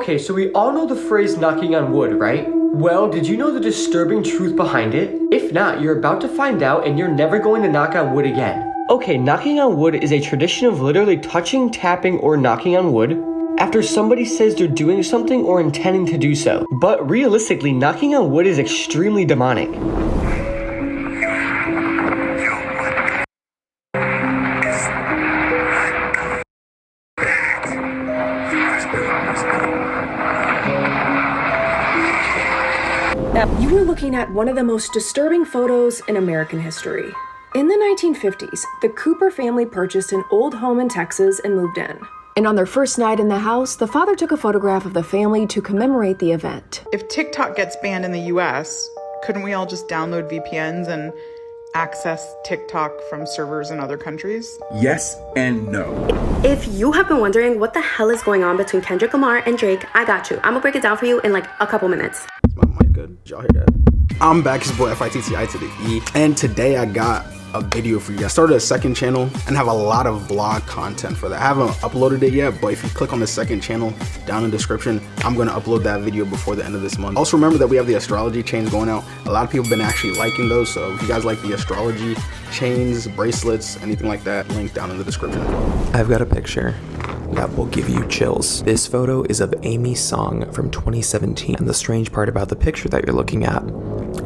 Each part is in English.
Okay, so we all know the phrase knocking on wood, right? Well, did you know the disturbing truth behind it? If not, you're about to find out and you're never going to knock on wood again. Okay, knocking on wood is a tradition of literally touching, tapping, or knocking on wood after somebody says they're doing something or intending to do so. But realistically, knocking on wood is extremely demonic. Now, you are looking at one of the most disturbing photos in American history. In the 1950s, the Cooper family purchased an old home in Texas and moved in. And on their first night in the house, the father took a photograph of the family to commemorate the event. If TikTok gets banned in the US, couldn't we all just download VPNs and access TikTok from servers in other countries? Yes and no. If you have been wondering what the hell is going on between Kendrick Lamar and Drake, I got you. I'm gonna break it down for you in like a couple minutes. Is my mic good? Did y'all hear that? I'm back, it's your boy FITTI to the E, and today I got a video for you. I started a second channel and have a lot of vlog content for that. I haven't uploaded it yet, but if you click on the second channel down in the description, I'm gonna upload that video before the end of this month. Also remember that we have the astrology chains going out. A lot of people have been actually liking those, so if you guys like the astrology chains, bracelets, anything like that, link down in the description as well. I've got a picture that will give you chills. This photo is of Amy's song from 2017, and the strange part about the picture that you're looking at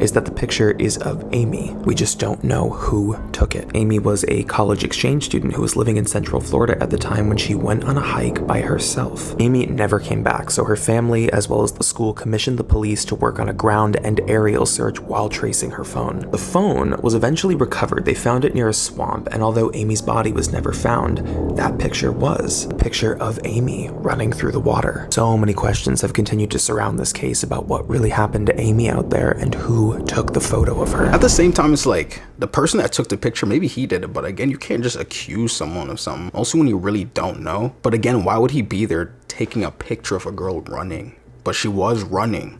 is that the picture is of Amy. We just don't know who took it. Amy was a college exchange student who was living in Central Florida at the time when she went on a hike by herself. Amy never came back, so her family as well as the school commissioned the police to work on a ground and aerial search while tracing her phone. The phone was eventually recovered. They found it near a swamp, and although Amy's body was never found, that picture was a picture of Amy running through the water. So many questions have continued to surround this case about what really happened to Amy out there and who took the photo of her. At the same time, it's like the person that took the picture, maybe he did it, but again, you can't just accuse someone of something, also when you really don't know. But again, why would he be there taking a picture of a girl running? But she was running.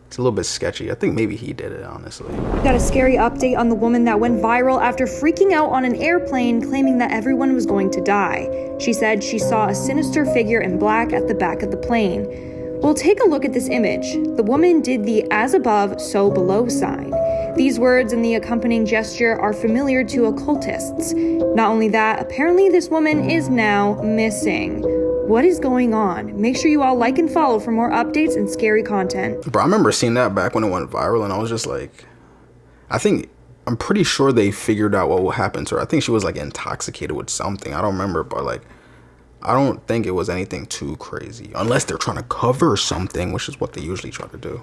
It's a little bit sketchy. I think maybe he did it, honestly. Got a scary update on the woman that went viral after freaking out on an airplane, claiming that everyone was going to die. She said she saw a sinister figure in black at the back of the plane. Well, take a look at this image. The woman did the as above, so below sign. These words and the accompanying gesture are familiar to occultists. Not only that, apparently this woman is now missing. What is going on? Make sure you all like and follow for more updates and scary content. Bro, I remember seeing that back when it went viral, and I was just like, I'm pretty sure they figured out what happened to her. I think she was like intoxicated with something. I don't remember, but like, I don't think it was anything too crazy. Unless they're trying to cover something, which is what they usually try to do.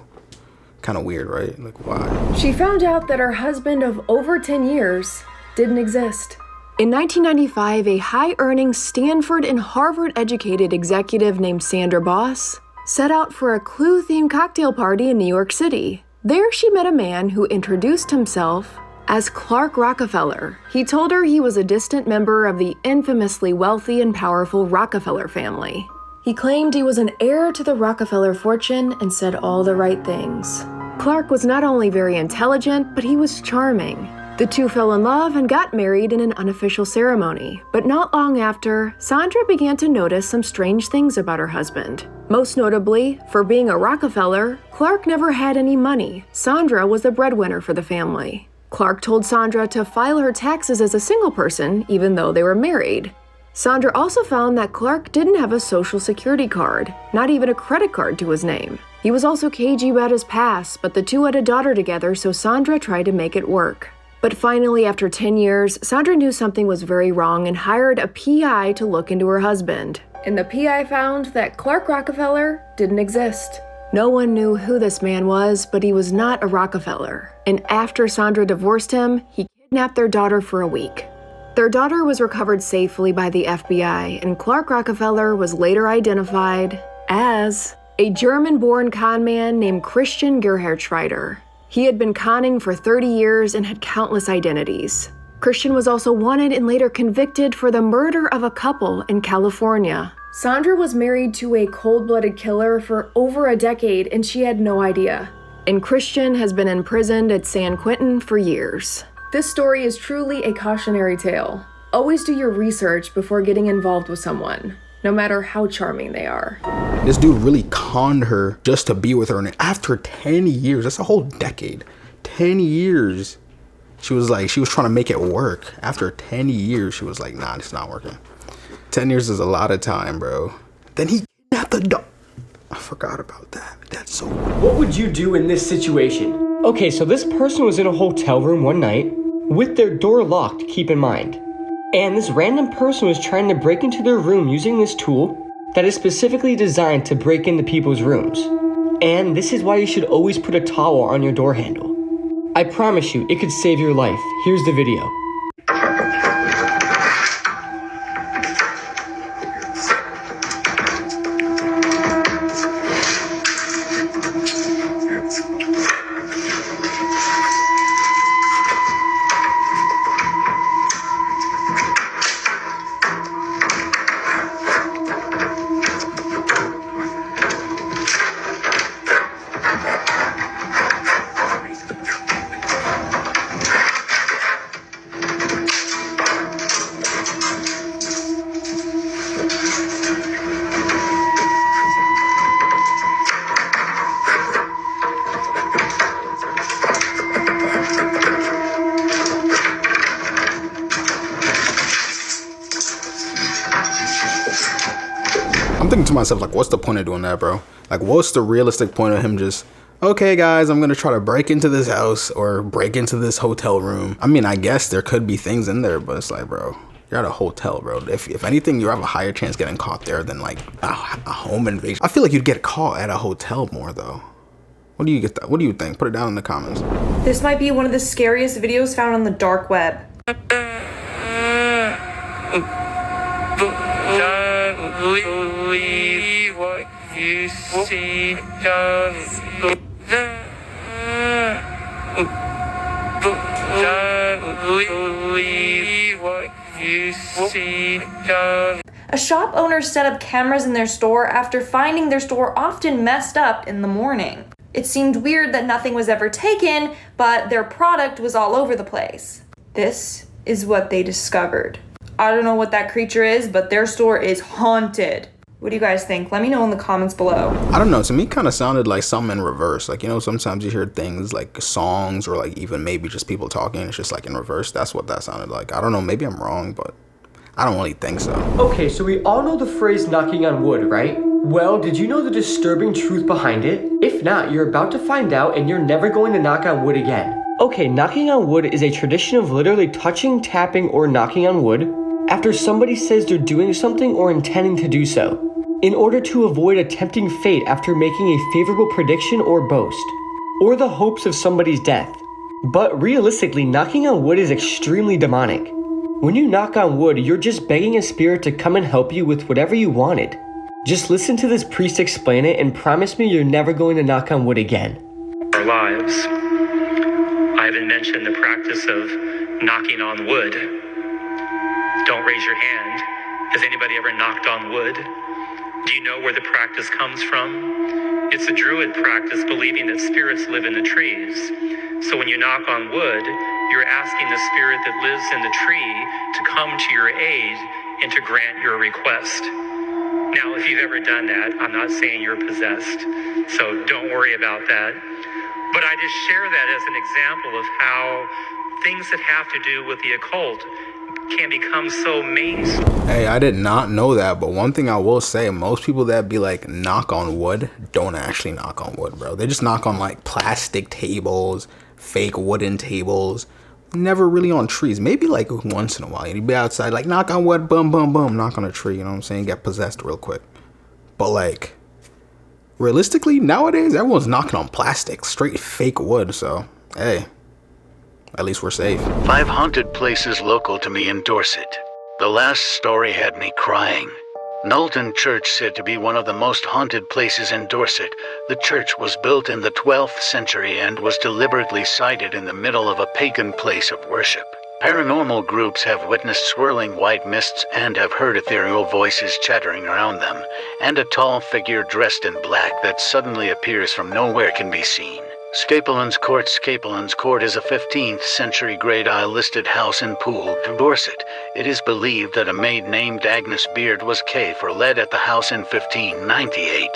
Kind of weird, right? Like, why? She found out that her husband of over 10 years didn't exist. In 1995, a high-earning Stanford and Harvard-educated executive named Sandra Boss set out for a clue-themed cocktail party in New York City. There she met a man who introduced himself as Clark Rockefeller. He told her he was a distant member of the infamously wealthy and powerful Rockefeller family. He claimed he was an heir to the Rockefeller fortune and said all the right things. Clark was not only very intelligent, but he was charming. The two fell in love and got married in an unofficial ceremony. But not long after, Sandra began to notice some strange things about her husband. Most notably, for being a Rockefeller, Clark never had any money. Sandra was the breadwinner for the family. Clark told Sandra to file her taxes as a single person, even though they were married. Sandra also found that Clark didn't have a social security card, not even a credit card to his name. He was also cagey about his past, but the two had a daughter together, so Sandra tried to make it work. But finally, after 10 years, Sandra knew something was very wrong and hired a PI to look into her husband. And the PI found that Clark Rockefeller didn't exist. No one knew who this man was, but he was not a Rockefeller. And after Sandra divorced him, he kidnapped their daughter for a week. Their daughter was recovered safely by the FBI, and Clark Rockefeller was later identified as a German-born con man named Christian Gerhardschreider. He had been conning for 30 years and had countless identities. Christian was also wanted and later convicted for the murder of a couple in California. Sandra was married to a cold-blooded killer for over a decade, and she had no idea. And Christian has been imprisoned at San Quentin for years. This story is truly a cautionary tale. Always do your research before getting involved with someone, no matter how charming they are. This dude really conned her just to be with her. And after 10 years, that's a whole decade. 10 years. She was trying to make it work. After 10 years, she was like, nah, it's not working. 10 years is a lot of time, bro. Then he kidnapped the dog. I forgot about that. That's so weird. What would you do in this situation? Okay, so this person was in a hotel room one night with their door locked, keep in mind. And this random person was trying to break into their room using this tool that is specifically designed to break into people's rooms. And this is why you should always put a towel on your door handle. I promise you, it could save your life. Here's the video. I'm thinking to myself, like, what's the point of doing that, bro? Like, what's the realistic point of him just, okay, guys, I'm gonna try to break into this house or break into this hotel room? I mean, I guess there could be things in there, but it's like, bro, you're at a hotel, bro. If anything, you have a higher chance getting caught there than like a home invasion. I feel like you'd get caught at a hotel more, though. What do you get? What do you think? Put it down in the comments. This might be one of the scariest videos found on the dark web. What you see, what you see. A shop owner set up cameras in their store after finding their store often messed up in the morning. It seemed weird that nothing was ever taken, but their product was all over the place. This is what they discovered. I don't know what that creature is, but their store is haunted. What do you guys think? Let me know in the comments below. I don't know. To me, it kind of sounded like something in reverse. Like, you know, sometimes you hear things like songs or like even maybe just people talking. It's just like in reverse. That's what that sounded like. I don't know. Maybe I'm wrong, but I don't really think so. Okay, so we all know the phrase knocking on wood, right? Well, did you know the disturbing truth behind it? If not, you're about to find out and you're never going to knock on wood again. Okay, knocking on wood is a tradition of literally touching, tapping, or knocking on wood after somebody says they're doing something or intending to do so, in order to avoid a tempting fate after making a favorable prediction or boast, or the hopes of somebody's death. But realistically, knocking on wood is extremely demonic. When you knock on wood, you're just begging a spirit to come and help you with whatever you wanted. Just listen to this priest explain it and promise me you're never going to knock on wood again. Our lives. I haven't mentioned the practice of knocking on wood. Don't raise your hand. Has anybody ever knocked on wood? Do you know where the practice comes from? It's a druid practice believing that spirits live in the trees. So when you knock on wood, you're asking the spirit that lives in the tree to come to your aid and to grant your request. Now, if you've ever done that, I'm not saying you're possessed, so don't worry about that. But I just share that as an example of how things that have to do with the occult can become so mainstream. Hey, I did not know that, but one thing I will say, most people that be like knock on wood don't actually knock on wood, bro. They just knock on like plastic tables, fake wooden tables, never really on trees. Maybe like once in a while you'd be outside like knock on wood, boom, boom, boom, knock on a tree, you know what I'm saying? Get possessed real quick. But like realistically, nowadays everyone's knocking on plastic, straight fake wood, so hey, at least we're safe. 5 haunted places local to me in Dorset. The last story had me crying. Knowlton Church, said to be one of the most haunted places in Dorset. The church was built in the 12th century and was deliberately sited in the middle of a pagan place of worship. Paranormal groups have witnessed swirling white mists and have heard ethereal voices chattering around them, and a tall figure dressed in black that suddenly appears from nowhere can be seen. Scapeland's Court is a 15th century Grade I listed house in Poole, Dorset. It is believed that a maid named Agnes Beard was K for lead at the house in 1598.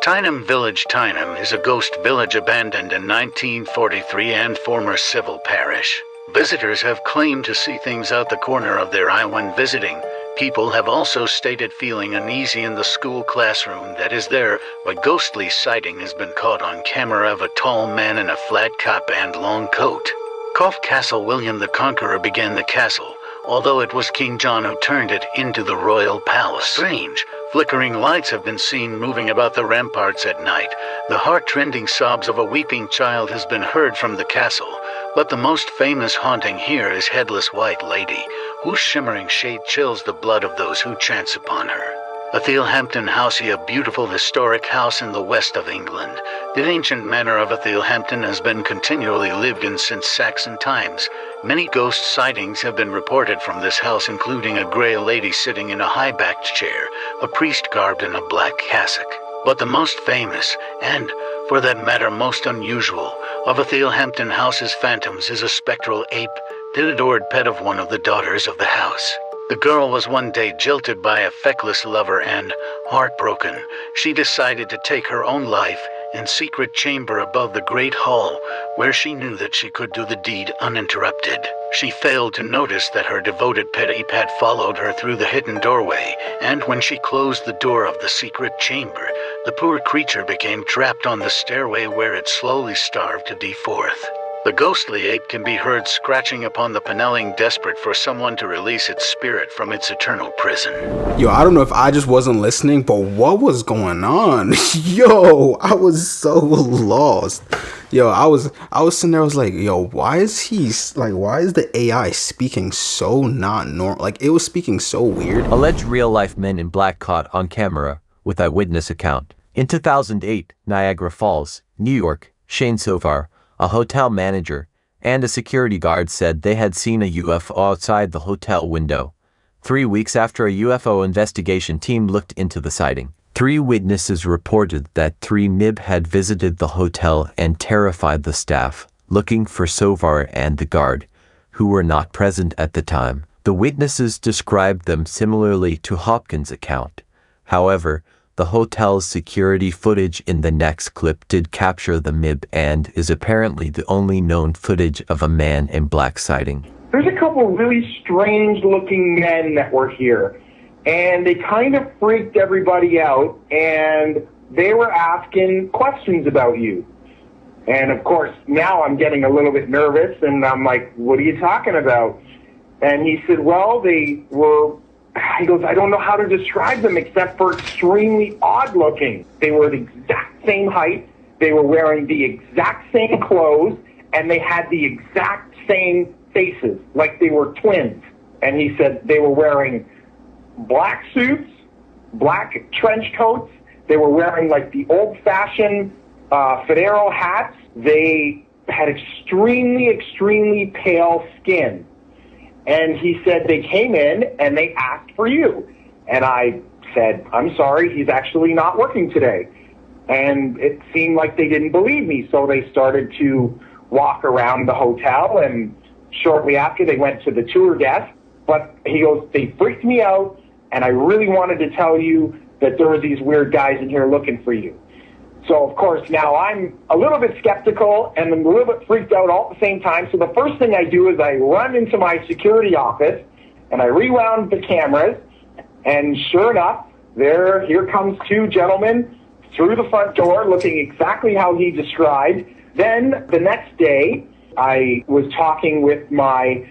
Tyneham Village. Tyneham is a ghost village abandoned in 1943 and former civil parish. Visitors have claimed to see things out the corner of their eye when visiting. People have also stated feeling uneasy in the school classroom that is there. A ghostly sighting has been caught on camera of a tall man in a flat cap and long coat. Cough Castle. William the Conqueror began the castle, although it was King John who turned it into the royal palace. Strange, flickering lights have been seen moving about the ramparts at night. The heart-rending sobs of a weeping child has been heard from the castle. But the most famous haunting here is Headless White Lady, whose shimmering shade chills the blood of those who chance upon her. Athelhampton House, a beautiful historic house in the west of England. The ancient manor of Athelhampton has been continually lived in since Saxon times. Many ghost sightings have been reported from this house, including a grey lady sitting in a high-backed chair, a priest garbed in a black cassock. But the most famous, and, for that matter, most unusual, of Athelhampton House's phantoms is a spectral ape, the adored pet of one of the daughters of the house. The girl was one day jilted by a feckless lover and, heartbroken, she decided to take her own life in secret chamber above the great hall, where she knew that she could do the deed uninterrupted. She failed to notice that her devoted pet ape had followed her through the hidden doorway, and when she closed the door of the secret chamber, the poor creature became trapped on the stairway where it slowly starved to die forth. The ghostly ape can be heard scratching upon the paneling, desperate for someone to release its spirit from its eternal prison. Yo, I don't know if I just wasn't listening, but what was going on? Yo, I was so lost. Yo, I was sitting there, I was like, yo, why is the AI speaking so not normal? Like, it was speaking so weird. Alleged real-life men in black caught on camera with eyewitness account. In 2008, Niagara Falls, New York, Shane Sovar, a hotel manager, and a security guard said they had seen a UFO outside the hotel window. 3 weeks after a UFO investigation team looked into the sighting, 3 witnesses reported that 3 MIB had visited the hotel and terrified the staff, looking for Sovar and the guard, who were not present at the time. The witnesses described them similarly to Hopkins' account. However, the hotel's security footage in the next clip did capture the MIB and is apparently the only known footage of a man in black sighting. There's a couple really strange looking men that were here, and they kind of freaked everybody out, and they were asking questions about you. And of course, now I'm getting a little bit nervous, and I'm like, what are you talking about? And he said, well, he goes, I don't know how to describe them except for extremely odd looking. They were the exact same height, they were wearing the exact same clothes, and they had the exact same faces, like they were twins. And he said they were wearing black suits, black trench coats, they were wearing like the old-fashioned fedora hats. They had extremely, extremely pale skin. And he said they came in and they asked for you. And I said, I'm sorry, he's actually not working today. And it seemed like they didn't believe me, so they started to walk around the hotel, and shortly after they went to the tour desk. But he goes, they freaked me out, and I really wanted to tell you that there were these weird guys in here looking for you. So, of course, now I'm a little bit skeptical and I'm a little bit freaked out all at the same time. So the first thing I do is I run into my security office and I rewound the cameras. And sure enough, here comes 2 gentlemen through the front door looking exactly how he described. Then the next day, I was talking with my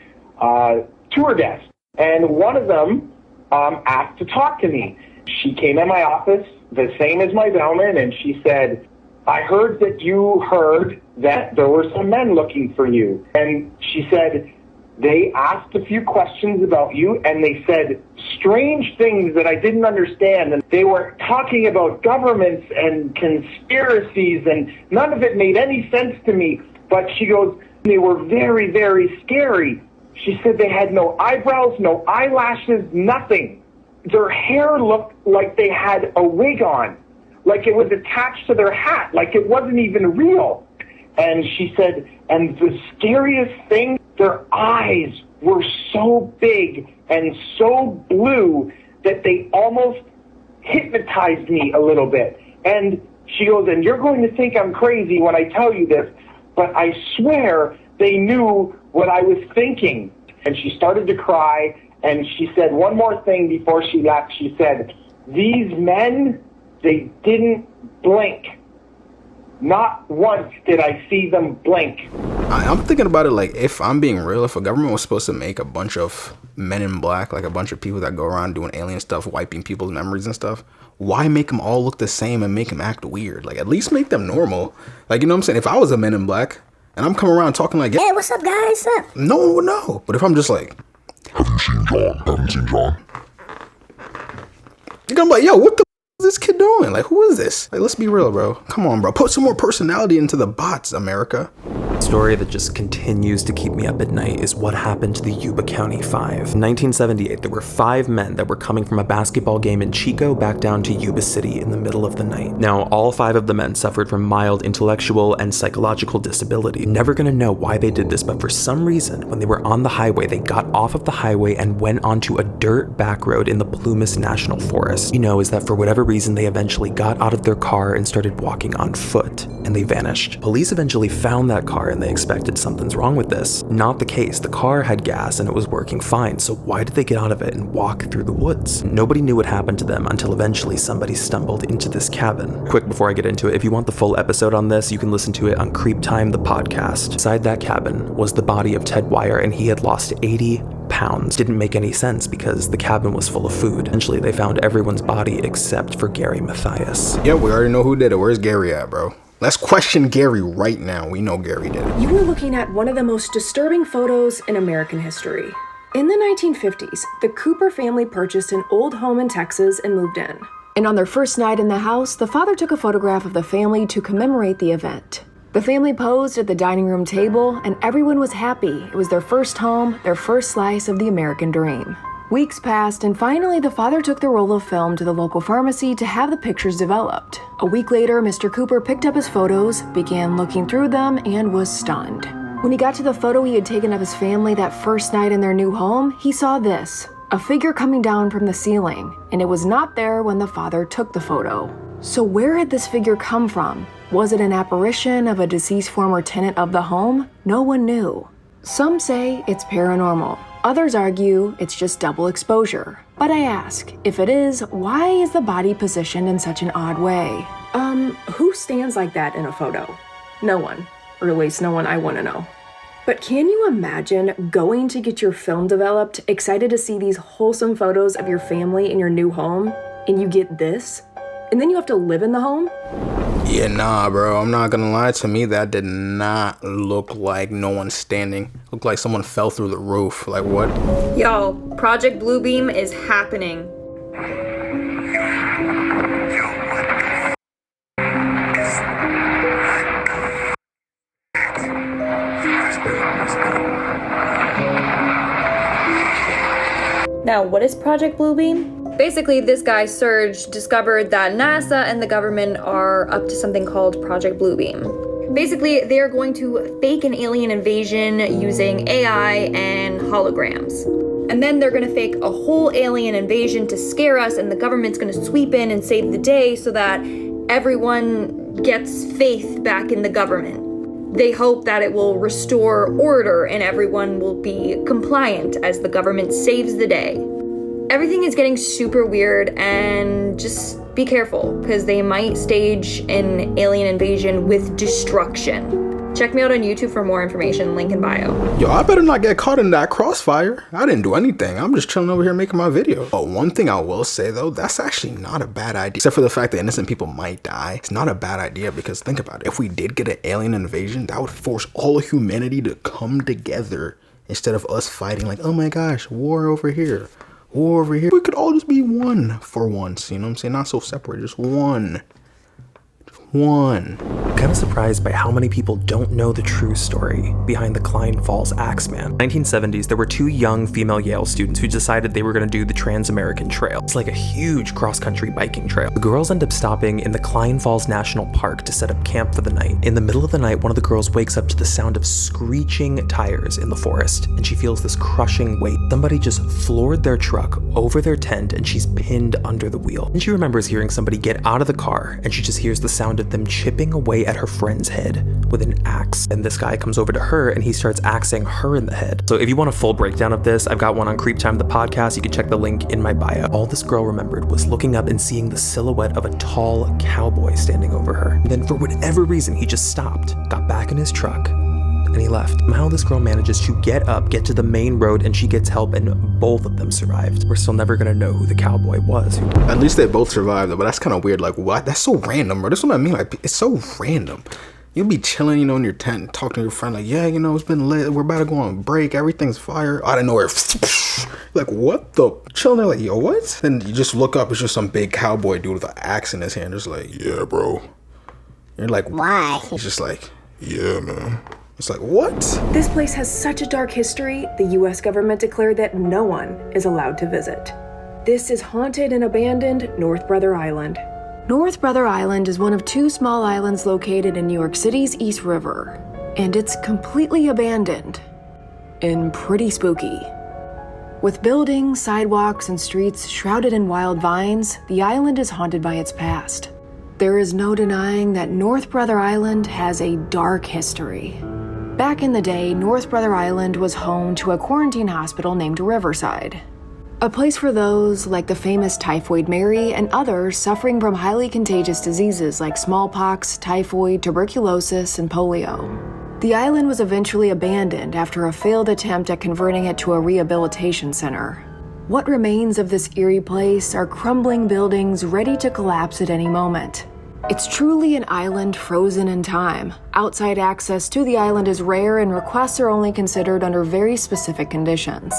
tour desk, and one of them asked to talk to me. She came in my office, the same as my bellman, and she said, I heard that you heard that there were some men looking for you. And she said, they asked a few questions about you, and they said strange things that I didn't understand. And they were talking about governments and conspiracies, and none of it made any sense to me. But she goes, they were very, very scary. She said they had no eyebrows, no eyelashes, nothing. Their hair looked like they had a wig on, like it was attached to their hat, like it wasn't even real. And she said, and the scariest thing, their eyes were so big and so blue that they almost hypnotized me a little bit. And she goes, and you're going to think I'm crazy when I tell you this, but I swear they knew what I was thinking. And she started to cry, and she said one more thing before she left. She said, these men, they didn't blink. Not once did I see them blink. I'm thinking about it like, if I'm being real, if a government was supposed to make a bunch of men in black, like a bunch of people that go around doing alien stuff, wiping people's memories and stuff, why make them all look the same and make them act weird? Like, at least make them normal. Like, you know what I'm saying? If I was a men in black and I'm coming around talking like, hey, what's up, guys? No one would know. But if I'm just like, haven't seen John. You're gonna be like, yo, what the is this kid doing? Like, who is this? Like, let's be real, bro. Come on, bro. Put some more personality into the bots, America. Story that just continues to keep me up at night is what happened to the Yuba County Five. In 1978, there were 5 men that were coming from a basketball game in Chico back down to Yuba City in the middle of the night. Now, all 5 of the men suffered from mild intellectual and psychological disability. Never gonna know why they did this, but for some reason, when they were on the highway, they got off of the highway and went onto a dirt back road in the Plumas National Forest. You know, is that for whatever reason, they eventually got out of their car and started walking on foot, and they vanished. Police eventually found that car and they expected something's wrong with this. Not the case. The car had gas and it was working fine, so why did they get out of it and walk through the woods? Nobody knew what happened to them until eventually somebody stumbled into this cabin. Quick before I get into it, if you want the full episode on this, you can listen to it on Creep Time, the podcast. Inside that cabin was the body of Ted Wire, and he had lost 80 pounds. Didn't make any sense because the cabin was full of food. Eventually, they found everyone's body except for Gary Mathias. Yeah, we already know who did it. Where's Gary at, bro? Let's question Gary right now. We know Gary did it. You were looking at one of the most disturbing photos in American history. In the 1950s, the Cooper family purchased an old home in Texas and moved in. And on their first night in the house, the father took a photograph of the family to commemorate the event. The family posed at the dining room table, and everyone was happy. It was their first home, their first slice of the American dream. Weeks passed, and finally the father took the roll of film to the local pharmacy to have the pictures developed. A week later, Mr. Cooper picked up his photos, began looking through them, and was stunned. When he got to the photo he had taken of his family that first night in their new home, he saw this, a figure coming down from the ceiling, and it was not there when the father took the photo. So where had this figure come from? Was it an apparition of a deceased former tenant of the home? No one knew. Some say it's paranormal. Others argue it's just double exposure. But I ask, if it is, why is the body positioned in such an odd way? Who stands like that in a photo? No one. Or at least no one I want to know. But can you imagine going to get your film developed, excited to see these wholesome photos of your family in your new home, and you get this? And then you have to live in the home? Yeah, nah, bro. I'm not gonna lie. To me, that did not look like no one standing. Looked like someone fell through the roof. Like, what? Yo, Project Bluebeam is happening. Now, what is Project Bluebeam? Basically, this guy, Serge, discovered that NASA and the government are up to something called Project Bluebeam. Basically, they are going to fake an alien invasion using AI and holograms. And then they're gonna fake a whole alien invasion to scare us, and the government's gonna sweep in and save the day so that everyone gets faith back in the government. They hope that it will restore order and everyone will be compliant as the government saves the day. Everything is getting super weird, and just be careful because they might stage an alien invasion with destruction. Check me out on YouTube for more information, link in bio. Yo, I better not get caught in that crossfire. I didn't do anything. I'm just chilling over here making my video. Oh, one thing I will say though, that's actually not a bad idea. Except for the fact that innocent people might die. It's not a bad idea because think about it. If we did get an alien invasion, that would force all of humanity to come together instead of us fighting like, oh my gosh, war over here. War over here. We could all just be one for once, you know what I'm saying? Not so separate, just one. Just One. I'm kind of surprised by how many people don't know the true story behind the Kleinfalls axeman. 1970s, there were 2 young female Yale students who decided they were going to do the Trans-American Trail. It's like a huge cross-country biking trail. The girls end up stopping in the Kleinfalls National Park to set up camp for the night. In the middle of the night, one of the girls wakes up to the sound of screeching tires in the forest, and she feels this crushing weight. Somebody just floored their truck over their tent, and she's pinned under the wheel. And she remembers hearing somebody get out of the car, and she just hears the sound of them chipping away at her friend's head with an axe. And this guy comes over to her and he starts axing her in the head. So if you want a full breakdown of this, I've got one on Creep Time the podcast. You can check the link in my bio. All this girl remembered was looking up and seeing the silhouette of a tall cowboy standing over her. And then for whatever reason, he just stopped, got back in his truck, and he left. Somehow this girl manages to get up, get to the main road, and she gets help, and both of them survived. We're still never gonna know who the cowboy was. At least they both survived, but that's kind of weird. Like, what? That's so random, bro. That's what I mean. Like, it's so random. You'll be chilling, in your tent, and talking to your friend, like, yeah, it's been lit. We're about to go on break. Everything's fire. Out of nowhere, like, what the? Chilling there, like, yo, what? Then you just look up. It's just some big cowboy dude with an axe in his hand. Just like, yeah, bro. You're like, why? He's just like, yeah, man. It's like, what? This place has such a dark history, the US government declared that no one is allowed to visit. This is haunted and abandoned North Brother Island. North Brother Island is one of 2 small islands located in New York City's East River, and it's completely abandoned and pretty spooky. With buildings, sidewalks, and streets shrouded in wild vines, the island is haunted by its past. There is no denying that North Brother Island has a dark history. Back in the day, North Brother Island was home to a quarantine hospital named Riverside. A place for those like the famous Typhoid Mary and others suffering from highly contagious diseases like smallpox, typhoid, tuberculosis, and polio. The island was eventually abandoned after a failed attempt at converting it to a rehabilitation center. What remains of this eerie place are crumbling buildings ready to collapse at any moment. It's truly an island frozen in time. Outside access to the island is rare and requests are only considered under very specific conditions.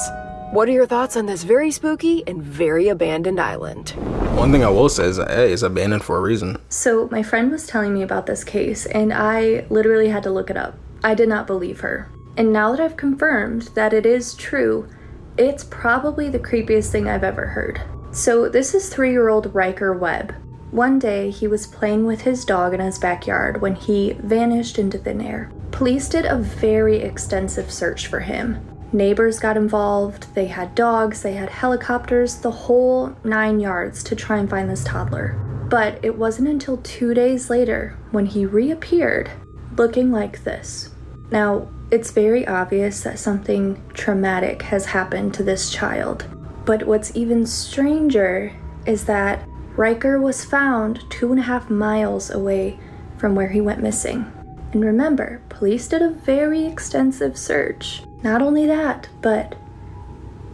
What are your thoughts on this very spooky and very abandoned island? One thing I will say is that, hey, it's abandoned for a reason. So my friend was telling me about this case and I literally had to look it up. I did not believe her. And now that I've confirmed that it is true, it's probably the creepiest thing I've ever heard. So this is 3-year-old Riker Webb. One day, he was playing with his dog in his backyard when he vanished into thin air. Police did a very extensive search for him. Neighbors got involved, they had dogs, they had helicopters, the whole 9 yards to try and find this toddler. But it wasn't until 2 days later when he reappeared, looking like this. Now, it's very obvious that something traumatic has happened to this child. But what's even stranger is that Riker was found 2.5 miles away from where he went missing. And remember, police did a very extensive search. Not only that, but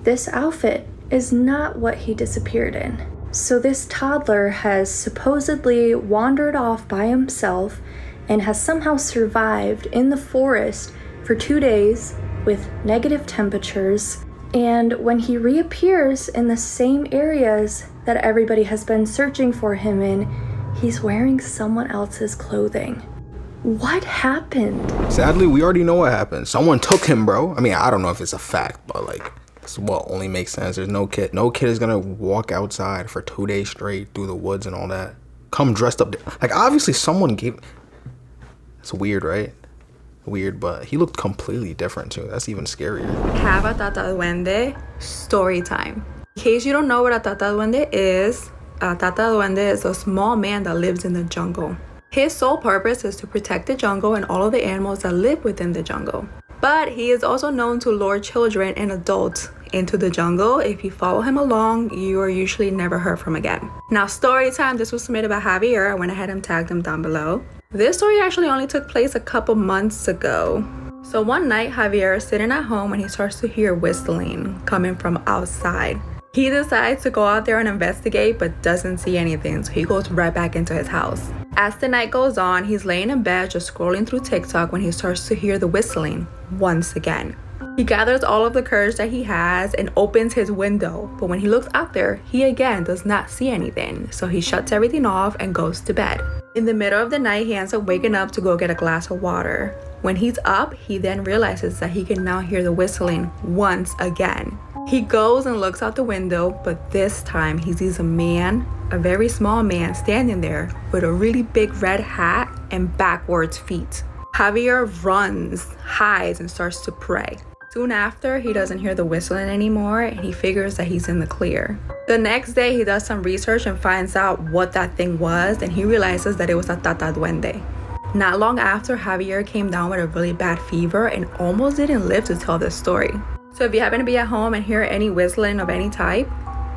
this outfit is not what he disappeared in. So this toddler has supposedly wandered off by himself and has somehow survived in the forest for 2 days with negative temperatures. And when he reappears in the same areas that everybody has been searching for him in, he's wearing someone else's clothing. What happened? Sadly, we already know what happened. Someone took him, bro. I mean, I don't know if it's a fact, but like, it's what only makes sense. There's no kid is gonna walk outside for 2 days straight through the woods and all that. Come dressed up. Like, obviously someone gave. It's weird, right? Weird, but he looked completely different too. That's even scarier. Have a Tata Dwende story time. In case you don't know what a Tata Dwende is, a Tata Dwende is a small man that lives in the jungle. His sole purpose is to protect the jungle and all of the animals that live within the jungle. But he is also known to lure children and adults into the jungle. If you follow him along, you are usually never heard from again. Now, story time. This was submitted by Javier. I went ahead and tagged him down below. This story actually only took place a couple months ago. So one night, Javier is sitting at home and he starts to hear whistling coming from outside. He decides to go out there and investigate, but doesn't see anything, so he goes right back into his house. As the night goes on, he's laying in bed just scrolling through TikTok when he starts to hear the whistling once again. He gathers all of the courage that he has and opens his window, but when he looks out there, he again does not see anything, so he shuts everything off and goes to bed. In the middle of the night, he ends up waking up to go get a glass of water. When he's up, he then realizes that he can now hear the whistling once again. He goes and looks out the window, but this time he sees a man, a very small man, standing there with a really big red hat and backwards feet. Javier runs, hides, and starts to pray. Soon after, he doesn't hear the whistling anymore and he figures that he's in the clear. The next day, he does some research and finds out what that thing was, and he realizes that it was a Tata Dwende. Not long after, Javier came down with a really bad fever and almost didn't live to tell this story. So if you happen to be at home and hear any whistling of any type,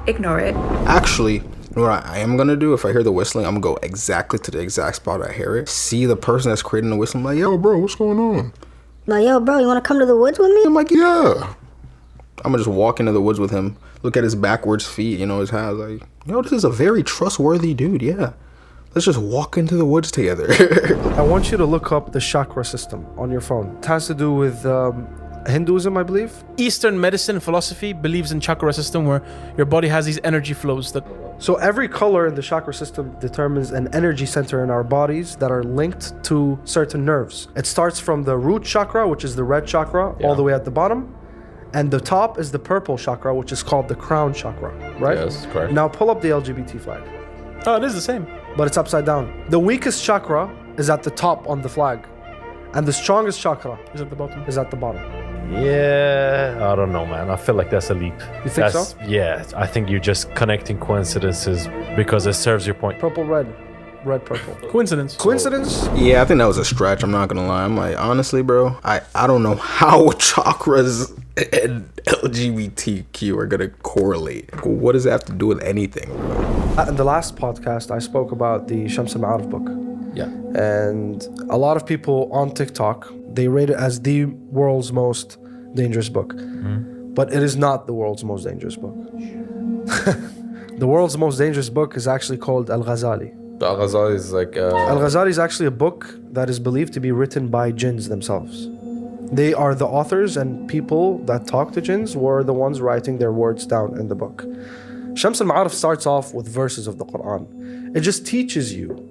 ignore it. Actually, what I am gonna do, if I hear the whistling, I'm gonna go exactly to the exact spot I hear it. See the person that's creating the whistle. I'm like, yo, bro, what's going on? Like, yo, bro, you want to come to the woods with me? I'm like, yeah. I'm gonna just walk into the woods with him, look at his backwards feet, you know, his hat, like, yo, this is a very trustworthy dude, yeah. Let's just walk into the woods together. I want you to look up the chakra system on your phone. It has to do with Hinduism, I believe. Eastern medicine philosophy believes in chakra system where your body has these energy flows that... So every color in the chakra system determines an energy center in our bodies that are linked to certain nerves. It starts from the root chakra, which is the red chakra, all the way at the bottom. And the top is the purple chakra, which is called the crown chakra, right? Yes, correct. Now pull up the LGBT flag. Oh, it is the same. But it's upside down. The weakest chakra is at the top on the flag. And the strongest chakra is at the bottom. Yeah, I don't know, man. I feel like that's a leap. You think so? Yeah, I think you're just connecting coincidences because it serves your point. Purple, red. Red, purple. Coincidence. Coincidence? Yeah, I think that was a stretch. I'm not gonna lie. I'm like, honestly, bro, I don't know how chakras and LGBTQ are gonna correlate. What does that have to do with anything, bro? In the last podcast, I spoke about the Shams al-Ma'arif book. Yeah. And a lot of people on TikTok, they rate it as the world's most dangerous book. But it is not the world's most dangerous book. The world's most dangerous book is actually called Al-Ghazali. Al-Ghazali is like... Al-Ghazali is actually a book that is believed to be written by jinns themselves. They are the authors, and people that talk to jinns were the ones writing their words down in the book. Shams al-Ma'arif starts off with verses of the Quran. It just teaches you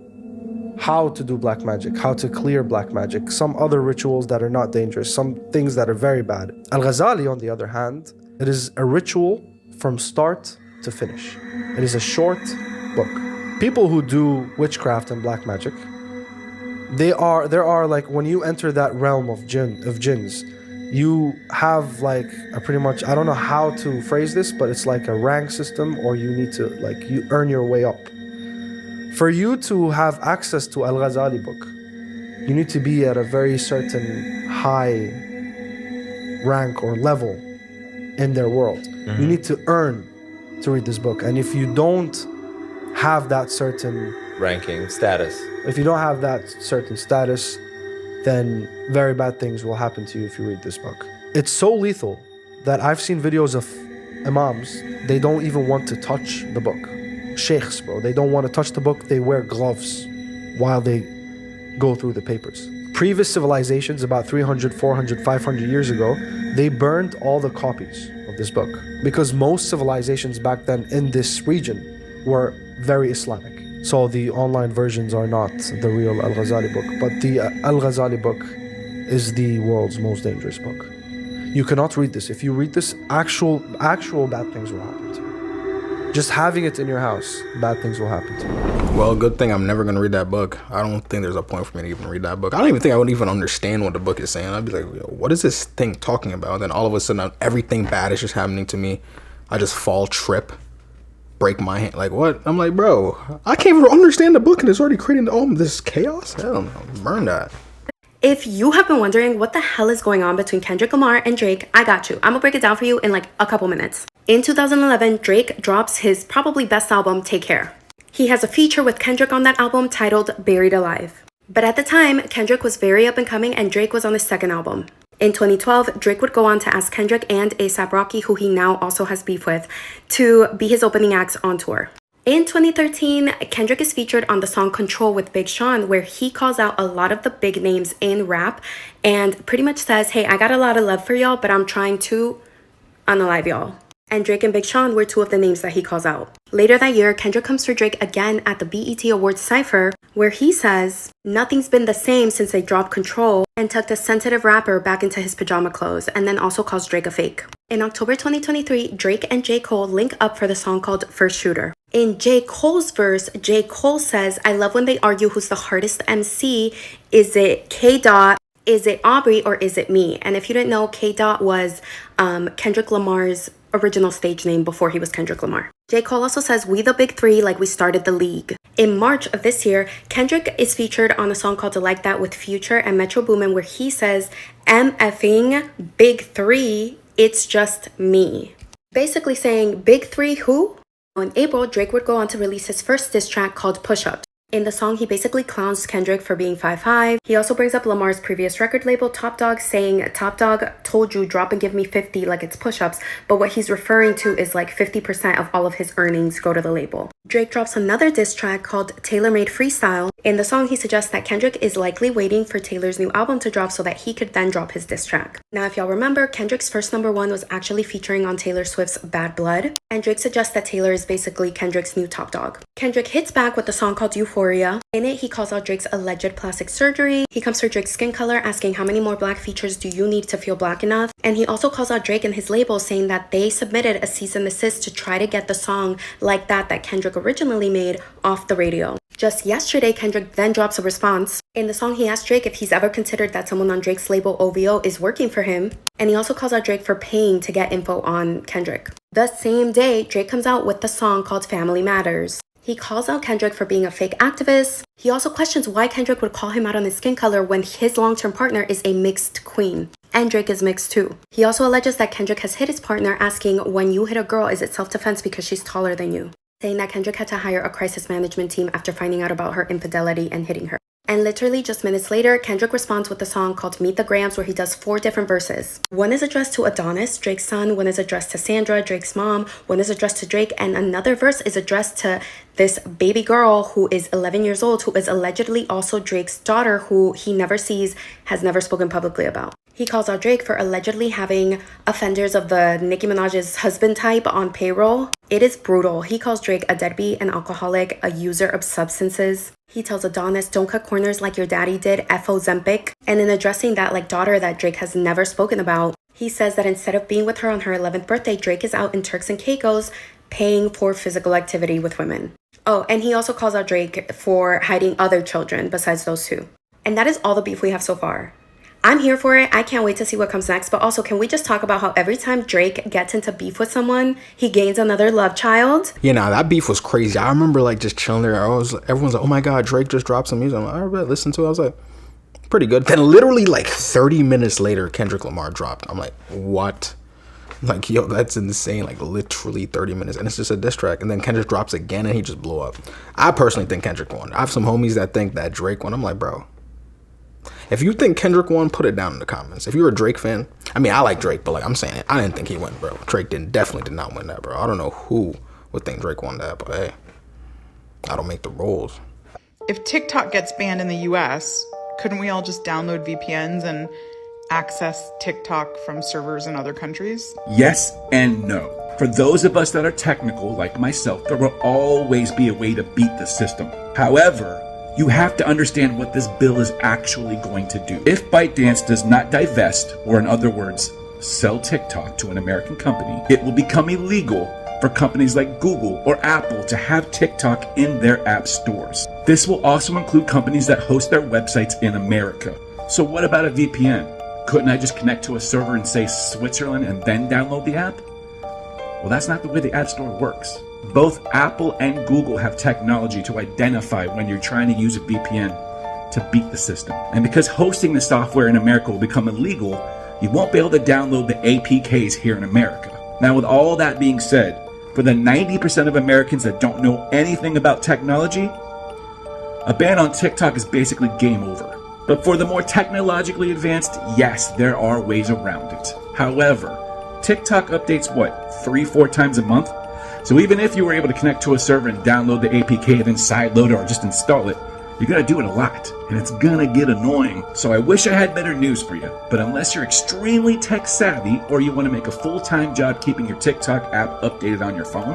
how to do black magic, how to clear black magic, some other rituals that are not dangerous, some things that are very bad. Al-Ghazali, on the other hand, it is a ritual from start to finish. It is a short book. People who do witchcraft and black magic, there are like, when you enter that realm of jinns, you have like a pretty much, I don't know how to phrase this, but it's like a rank system, or you need to, like, you earn your way up. For you to have access to Al-Ghazali book, you need to be at a very certain high rank or level in their world. You need to earn to read this book. And if you don't have that certain ranking, status. If you don't have that certain status, then very bad things will happen to you if you read this book. It's so lethal that I've seen videos of imams, they don't even want to touch the book. Sheikhs, bro, they don't want to touch the book. They wear gloves while they go through the papers. Previous civilizations, about 300, 400, 500 years ago, they burned all the copies of this book because most civilizations back then in this region were very Islamic. So the online versions are not the real Al-Ghazali book, but the Al-Ghazali book is the world's most dangerous book. You cannot read this. If you read this, actual bad things will happen to you. Just having it in your house, bad things will happen to you. Well, good thing I'm never gonna read that book. I don't think there's a point for me to even read that book. I don't even think I would even understand what the book is saying. I'd be like, what is this thing talking about? And then all of a sudden, everything bad is just happening to me. I just fall, trip, break my hand. Like, what? I'm like, bro, I can't even understand the book and it's already creating all this chaos? Hell no, burn that. If you have been wondering what the hell is going on between Kendrick Lamar and Drake, I got you. I'm gonna break it down for you in like a couple minutes. In 2011, Drake drops his probably best album, Take Care. He has a feature with Kendrick on that album titled Buried Alive. But at the time, Kendrick was very up and coming and Drake was on his second album. In 2012, Drake would go on to ask Kendrick and A$AP Rocky, who he now also has beef with, to be his opening acts on tour. In 2013, Kendrick is featured on the song Control with Big Sean, where he calls out a lot of the big names in rap and pretty much says, hey, I got a lot of love for y'all, but I'm trying to unalive y'all. And Drake and Big Sean were two of the names that he calls out. Later that year, Kendrick comes for Drake again at the BET Awards Cypher, where he says, nothing's been the same since they dropped Control, and tucked a sensitive rapper back into his pajama clothes, and then also calls Drake a fake. In October 2023, Drake and J. Cole link up for the song called First Shooter. In J. Cole's verse, J. Cole says, I love when they argue who's the hardest MC. Is it K. Dot? Is it Aubrey? Or is it me? And if you didn't know, K. Dot was Kendrick Lamar's original stage name before he was Kendrick Lamar. J. Cole also says, we the big three like we started the league. In March of this year, Kendrick is featured on a song called Like That with Future and Metro Boomin, where he says, MFing big three, it's just me. Basically saying, big three who? In April, Drake would go on to release his first diss track called Push Up. In the song, he basically clowns Kendrick for being 5'5". He also brings up Lamar's previous record label, Top Dog, saying, Top Dog told you drop and give me 50 like it's push-ups, but what he's referring to is like 50% of all of his earnings go to the label. Drake drops another diss track called Taylor Made Freestyle. In the song, he suggests that Kendrick is likely waiting for Taylor's new album to drop so that he could then drop his diss track. Now, if y'all remember, Kendrick's first #1 was actually featuring on Taylor Swift's Bad Blood, and Drake suggests that Taylor is basically Kendrick's new top dog. Kendrick hits back with the song called Euphoria. In it, he calls out Drake's alleged plastic surgery. He comes for Drake's skin color, asking how many more black features do you need to feel black enough? And he also calls out Drake and his label, saying that they submitted a cease and desist to try to get the song Like That Kendrick originally made off the radio. Just yesterday, Kendrick then drops a response. In the song, he asks Drake if he's ever considered that someone on Drake's label OVO is working for him. And he also calls out Drake for paying to get info on Kendrick. The same day, Drake comes out with the song called Family Matters. He calls out Kendrick for being a fake activist. He also questions why Kendrick would call him out on his skin color when his long-term partner is a mixed queen. And Drake is mixed too. He also alleges that Kendrick has hit his partner, asking, when you hit a girl, is it self-defense because she's taller than you? Saying that Kendrick had to hire a crisis management team after finding out about her infidelity and hitting her. And literally just minutes later, Kendrick responds with a song called Meet the Grams, where he does 4 different verses. One is addressed to Adonis, Drake's son. One is addressed to Sandra, Drake's mom. One is addressed to Drake. And another verse is addressed to this baby girl who is 11 years old, who is allegedly also Drake's daughter, who he never sees, has never spoken publicly about. He calls out Drake for allegedly having offenders of the Nicki Minaj's husband type on payroll. It is brutal. He calls Drake a deadbeat, an alcoholic, a user of substances. He tells Adonis, don't cut corners like your daddy did, F-O-Zempic. And in addressing that daughter that Drake has never spoken about, he says that instead of being with her on her 11th birthday, Drake is out in Turks and Caicos paying for physical activity with women. Oh, and he also calls out Drake for hiding other children besides those two. And that is all the beef we have so far. I'm here for it. I can't wait to see what comes next. But also, can we just talk about how every time Drake gets into beef with someone, he gains another love child? Yeah, nah, that beef was crazy. I remember just chilling there. Everyone's like, oh my God, Drake just dropped some music. I'm like, all right, listen to it. I was like, pretty good. Then literally 30 minutes later, Kendrick Lamar dropped. I'm like, what? Yo, that's insane. Literally 30 minutes. And it's just a diss track. And then Kendrick drops again and he just blew up. I personally think Kendrick won. I have some homies that think that Drake won. I'm like, bro, if you think Kendrick won, put it down in the comments. If you're a Drake fan, I mean, I like Drake, but I'm saying it. I didn't think he won, bro. Drake definitely did not win that, bro. I don't know who would think Drake won that, but hey, I don't make the rules. If TikTok gets banned in the US, couldn't we all just download VPNs and access TikTok from servers in other countries? Yes and no. For those of us that are technical, like myself, there will always be a way to beat the system. However, you have to understand what this bill is actually going to do. If ByteDance does not divest, or in other words, sell TikTok to an American company, it will become illegal for companies like Google or Apple to have TikTok in their app stores. This will also include companies that host their websites in America. So what about a VPN? Couldn't I just connect to a server in, say, Switzerland and then download the app? Well, that's not the way the App Store works. Both Apple and Google have technology to identify when you're trying to use a VPN to beat the system. And because hosting the software in America will become illegal, you won't be able to download the APKs here in America. Now, with all that being said, for the 90% of Americans that don't know anything about technology, a ban on TikTok is basically game over. But for the more technologically advanced, yes, there are ways around it. However, TikTok updates 3-4 times a month? So even if you were able to connect to a server and download the APK, then sideload it or just install it, you're gonna do it a lot, and it's gonna get annoying. So I wish I had better news for you, but unless you're extremely tech savvy or you wanna make a full-time job keeping your TikTok app updated on your phone.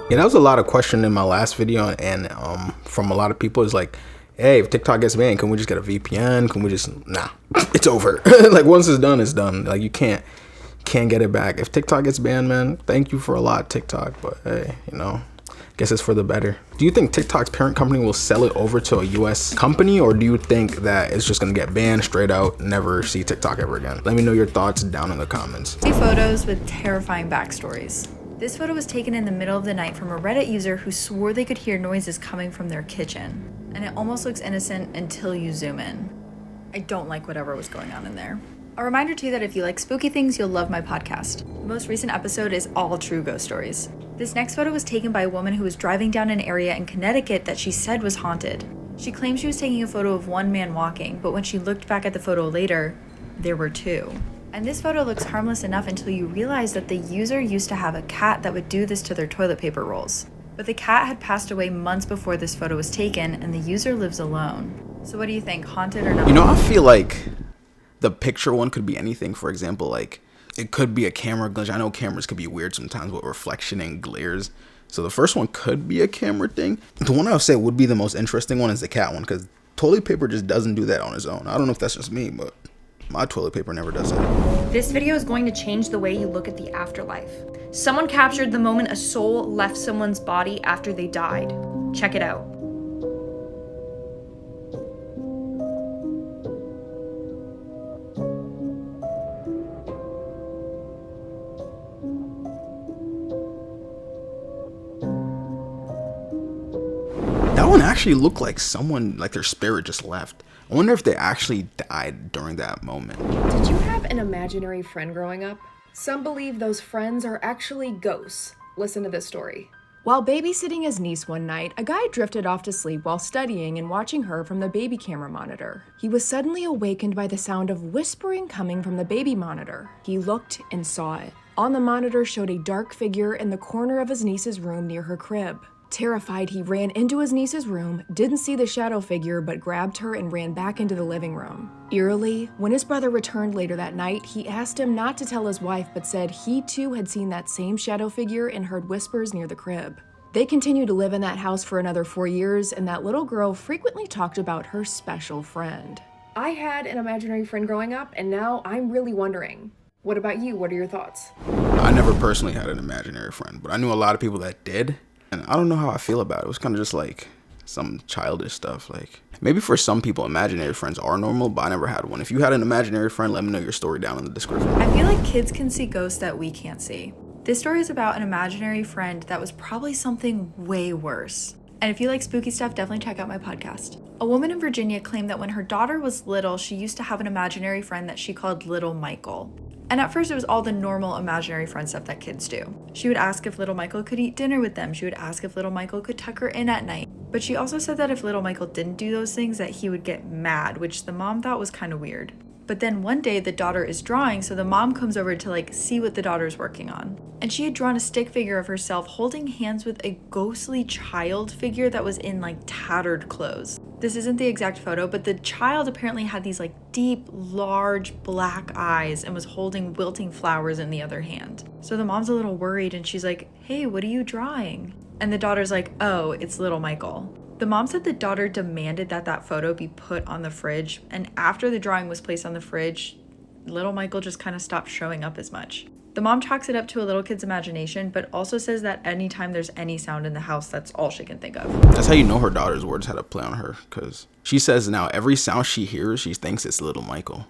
Yeah, that was a lot of question in my last video, and from a lot of people is like, hey, if TikTok gets banned, can we just get a VPN? Can we just, nah, it's over. Like once it's done, it's done. Like you can't get it back. If TikTok gets banned, man, thank you for a lot, TikTok, but hey, you know, guess it's for the better. Do you think TikTok's parent company will sell it over to a US company, or do you think that it's just gonna get banned straight out, never see TikTok ever again? Let me know your thoughts down in the comments. Photos with terrifying backstories. This photo was taken in the middle of the night from a Reddit user who swore they could hear noises coming from their kitchen. And it almost looks innocent until you zoom in. I don't like whatever was going on in there. A reminder too that if you like spooky things, you'll love my podcast. The most recent episode is all true ghost stories. This next photo was taken by a woman who was driving down an area in Connecticut that she said was haunted. She claimed she was taking a photo of one man walking, but when she looked back at the photo later, there were two. And this photo looks harmless enough until you realize that the user used to have a cat that would do this to their toilet paper rolls. But the cat had passed away months before this photo was taken, and the user lives alone. So what do you think, haunted or not? You know, I feel like the picture one could be anything. For example, like it could be a camera glitch. I know cameras could be weird sometimes with reflection and glares. So the first one could be a camera thing. The one I would say would be the most interesting one is the cat one, because toilet paper just doesn't do that on its own. I don't know if that's just me, but my toilet paper never does that. This video is going to change the way you look at the afterlife. Someone captured the moment a soul left someone's body after they died. Check it out. That one actually looked like someone, like their spirit just left. I wonder if they actually died during that moment. Did you have an imaginary friend growing up? Some believe those friends are actually ghosts. Listen to this story. While babysitting his niece one night, a guy drifted off to sleep while studying and watching her from the baby camera monitor. He was suddenly awakened by the sound of whispering coming from the baby monitor. He looked and saw it. On the monitor showed a dark figure in the corner of his niece's room near her crib. Terrified, he ran into his niece's room, didn't see the shadow figure, but grabbed her and ran back into the living room. Eerily, when his brother returned later that night, he asked him not to tell his wife, but said he too had seen that same shadow figure and heard whispers near the crib. They continued to live in that house for another 4 years, and that little girl frequently talked about her special friend. I had an imaginary friend growing up, and now I'm really wondering. What about you? What are your thoughts? I never personally had an imaginary friend, but I knew a lot of people that did. And I don't know how I feel about it. It was kind of just like some childish stuff. Like maybe for some people, imaginary friends are normal, but I never had one. If you had an imaginary friend, let me know your story down in the description. I feel like kids can see ghosts that we can't see. This story is about an imaginary friend that was probably something way worse. And if you like spooky stuff, definitely check out my podcast. A woman in Virginia claimed that when her daughter was little, she used to have an imaginary friend that she called Little Michael. And at first it was all the normal imaginary friend stuff that kids do. She would ask if little Michael could eat dinner with them. She would ask if little Michael could tuck her in at night. But she also said that if little Michael didn't do those things, that he would get mad, which the mom thought was kind of weird. But then one day the daughter is drawing, so the mom comes over to see what the daughter's working on. And she had drawn a stick figure of herself holding hands with a ghostly child figure that was in tattered clothes. This isn't the exact photo, but the child apparently had these deep, large black eyes and was holding wilting flowers in the other hand. So the mom's a little worried and she's like, "Hey, what are you drawing?" And the daughter's like, "Oh, it's little Michael." The mom said the daughter demanded that that photo be put on the fridge, and after the drawing was placed on the fridge, little Michael just kind of stopped showing up as much. The mom chalks it up to a little kid's imagination, but also says that anytime there's any sound in the house, that's all she can think of. That's how you know her daughter's words had a play on her, because she says now every sound she hears, she thinks it's little Michael.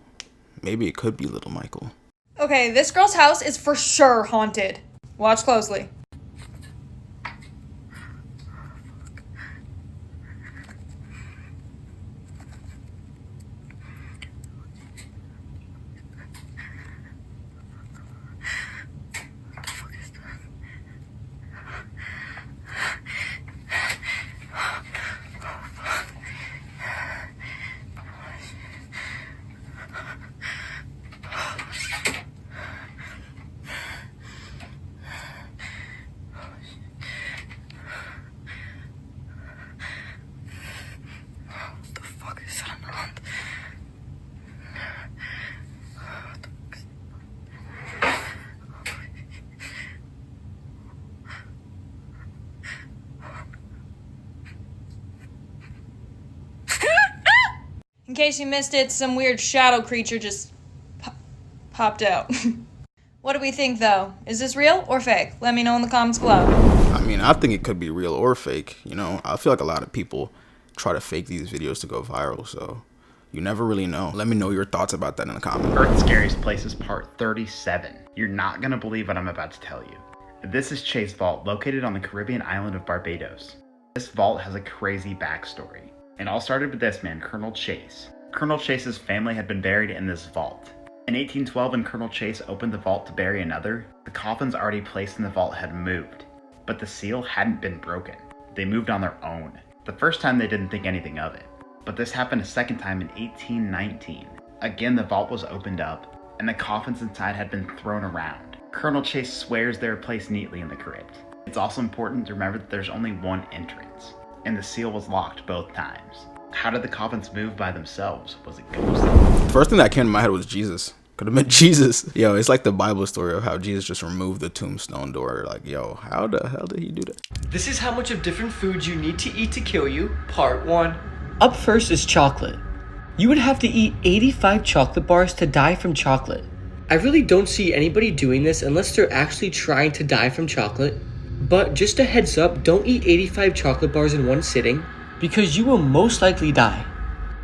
Maybe it could be little Michael. Okay, this girl's house is for sure haunted. Watch closely. In case you missed it, some weird shadow creature just popped out. What do we think, though? Is this real or fake? Let me know in the comments below. I mean, I think it could be real or fake. You know, I feel like a lot of people try to fake these videos to go viral, so you never really know. Let me know your thoughts about that in the comments. Earth's Scariest Places Part 37. You're not gonna believe what I'm about to tell you. This is Chase Vault, located on the Caribbean island of Barbados. This vault has a crazy backstory. It all started with this man, Colonel Chase. Colonel Chase's family had been buried in this vault. In 1812, when Colonel Chase opened the vault to bury another, the coffins already placed in the vault had moved, but the seal hadn't been broken. They moved on their own. The first time they didn't think anything of it, but this happened a second time in 1819. Again, the vault was opened up, and the coffins inside had been thrown around. Colonel Chase swears they were placed neatly in the crypt. It's also important to remember that there's only one entrance, and the seal was locked both times. How did the coffins move by themselves? Was it ghosts? First thing that came to my head was Jesus. Could have been Jesus. Yo, it's like the Bible story of how Jesus just removed the tombstone door. Like, yo, how the hell did he do that? This is how much of different foods you need to eat to kill you, part 1. Up first is chocolate. You would have to eat 85 chocolate bars to die from chocolate. I really don't see anybody doing this unless they're actually trying to die from chocolate. But just a heads up, don't eat 85 chocolate bars in one sitting, because you will most likely die.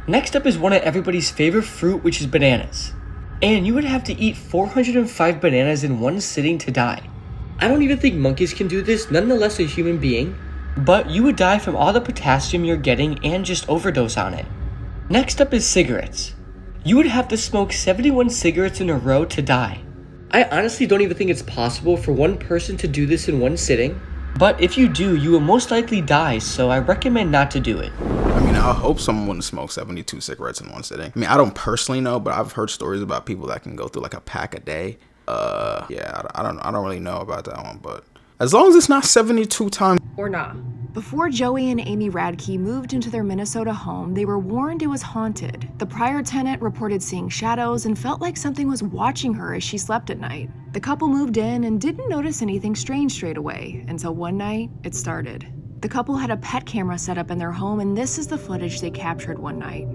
Next up is one of everybody's favorite fruit, which is bananas. And you would have to eat 405 bananas in one sitting to die. I don't even think monkeys can do this, nonetheless a human being, but you would die from all the potassium you're getting and just overdose on it. Next up is cigarettes. You would have to smoke 71 cigarettes in a row to die. I honestly don't even think it's possible for one person to do this in one sitting, but if you do, you will most likely die, so I recommend not to do it. I mean, I hope someone wouldn't smoke 72 cigarettes in one sitting. I mean, I don't personally know, but I've heard stories about people that can go through like a pack a day. Yeah, I don't really know about that one, but as long as it's not 72 times. Or not. Before Joey and Amy Radke moved into their Minnesota home, they were warned it was haunted. The prior tenant reported seeing shadows and felt like something was watching her as she slept at night. The couple moved in and didn't notice anything strange straight away, until one night, it started. The couple had a pet camera set up in their home, and this is the footage they captured one night.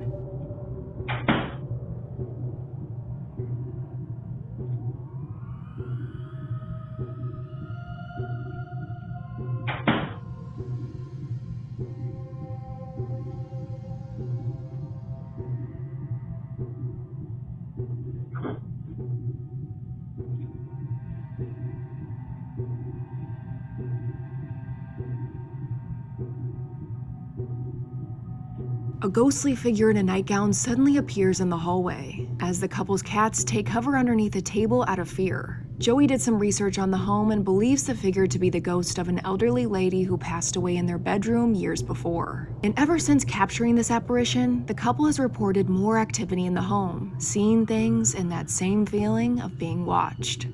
A ghostly figure in a nightgown suddenly appears in the hallway as the couple's cats take cover underneath a table out of fear. Joey did some research on the home and believes the figure to be the ghost of an elderly lady who passed away in their bedroom years before. And ever since capturing this apparition, the couple has reported more activity in the home, seeing things and that same feeling of being watched.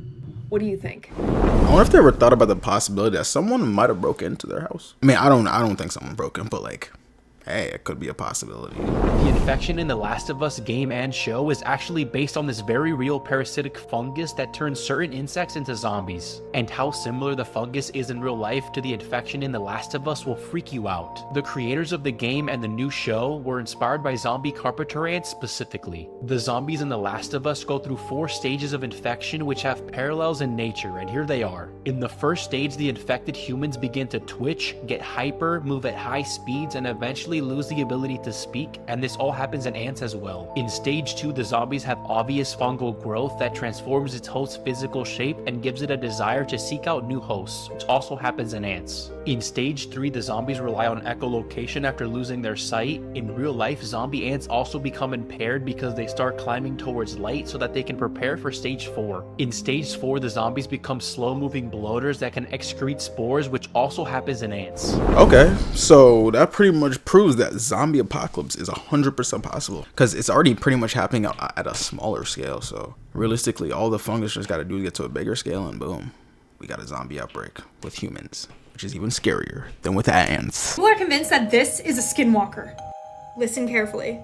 What do you think? I wonder if they ever thought about the possibility that someone might have broken into their house. I mean, I don't think someone broke in, but like, hey, it could be a possibility. The infection in The Last of Us game and show is actually based on this very real parasitic fungus that turns certain insects into zombies. And how similar the fungus is in real life to the infection in The Last of Us will freak you out. The creators of the game and the new show were inspired by zombie carpenter ants specifically. The zombies in The Last of Us go through 4 stages of infection which have parallels in nature, and here they are. In the first stage, the infected humans begin to twitch, get hyper, move at high speeds, and eventually lose the ability to speak, and this all happens in ants as well. In stage 2, the zombies have obvious fungal growth that transforms its host's physical shape and gives it a desire to seek out new hosts, which also happens in ants. In stage 3, the zombies rely on echolocation after losing their sight. In real life, zombie ants also become impaired because they start climbing towards light so that they can prepare for stage 4. In stage 4, the zombies become slow-moving bloaters that can excrete spores, which also happens in ants. Okay, so that pretty much proves that zombie apocalypse is 100% possible, because it's already pretty much happening at a smaller scale. So realistically, all the fungus just got to do is get to a bigger scale, and boom, we got a zombie outbreak with humans, which is even scarier than with ants. People are convinced that this is a skinwalker. Listen carefully.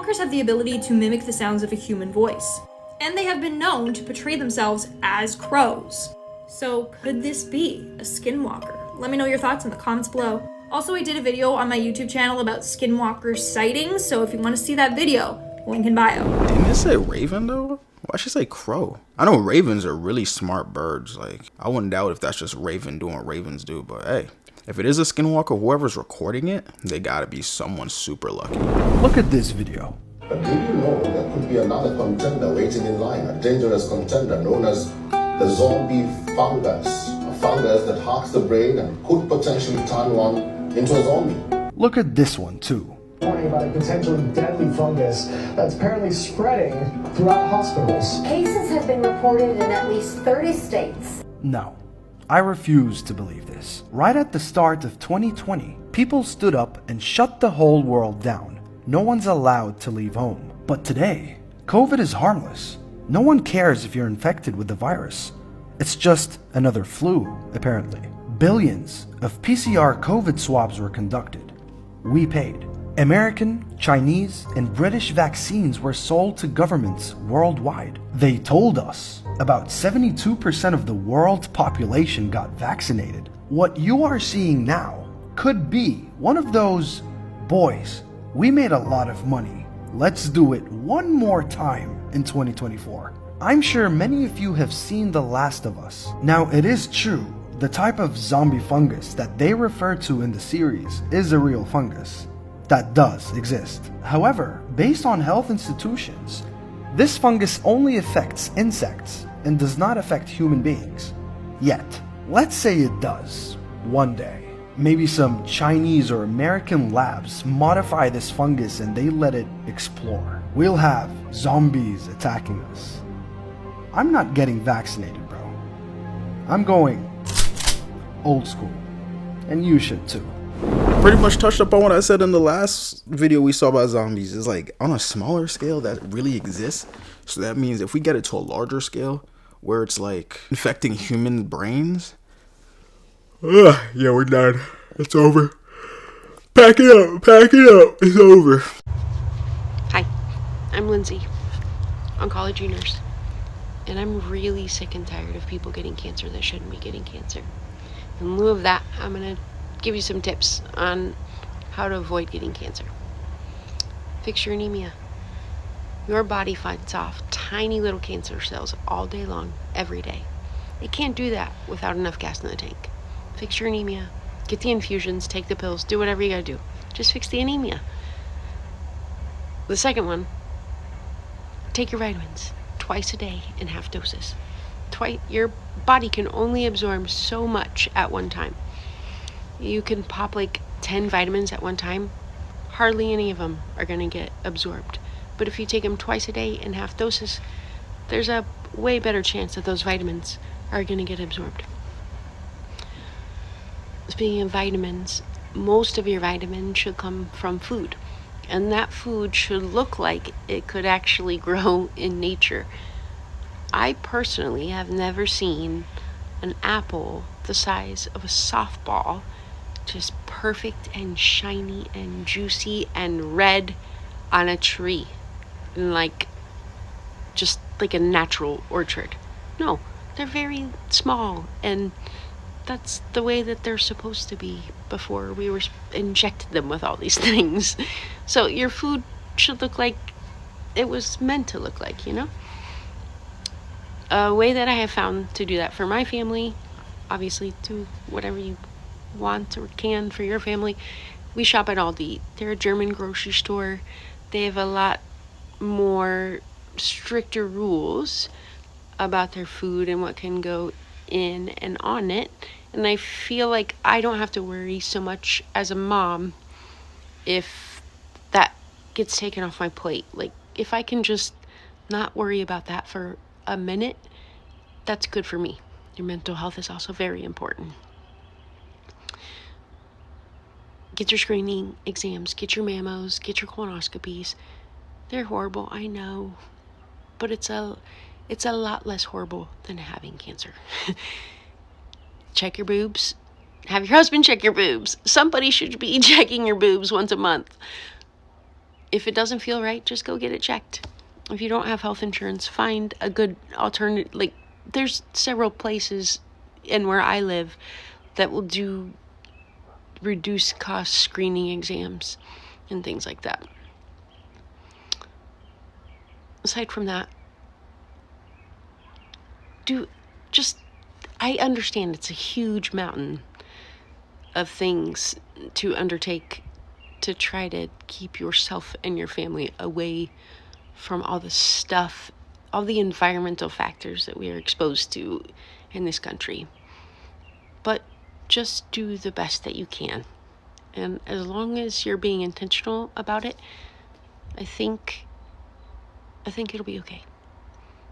Skinwalkers have the ability to mimic the sounds of a human voice, and they have been known to portray themselves as crows. So could this be a Skinwalker? Let me know your thoughts in the comments below. Also, I did a video on my YouTube channel about Skinwalker sightings, so if you want to see that video, link in bio. Didn't it say raven though? Why should I say crow? I know ravens are really smart birds. Like, I wouldn't doubt if that's just raven doing what ravens do, but hey. If it is a Skinwalker, whoever's recording it, they gotta be someone super lucky. Look at this video. But did you know there could be another contender waiting in line, a dangerous contender known as the zombie fungus? A fungus that hacks the brain and could potentially turn one into a zombie. Look at this one too. Warning about a potentially deadly fungus that's apparently spreading throughout hospitals. Cases have been reported in at least 30 states. No. I refuse to believe this. Right at the start of 2020, people stood up and shut the whole world down. No one's allowed to leave home. But today, COVID is harmless. No one cares if you're infected with the virus. It's just another flu, apparently. Billions of PCR COVID swabs were conducted. We paid. American, Chinese, and British vaccines were sold to governments worldwide. They told us about 72% of the world's population got vaccinated. What you are seeing now could be one of those, boys, we made a lot of money. Let's do it one more time in 2024. I'm sure many of you have seen The Last of Us. Now, it is true, the type of zombie fungus that they refer to in the series is a real fungus. That does exist. However, based on health institutions, this fungus only affects insects and does not affect human beings. Yet, let's say it does, one day. Maybe some Chinese or American labs modify this fungus and they let it explore. We'll have zombies attacking us. I'm not getting vaccinated, bro. I'm going old school. And you should too. Pretty much touched up on what I said in the last video we saw about zombies. It's like on a smaller scale that really exists. So that means if we get it to a larger scale where it's like infecting human brains. Yeah, we're done. It's over. Pack it up, it's over. Hi, I'm Lindsay, oncology nurse. And I'm really sick and tired of people getting cancer that shouldn't be getting cancer. In lieu of that, I'm gonna give you some tips on how to avoid getting cancer. Fix your anemia. Your body fights off tiny little cancer cells all day long, every day. It can't do that without enough gas in the tank. Fix your anemia. Get the infusions, take the pills, do whatever you gotta do. Just fix the anemia. The second one, take your vitamins twice a day in half doses. Your body can only absorb so much at one time. You can pop like 10 vitamins at one time. Hardly any of them are gonna get absorbed. But if you take them twice a day in half doses, there's a way better chance that those vitamins are gonna get absorbed. Speaking of vitamins, most of your vitamins should come from food. And that food should look like it could actually grow in nature. I personally have never seen an apple the size of a softball, just perfect and shiny and juicy and red on a tree, like just like a natural orchard. No, they're very small, and that's the way that they're supposed to be before we were injected them with all these things. So your food should look like it was meant to look like, you know? A way that I have found to do that for my family, obviously do whatever you want or can for your family. We shop at Aldi. They're a German grocery store. They have a lot more stricter rules about their food and what can go in and on it. And I feel like I don't have to worry so much as a mom if that gets taken off my plate. Like, if I can just not worry about that for a minute, that's good for me. Your mental health is also very important. Get your screening exams, get your mammos, get your colonoscopies. They're horrible, I know, but it's a lot less horrible than having cancer. Check your boobs. Have your husband check your boobs. Somebody should be checking your boobs once a month. if it doesn't feel right, just go get it checked. If you don't have health insurance, find a good alternative. Like, there's several places in where I live that will do reduced cost screening exams and things like that. Aside from that, I understand it's a huge mountain of things to undertake to try to keep yourself and your family away from all the stuff, all the environmental factors that we are exposed to in this country. But just do the best that you can. And as long as you're being intentional about it, I think it'll be okay.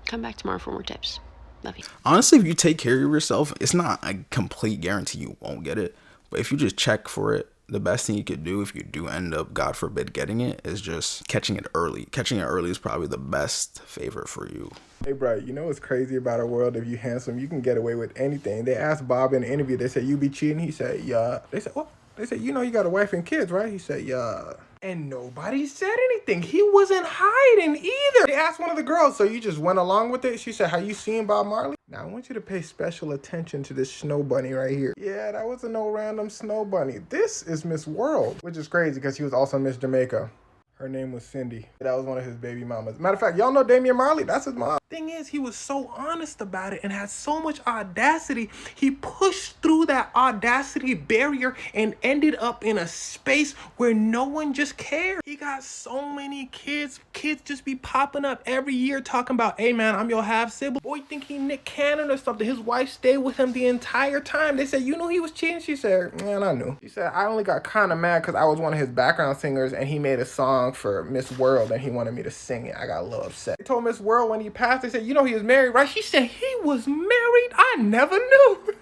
Come back tomorrow for more tips. Love you. Honestly, if you take care of yourself, it's not a complete guarantee you won't get it. But if you just check for it, the best thing you could do if you do end up, God forbid, getting it is just catching it early. Catching it early is probably the best favor for you. Hey, bro, you know what's crazy about our world? If you handsome, you can get away with anything. They asked Bob in an interview, they said, you be cheating? He said, yeah. They said, what? They said, you know you got a wife and kids, right? He said, yeah. And nobody said anything. He wasn't hiding either. They asked one of the girls, so you just went along with it? She said, have you seen Bob Marley? Now, I want you to pay special attention to this snow bunny right here. Yeah, that wasn't no random snow bunny. This is Miss World, which is crazy because she was also Miss Jamaica. Her name was Cindy. That was one of his baby mamas. Matter of fact, y'all know Damian Marley? That's his mom. Thing is, he was so honest about it and had so much audacity. He pushed through that audacity barrier and ended up in a space where no one just cared. He got so many kids. Kids just be popping up every year talking about, hey man, I'm your half sibling. Boy, think he Nick Cannon or something. His wife stayed with him the entire time. They said, you knew he was cheating? She said, man, I knew. She said, I only got kind of mad because I was one of his background singers and he made a song for Miss World and he wanted me to sing it. I got a little upset. They told Miss World when he passed, they said, you know he was married, right? She said he was married? I never knew.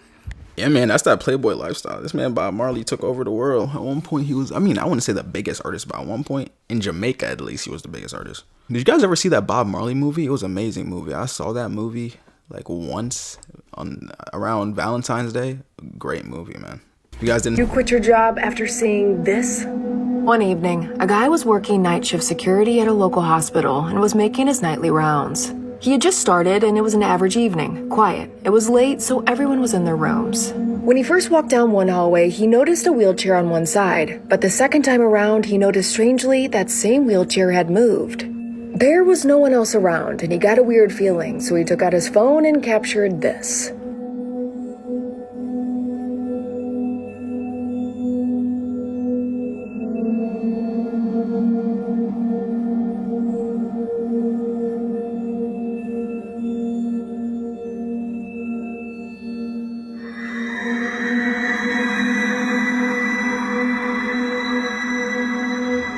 Yeah, man, that's that Playboy lifestyle. This man, Bob Marley, took over the world. At one point, he was, I wouldn't say the biggest artist, but at one point, in Jamaica at least, he was the biggest artist. Did you guys ever see that Bob Marley movie? It was an amazing movie. I saw that movie like once around Valentine's Day. Great movie, man. You guys didn't... You quit your job after seeing this? One evening, a guy was working night shift security at a local hospital and was making his nightly rounds. He had just started and it was an average evening, quiet. It was late, so everyone was in their rooms. When he first walked down one hallway, he noticed a wheelchair on one side, but the second time around, he noticed strangely that same wheelchair had moved. There was no one else around, and he got a weird feeling, so he took out his phone and captured this.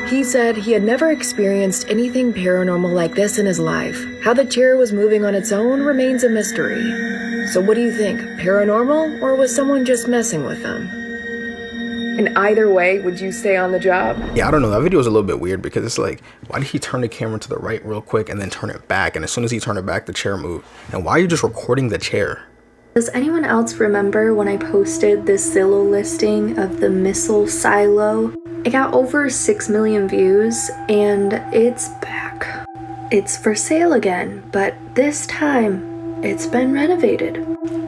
He said he had never experienced anything paranormal like this in his life. How the chair was moving on its own remains a mystery. So what do you think, paranormal, or was someone just messing with them? In either way, would you stay on the job? Yeah, I don't know. That video is a little bit weird because it's like, why did he turn the camera to the right real quick and then turn it back? And as soon as he turned it back, the chair moved. And why are you just recording the chair? Does anyone else remember when I posted this Zillow listing of the missile silo? It got over 6 million views and it's back. It's for sale again, but this time it's been renovated.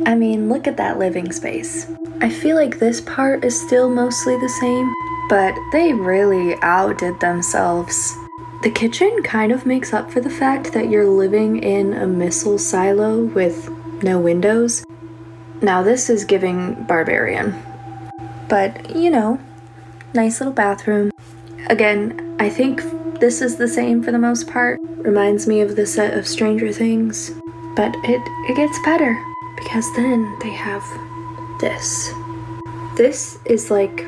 I mean, look at that living space. I feel like this part is still mostly the same, but they really outdid themselves. The kitchen kind of makes up for the fact that you're living in a missile silo with no windows. Now this is giving barbarian. But, you know, nice little bathroom. Again, I think this is the same for the most part. Reminds me of the set of Stranger Things. But it gets better, because then they have this. This is like,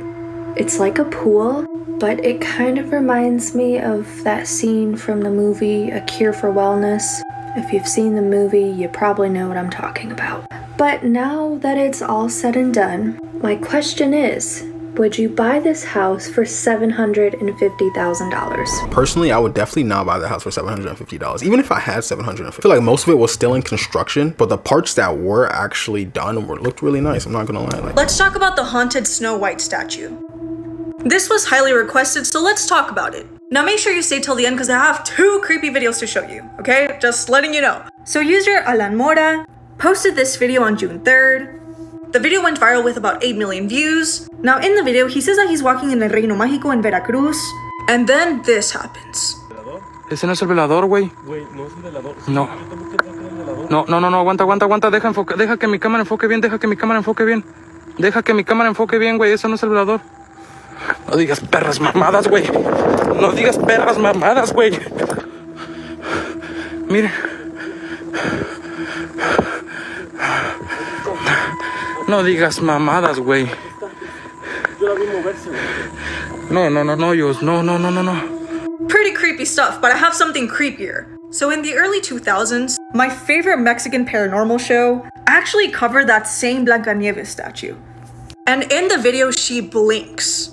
it's like a pool, but it kind of reminds me of that scene from the movie A Cure for Wellness. If you've seen the movie, you probably know what I'm talking about. But now that it's all said and done, my question is, would you buy this house for $750,000? Personally, I would definitely not buy the house for $750. Even if I had $750, I feel like most of it was still in construction, but the parts that were actually done looked really nice. I'm not gonna lie. Let's talk about the haunted Snow White statue. This was highly requested, so let's talk about it. Now make sure you stay till the end because I have 2 creepy videos to show you, okay? Just letting you know. So user Alan Mora posted this video on June 3rd. The video went viral with about 8 million views. Now in the video, he says that he's walking in El Reino Mágico in Veracruz. And then this happens. Ese no es el velador, güey. Güey, no es el velador. No. No, aguanta. Deja que mi cámara enfoque bien, Deja que mi cámara enfoque bien, güey. Eso no es el velador. No digas perras mamadas, güey. Mire. No digas mamadas, güey. Yo la vi moverse, güey. No. Pretty creepy stuff, but I have something creepier. So in the early 2000s, my favorite Mexican paranormal show actually covered that same Blancanieves statue. And in the video, she blinks.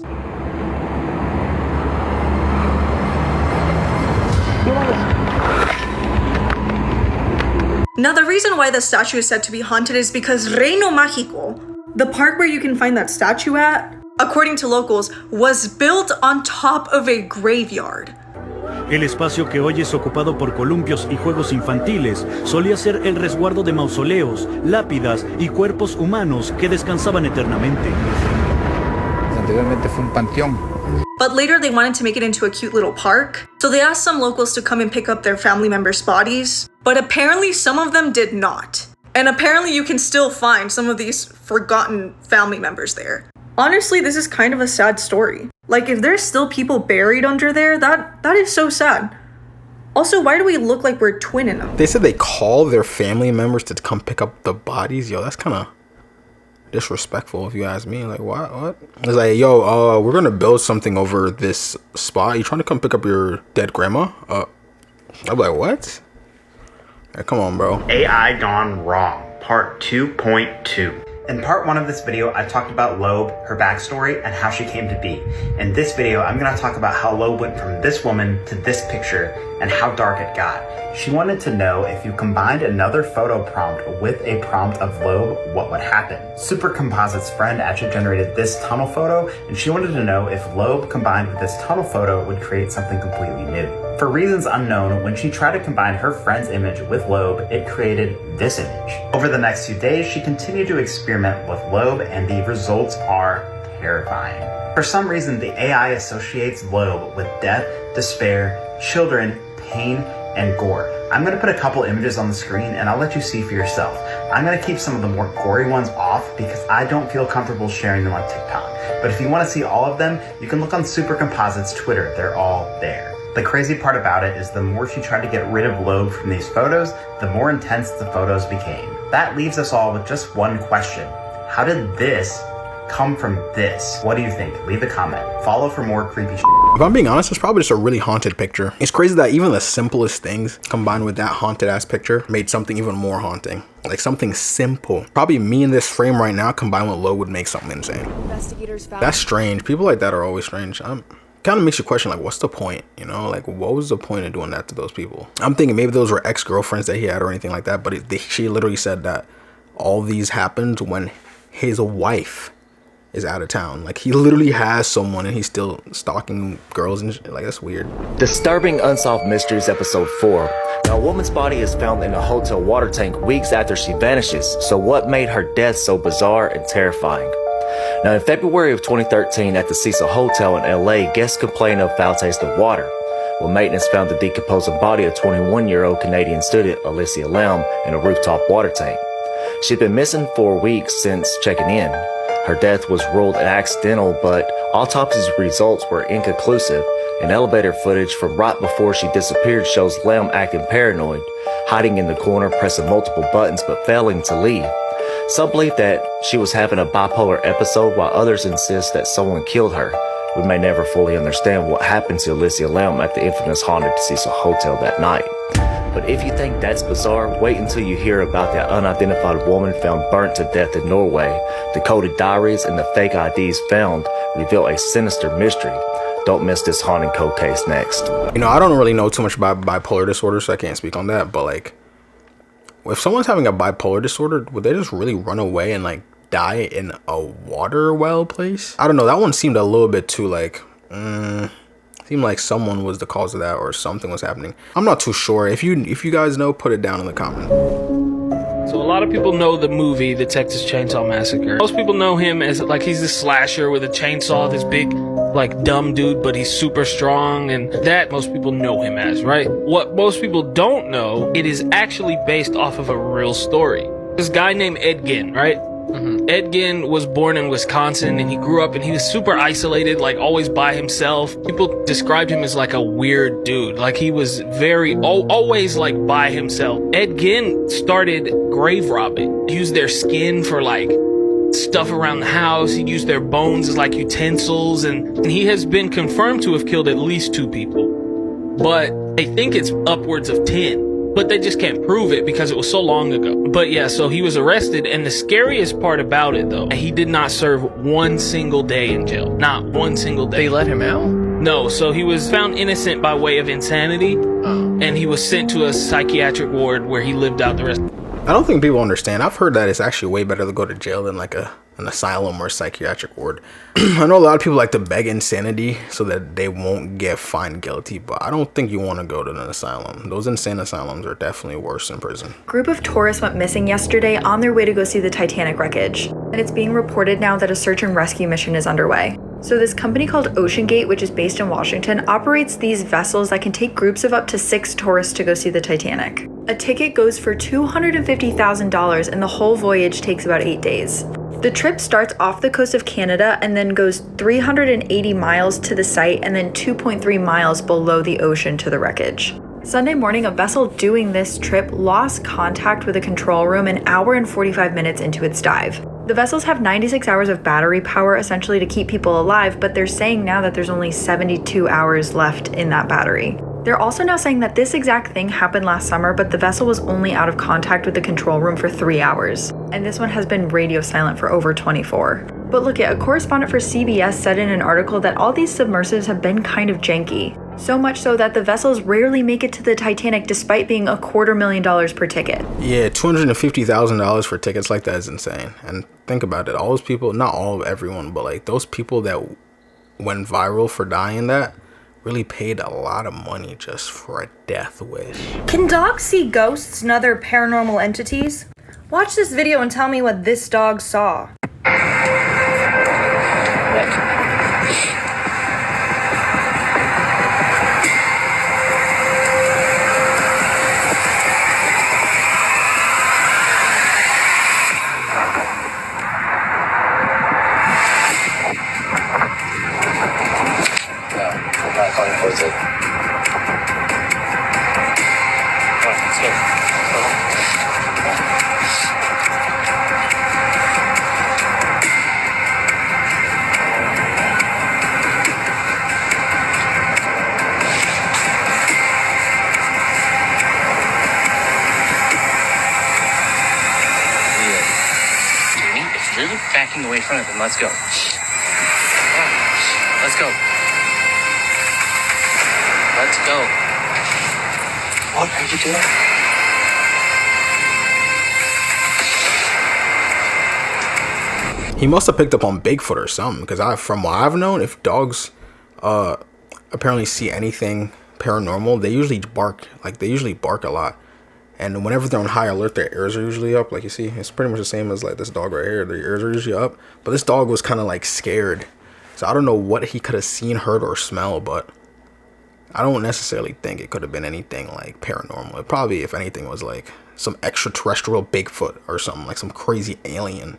Now the reason why the statue is said to be haunted is because Reino Mágico, the park where you can find that statue at, according to locals, was built on top of a graveyard. El espacio que hoy es ocupado por columpios y juegos infantiles solía ser el resguardo de mausoleos, lápidas y cuerpos humanos que descansaban eternamente. Anteriormente fue un panteón. But later they wanted to make it into a cute little park, so they asked some locals to come and pick up their family members' bodies, but apparently some of them did not. And apparently you can still find some of these forgotten family members there. Honestly, this is kind of a sad story. Like, if there's still people buried under there, that is so sad. Also, why do we look like we're twinning them? They said they call their family members to come pick up the bodies. Yo, that's kind of disrespectful if you ask me. Like, what? It's like, yo, we're gonna build something over this spot. You trying to come pick up your dead grandma? I'm like, what? Hey, come on, bro. AI gone wrong, part 2.2. In part 1 of this video, I talked about Loeb, her backstory, and how she came to be. In this video, I'm gonna talk about how Loeb went from this woman to this picture and how dark it got. She wanted to know if you combined another photo prompt with a prompt of Loeb, what would happen. Super Composite's friend actually generated this tunnel photo, and she wanted to know if Loeb combined with this tunnel photo would create something completely new. For reasons unknown, when she tried to combine her friend's image with Loeb, it created this image. Over the next few days, she continued to experiment with Loeb, and the results are terrifying. For some reason, the AI associates Loeb with death, despair, children, pain, and gore. I'm gonna put a couple images on the screen and I'll let you see for yourself. I'm gonna keep some of the more gory ones off because I don't feel comfortable sharing them on TikTok. But if you wanna see all of them, you can look on Super Composite's Twitter. They're all there. The crazy part about it is the more she tried to get rid of Loeb from these photos, the more intense the photos became. That leaves us all with just one question. How did this come from this? What do you think? Leave a comment. Follow for more creepy shit. If I'm being honest, it's probably just a really haunted picture. It's crazy that even the simplest things combined with that haunted ass picture made something even more haunting. Like something simple. Probably me in this frame right now combined with Loeb would make something insane. Investigators found That's strange. People like that are always strange. Kind of makes you question, like, what's the point? You know, like, what was the point of doing that to those people? I'm thinking maybe those were ex-girlfriends that he had or anything like that. But she literally said that all these happened when his wife is out of town. Like, he literally has someone and he's still stalking girls and shit. Like, that's weird. Disturbing Unsolved Mysteries episode 4. Now, a woman's body is found in a hotel water tank weeks after she vanishes. So what made her death so bizarre and terrifying? Now, in February of 2013 at the Cecil Hotel in LA, guests complained of foul taste of water. Well, maintenance found the decomposing body of 21-year-old Canadian student Alicia Lam in a rooftop water tank. She'd been missing for weeks since checking in. Her death was ruled accidental, but autopsy results were inconclusive, and elevator footage from right before she disappeared shows Lam acting paranoid, hiding in the corner, pressing multiple buttons but failing to leave. Some believe that she was having a bipolar episode, while others insist that someone killed her. We may never fully understand what happened to Alicia Lam at the infamous haunted Cecil Hotel that night. But if you think that's bizarre, wait until you hear about that unidentified woman found burnt to death in Norway. The coded diaries and the fake IDs found reveal a sinister mystery. Don't miss this haunting cold case next. You know, I don't really know too much about bipolar disorder, so I can't speak on that. But, like, if someone's having a bipolar disorder, would they just really run away and, like, die in a water well place? I don't know. That one seemed a little bit too, like, seemed Seemed like someone was the cause of that or something was happening. I'm not too sure. If you guys know, put it down in the comments. So a lot of people know the movie, The Texas Chainsaw Massacre. Most people know him as like he's this slasher with a chainsaw, this big like dumb dude, but he's super strong, and that most people know him as, right? What most people don't know, it is actually based off of a real story. This guy named Ed Gein, right? Ed Gein was born in Wisconsin, and he grew up and he was super isolated, like always by himself. People described him as like a weird dude. Like he was very, always like by himself. Ed Gein started grave robbing. He used their skin for like stuff around the house. He'd use their bones as like utensils, and he has been confirmed to have killed at least 2 people. But they think it's upwards of 10. But they just can't prove it because it was so long ago. But yeah, so he was arrested, and the scariest part about it though, he did not serve 1 single day in jail. Not 1 single day. They let him out? No, so he was found innocent by way of insanity, and he was sent to a psychiatric ward where he lived out the rest. I don't think people understand. I've heard that it's actually way better to go to jail than like an asylum or a psychiatric ward. I know a lot of people like to beg insanity so that they won't get found guilty, but I don't think you want to go to an asylum. Those insane asylums are definitely worse than prison. A group of tourists went missing yesterday on their way to go see the Titanic wreckage, and it's being reported now that a search and rescue mission is underway. So this company called Ocean Gate, which is based in Washington, operates these vessels that can take groups of up to 6 tourists to go see the Titanic. A ticket goes for $250,000, and the whole voyage takes about 8 days. The trip starts off the coast of Canada and then goes 380 miles to the site and then 2.3 miles below the ocean to the wreckage. Sunday morning, a vessel doing this trip lost contact with the control room an hour and 45 minutes into its dive. The vessels have 96 hours of battery power essentially to keep people alive, but they're saying now that there's only 72 hours left in that battery. They're also now saying that this exact thing happened last summer, but the vessel was only out of contact with the control room for 3 hours. And this one has been radio silent for over 24. But look, a correspondent for CBS said in an article that all these submersives have been kind of janky. So much so that the vessels rarely make it to the Titanic despite being $250,000 per ticket. Yeah, $250,000 for tickets like that is insane. And think about it, all those people, not all of everyone, but like those people that went viral for dying that, really paid a lot of money just for a death wish. Can dogs see ghosts and other paranormal entities? Watch this video and tell me what this dog saw. Backing away from it, then let's go. Let's go. Let's go. What are you doing? He must have picked up on Bigfoot or something, because from what I've known, if dogs apparently see anything paranormal, they usually bark. Like, they usually bark a lot. And whenever they're on high alert, their ears are usually up. Like you see, it's pretty much the same as like this dog right here. Their ears are usually up. But this dog was kind of like scared. So I don't know what he could have seen, heard, or smelled. But I don't necessarily think it could have been anything like paranormal. It probably, if anything, was like some extraterrestrial Bigfoot or something. Like some crazy alien.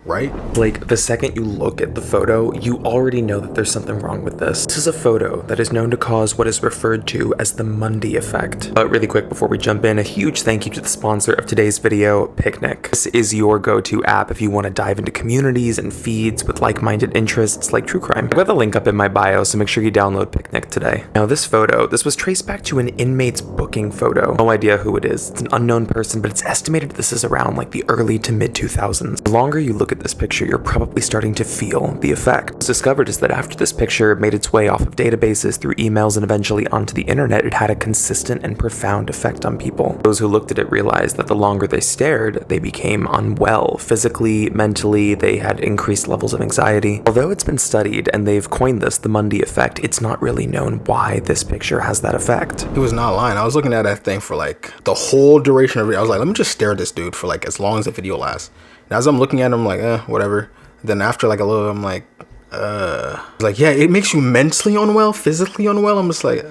Right? Like, the second you look at the photo, you already know that there's something wrong with this. This is a photo that is known to cause what is referred to as the Mundy effect. But really quick before we jump in, a huge thank you to the sponsor of today's video, Picnic. This is your go-to app if you want to dive into communities and feeds with like-minded interests like true crime. I've got the link up in my bio, so make sure you download Picnic today. Now this photo, this was traced back to an inmate's booking photo. No idea who it is. It's an unknown person, but it's estimated this is around like the early to mid 2000s. The longer you look at at this picture, you're probably starting to feel the effect. What's discovered is that after this picture made its way off of databases through emails and eventually onto the internet, it had a consistent and profound effect on people. Those who looked at it realized that the longer they stared, they became unwell physically, mentally, they had increased levels of anxiety. Although it's been studied and they've coined this the Monday effect, it's not really known why this picture has that effect. He was not lying. I was looking at that thing for like the whole duration of it. I was like, let me just stare at this dude for like as long as the video lasts. And as I'm looking at him, I'm like, whatever. Then after like a little, I'm like, yeah, it makes you mentally unwell, physically unwell. I'm just like,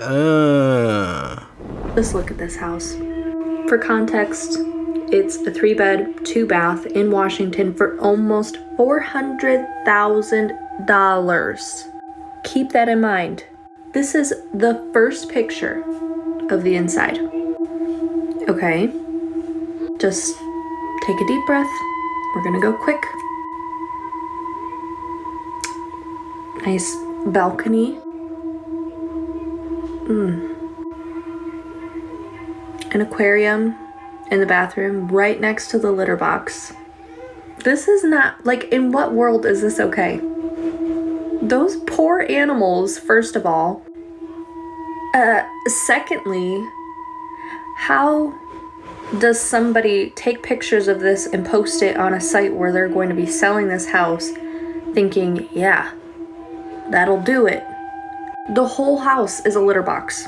Let's look at this house. For context, it's a 3-bed, 2-bath in Washington for almost $400,000. Keep that in mind. This is the first picture of the inside. Okay, just take a deep breath. We're gonna go quick. Nice balcony. An aquarium in the bathroom right next to the litter box. This is not, like, in what world is this okay? Those poor animals, first of all. Secondly, how does somebody take pictures of this and post it on a site where they're going to be selling this house thinking, yeah, that'll do it? The whole house is a litter box.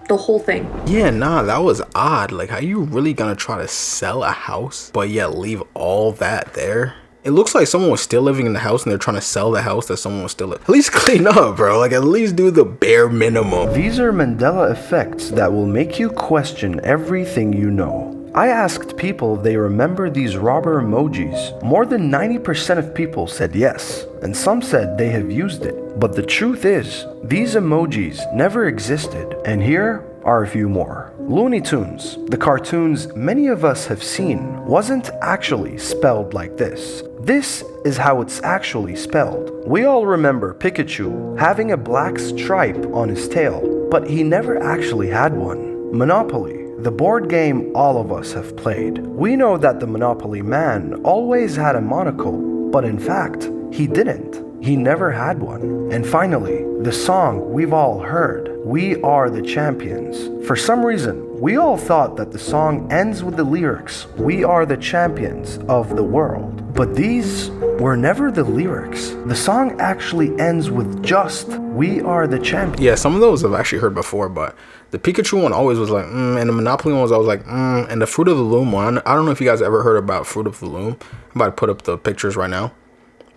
The whole thing. yeah, nah, that was odd. Like, how you really gonna try to sell a house, but yet leave all that there? It looks like someone was still living in the house and they're trying to sell the house that someone was still at least clean up, bro. Like, at least do the bare minimum. These are Mandela effects that will make you question everything you know. I asked people if they remember these robber emojis. More than 90% of people said yes, and some said they have used it. But the truth is, these emojis never existed, and here are a few more. Looney Tunes, the cartoons many of us have seen, wasn't actually spelled like this. This is how it's actually spelled. We all remember Pikachu having a black stripe on his tail, but he never actually had one. Monopoly, the board game all of us have played. We know that the Monopoly man always had a monocle, but in fact, he didn't. He never had one. And finally, the song we've all heard, We Are the Champions. For some reason, we all thought that the song ends with the lyrics, We are the champions of the world. But these were never the lyrics. The song actually ends with just, We are the champions. Yeah, some of those I've actually heard before, but the Pikachu one always was like, and the Monopoly one was always like, and the Fruit of the Loom one, I don't know if you guys ever heard about Fruit of the Loom. I'm about to put up the pictures right now.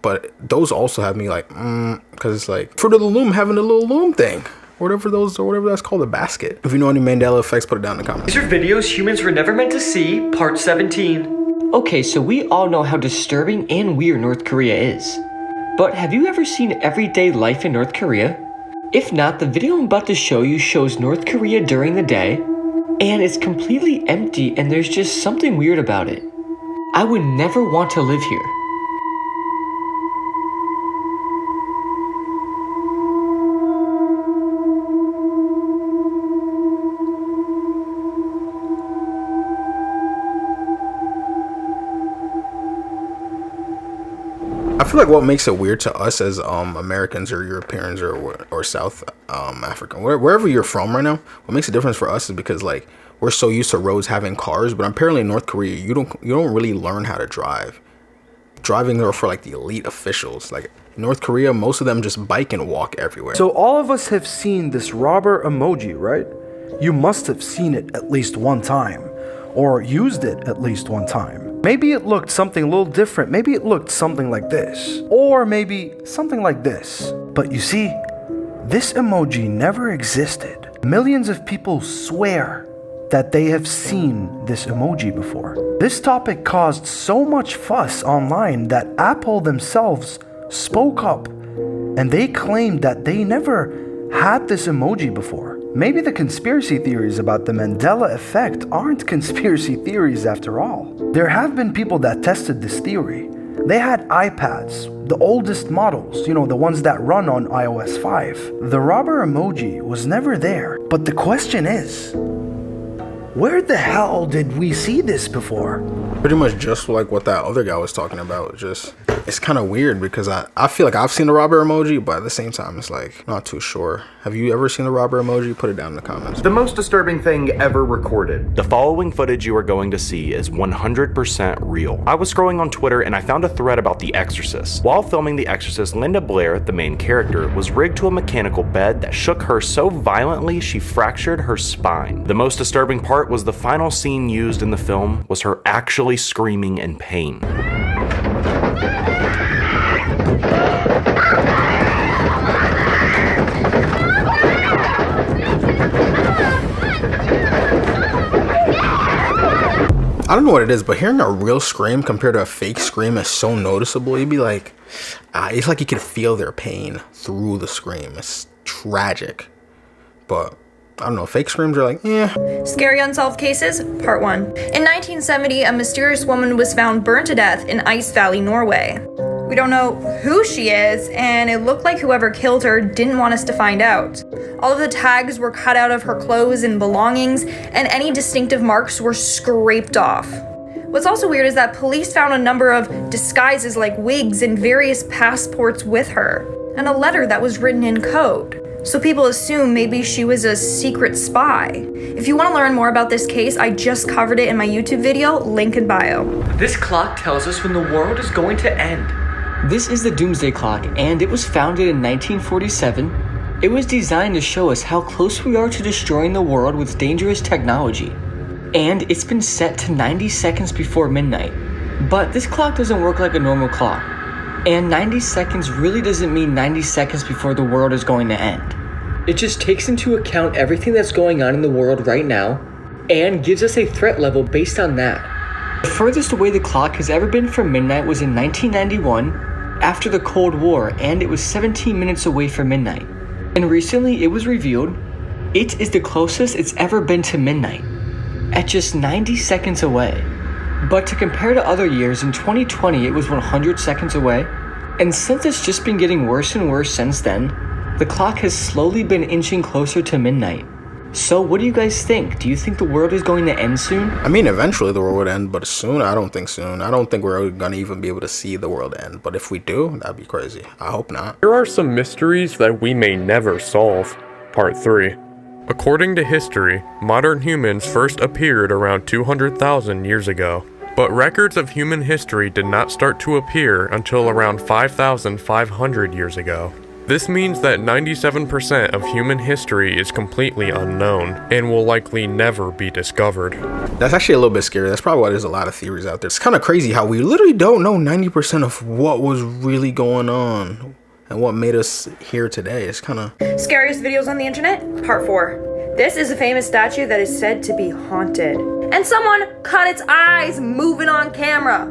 But those also have me like, because it's like Fruit of the Loom having a little loom thing. Whatever that's called, a basket. If you know any Mandela effects, put it down in the comments. These are videos humans were never meant to see, part 17. Okay, so we all know how disturbing and weird North Korea is. But have you ever seen everyday life in North Korea? If not, the video I'm about to show you shows North Korea during the day, and it's completely empty and there's just something weird about it. I would never want to live here. I feel like what makes it weird to us as Americans or Europeans or South Africa, wherever you're from right now, what makes a difference for us is because like we're so used to roads having cars, but apparently in North Korea you don't really learn how to drive. Driving are for like the elite officials. Like North Korea, most of them just bike and walk everywhere. So all of us have seen this robber emoji, right? You must have seen it at least one time, or used it at least one time. Maybe it looked something a little different. Maybe it looked something like this, or maybe something like this. But you see, this emoji never existed. Millions of people swear that they have seen this emoji before. This topic caused so much fuss online that Apple themselves spoke up and they claimed that they never had this emoji before. Maybe the conspiracy theories about the Mandela effect aren't conspiracy theories after all. There have been people that tested this theory. They had iPads, the oldest models, the ones that run on iOS 5. The robber emoji was never there. But the question is, Where the hell did we see this before? Pretty much just like what that other guy was talking about. Just, it's kind of weird because I feel like I've seen the robber emoji, but at the same time, it's like, not too sure. Have you ever seen the robber emoji? Put it down in the comments. The most disturbing thing ever recorded. The following footage you are going to see is 100% real. I was scrolling on Twitter and I found a thread about The Exorcist. While filming The Exorcist, Linda Blair, the main character, was rigged to a mechanical bed that shook her so violently she fractured her spine. The most disturbing part was the final scene used in the film was her actually screaming in pain. I don't know what it is, but hearing a real scream compared to a fake scream is so noticeable. You'd be like, it's like you could feel their pain through the scream. It's tragic. But I don't know, fake screams are like, yeah. Scary Unsolved Cases, Part 1. In 1970, a mysterious woman was found burned to death in Ice Valley, Norway. We don't know who she is, and it looked like whoever killed her didn't want us to find out. All of the tags were cut out of her clothes and belongings, and any distinctive marks were scraped off. What's also weird is that police found a number of disguises like wigs and various passports with her, and a letter that was written in code. So people assume maybe she was a secret spy. If you want to learn more about this case, I just covered it in my YouTube video, link in bio. This clock tells us when the world is going to end. This is the Doomsday Clock, and it was founded in 1947. It was designed to show us how close we are to destroying the world with dangerous technology. And it's been set to 90 seconds before midnight. But this clock doesn't work like a normal clock. And 90 seconds really doesn't mean 90 seconds before the world is going to end. It just takes into account everything that's going on in the world right now and gives us a threat level based on that. The furthest away the clock has ever been from midnight was in 1991 after the Cold War, and it was 17 minutes away from midnight. And recently it was revealed it is the closest it's ever been to midnight, at just 90 seconds away. But to compare to other years, in 2020 it was 100 seconds away, and since it's just been getting worse and worse since then, the clock has slowly been inching closer to midnight. So what do you guys think? Do you think the world is going to end soon? I mean, eventually the world would end, but soon? I don't think soon. I don't think we're going to even be able to see the world end. But if we do, that'd be crazy. I hope not. There are some mysteries that we may never solve. Part 3. According to history, modern humans first appeared around 200,000 years ago. But records of human history did not start to appear until around 5,500 years ago. This means that 97% of human history is completely unknown and will likely never be discovered. That's actually a little bit scary. That's probably why there's a lot of theories out there. It's kind of crazy how we literally don't know 90% of what was really going on and what made us here today. It's kind of... Scariest videos on the internet, Part 4. This is a famous statue that is said to be haunted. And someone cut its eyes moving on camera.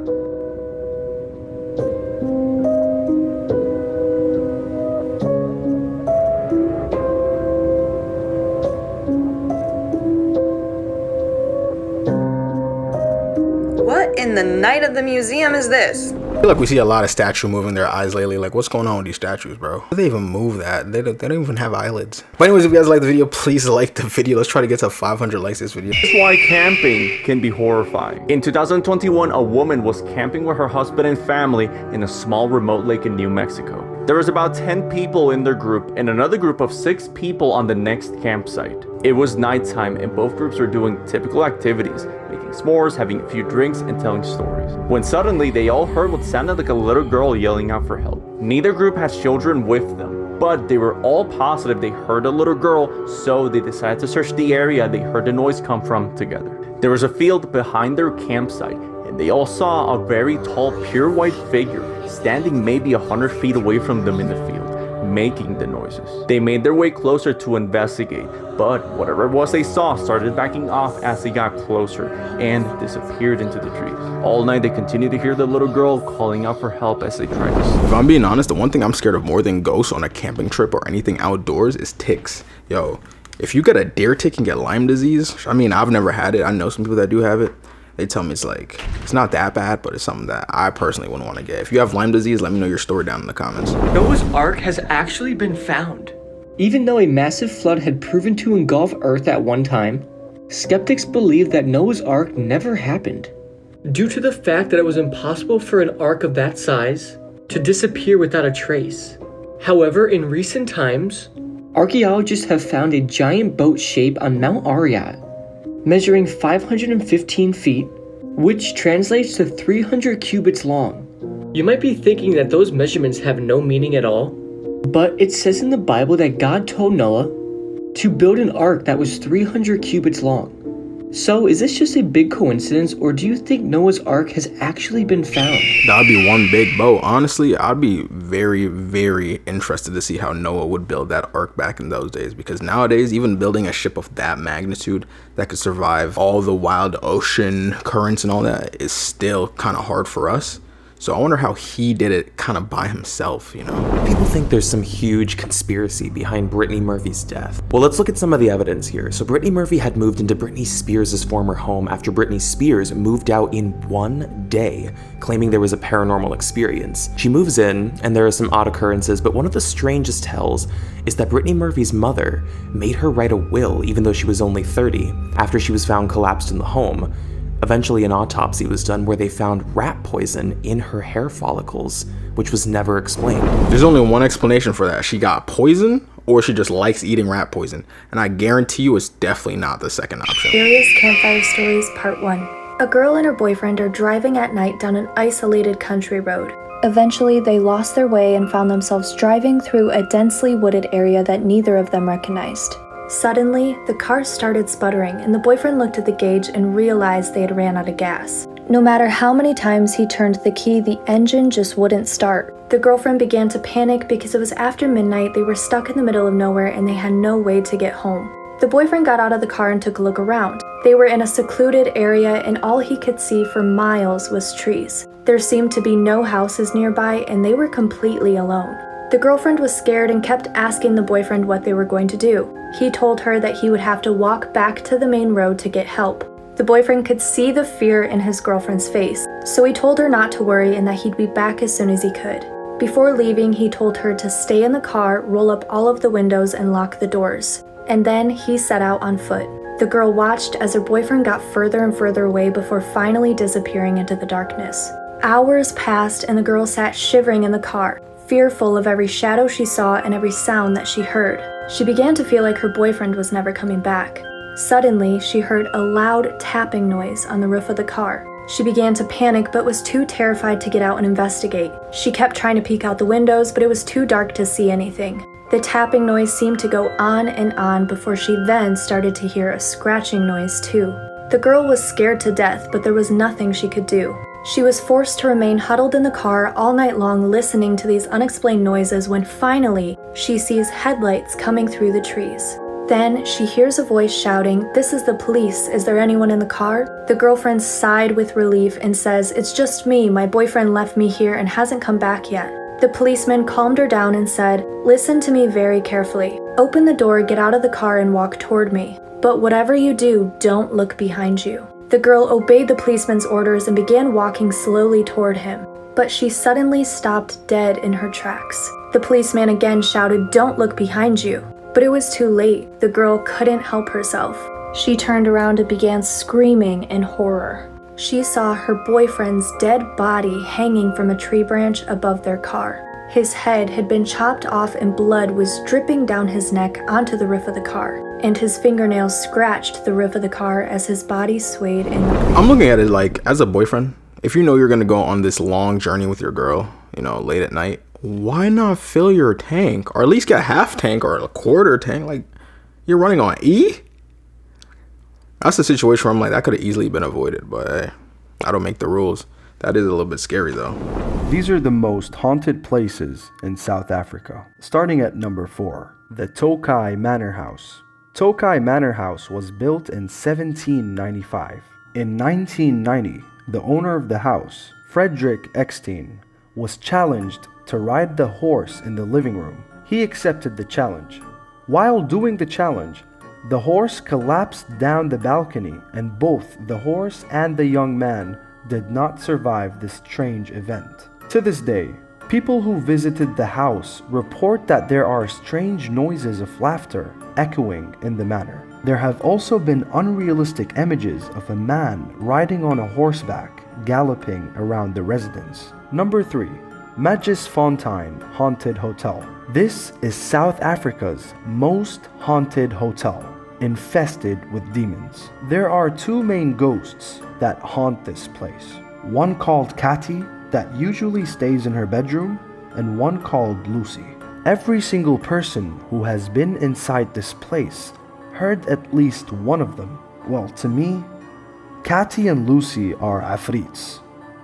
What in the night of the museum is this? I feel like we see a lot of statues moving their eyes lately. Like, what's going on with these statues, bro? How do they even move that? They don't even have eyelids. But anyways, if you guys like the video, please like the video. Let's try to get to 500 likes this video. This is why camping can be horrifying. In 2021, a woman was camping with her husband and family in a small remote lake in New Mexico. There was about 10 people in their group and another group of 6 people on the next campsite. It was nighttime and both groups were doing typical activities, making s'mores, having a few drinks, and telling stories. When suddenly they all heard what sounded like a little girl yelling out for help. Neither group had children with them, but they were all positive they heard a little girl, so they decided to search the area they heard the noise come from together. There was a field behind their campsite, and they all saw a very tall, pure white figure standing maybe 100 feet away from them in the field, making the noises. They made their way closer to investigate, but whatever it was they saw started backing off as they got closer and disappeared into the trees. All night they continued to hear the little girl calling out for help as they tried to sleep. If I'm being honest, the one thing I'm scared of more than ghosts on a camping trip or anything outdoors is ticks. Yo, if you get a deer tick and get Lyme disease, I mean, I've never had it. I know some people that do have it. They tell me it's not that bad, but it's something that I personally wouldn't want to get. If you have Lyme disease, let me know your story down in the comments. Noah's Ark has actually been found. Even though a massive flood had proven to engulf Earth at one time, Skeptics believe that Noah's Ark never happened, due to the fact that it was impossible for an ark of that size to disappear without a trace. However, in recent times, archaeologists have found a giant boat shape on Mount Ararat, measuring 515 feet, which translates to 300 cubits long. You might be thinking that those measurements have no meaning at all, but it says in the Bible that God told Noah to build an ark that was 300 cubits long. So is this just a big coincidence, or do you think Noah's Ark has actually been found? That'd be one big boat. Honestly, I'd be very, very interested to see how Noah would build that ark back in those days, because nowadays, even building a ship of that magnitude that could survive all the wild ocean currents and all that is still kind of hard for us. So I wonder how he did it kind of by himself, you know? People think there's some huge conspiracy behind Brittany Murphy's death. Well, let's look at some of the evidence here. So Brittany Murphy had moved into Britney Spears' former home after Britney Spears moved out in one day, claiming there was a paranormal experience. She moves in, and there are some odd occurrences, but one of the strangest tells is that Brittany Murphy's mother made her write a will even though she was only 30, after she was found collapsed in the home. Eventually, an autopsy was done where they found rat poison in her hair follicles, which was never explained. There's only one explanation for that. She got poison, or she just likes eating rat poison. And I guarantee you it's definitely not the second option. Various Campfire Stories Part 1. A girl and her boyfriend are driving at night down an isolated country road. Eventually, they lost their way and found themselves driving through a densely wooded area that neither of them recognized. Suddenly, the car started sputtering, and the boyfriend looked at the gauge and realized they had ran out of gas. No matter how many times he turned the key, the engine just wouldn't start. The girlfriend began to panic because it was after midnight, they were stuck in the middle of nowhere, and they had no way to get home. The boyfriend got out of the car and took a look around. They were in a secluded area, and all he could see for miles was trees. There seemed to be no houses nearby, and they were completely alone. The girlfriend was scared and kept asking the boyfriend what they were going to do. He told her that he would have to walk back to the main road to get help. The boyfriend could see the fear in his girlfriend's face, so he told her not to worry and that he'd be back as soon as he could. Before leaving, he told her to stay in the car, roll up all of the windows, and lock the doors. And then he set out on foot. The girl watched as her boyfriend got further and further away before finally disappearing into the darkness. Hours passed and the girl sat shivering in the car, fearful of every shadow she saw and every sound that she heard. She began to feel like her boyfriend was never coming back. Suddenly, she heard a loud tapping noise on the roof of the car. She began to panic but was too terrified to get out and investigate. She kept trying to peek out the windows, but it was too dark to see anything. The tapping noise seemed to go on and on before she then started to hear a scratching noise too. The girl was scared to death, but there was nothing she could do. She was forced to remain huddled in the car all night long listening to these unexplained noises when finally she sees headlights coming through the trees. Then she hears a voice shouting, "This is the police, is there anyone in the car?" The girlfriend sighed with relief and says, "It's just me, my boyfriend left me here and hasn't come back yet." The policeman calmed her down and said, "Listen to me very carefully. Open the door, get out of the car and walk toward me. But whatever you do, don't look behind you." The girl obeyed the policeman's orders and began walking slowly toward him, but she suddenly stopped dead in her tracks. The policeman again shouted, "Don't look behind you." But it was too late. The girl couldn't help herself. She turned around and began screaming in horror. She saw her boyfriend's dead body hanging from a tree branch above their car. His head had been chopped off and blood was dripping down his neck onto the roof of the car, and his fingernails scratched the roof of the car as his body swayed in the breeze. I'm looking at it like, as a boyfriend, if you know you're gonna go on this long journey with your girl, you know, late at night, why not fill your tank? Or at least get half tank or a quarter tank? Like, you're running on E? That's a situation where I'm like, that could have easily been avoided, but hey, I don't make the rules. That is a little bit scary though. These are the most haunted places in South Africa. Starting at number 4, the Tokai Manor House. Tokai Manor House was built in 1795. In 1990, the owner of the house, Frederick Eckstein, was challenged to ride the horse in the living room. He accepted the challenge. While doing the challenge, the horse collapsed down the balcony, and both the horse and the young man did not survive this strange event. To this day, people who visited the house report that there are strange noises of laughter echoing in the manor. There have also been unrealistic images of a man riding on a horseback galloping around the residence. Number 3. Magisfontein Haunted Hotel. This is South Africa's most haunted hotel, infested with demons. There are 2 main ghosts that haunt this place. One called Cathy, that usually stays in her bedroom, and one called Lucy. Every single person who has been inside this place heard at least one of them. Well, to me, Cathy and Lucy are afrits,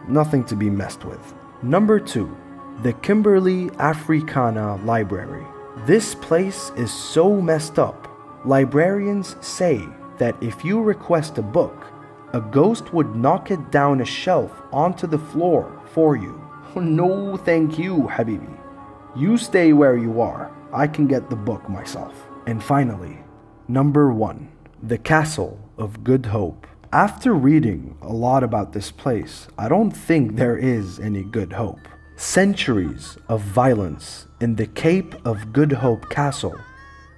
nothing to be messed with. Number 2. The Kimberley Africana Library. This place is so messed up. Librarians say that if you request a book, a ghost would knock it down a shelf onto the floor for you. No thank you, Habibi. You stay where you are. I can get the book myself. And finally, number 1. The Castle of Good Hope. After reading a lot about this place, I don't think there is any good hope. Centuries of violence in the Cape of Good Hope Castle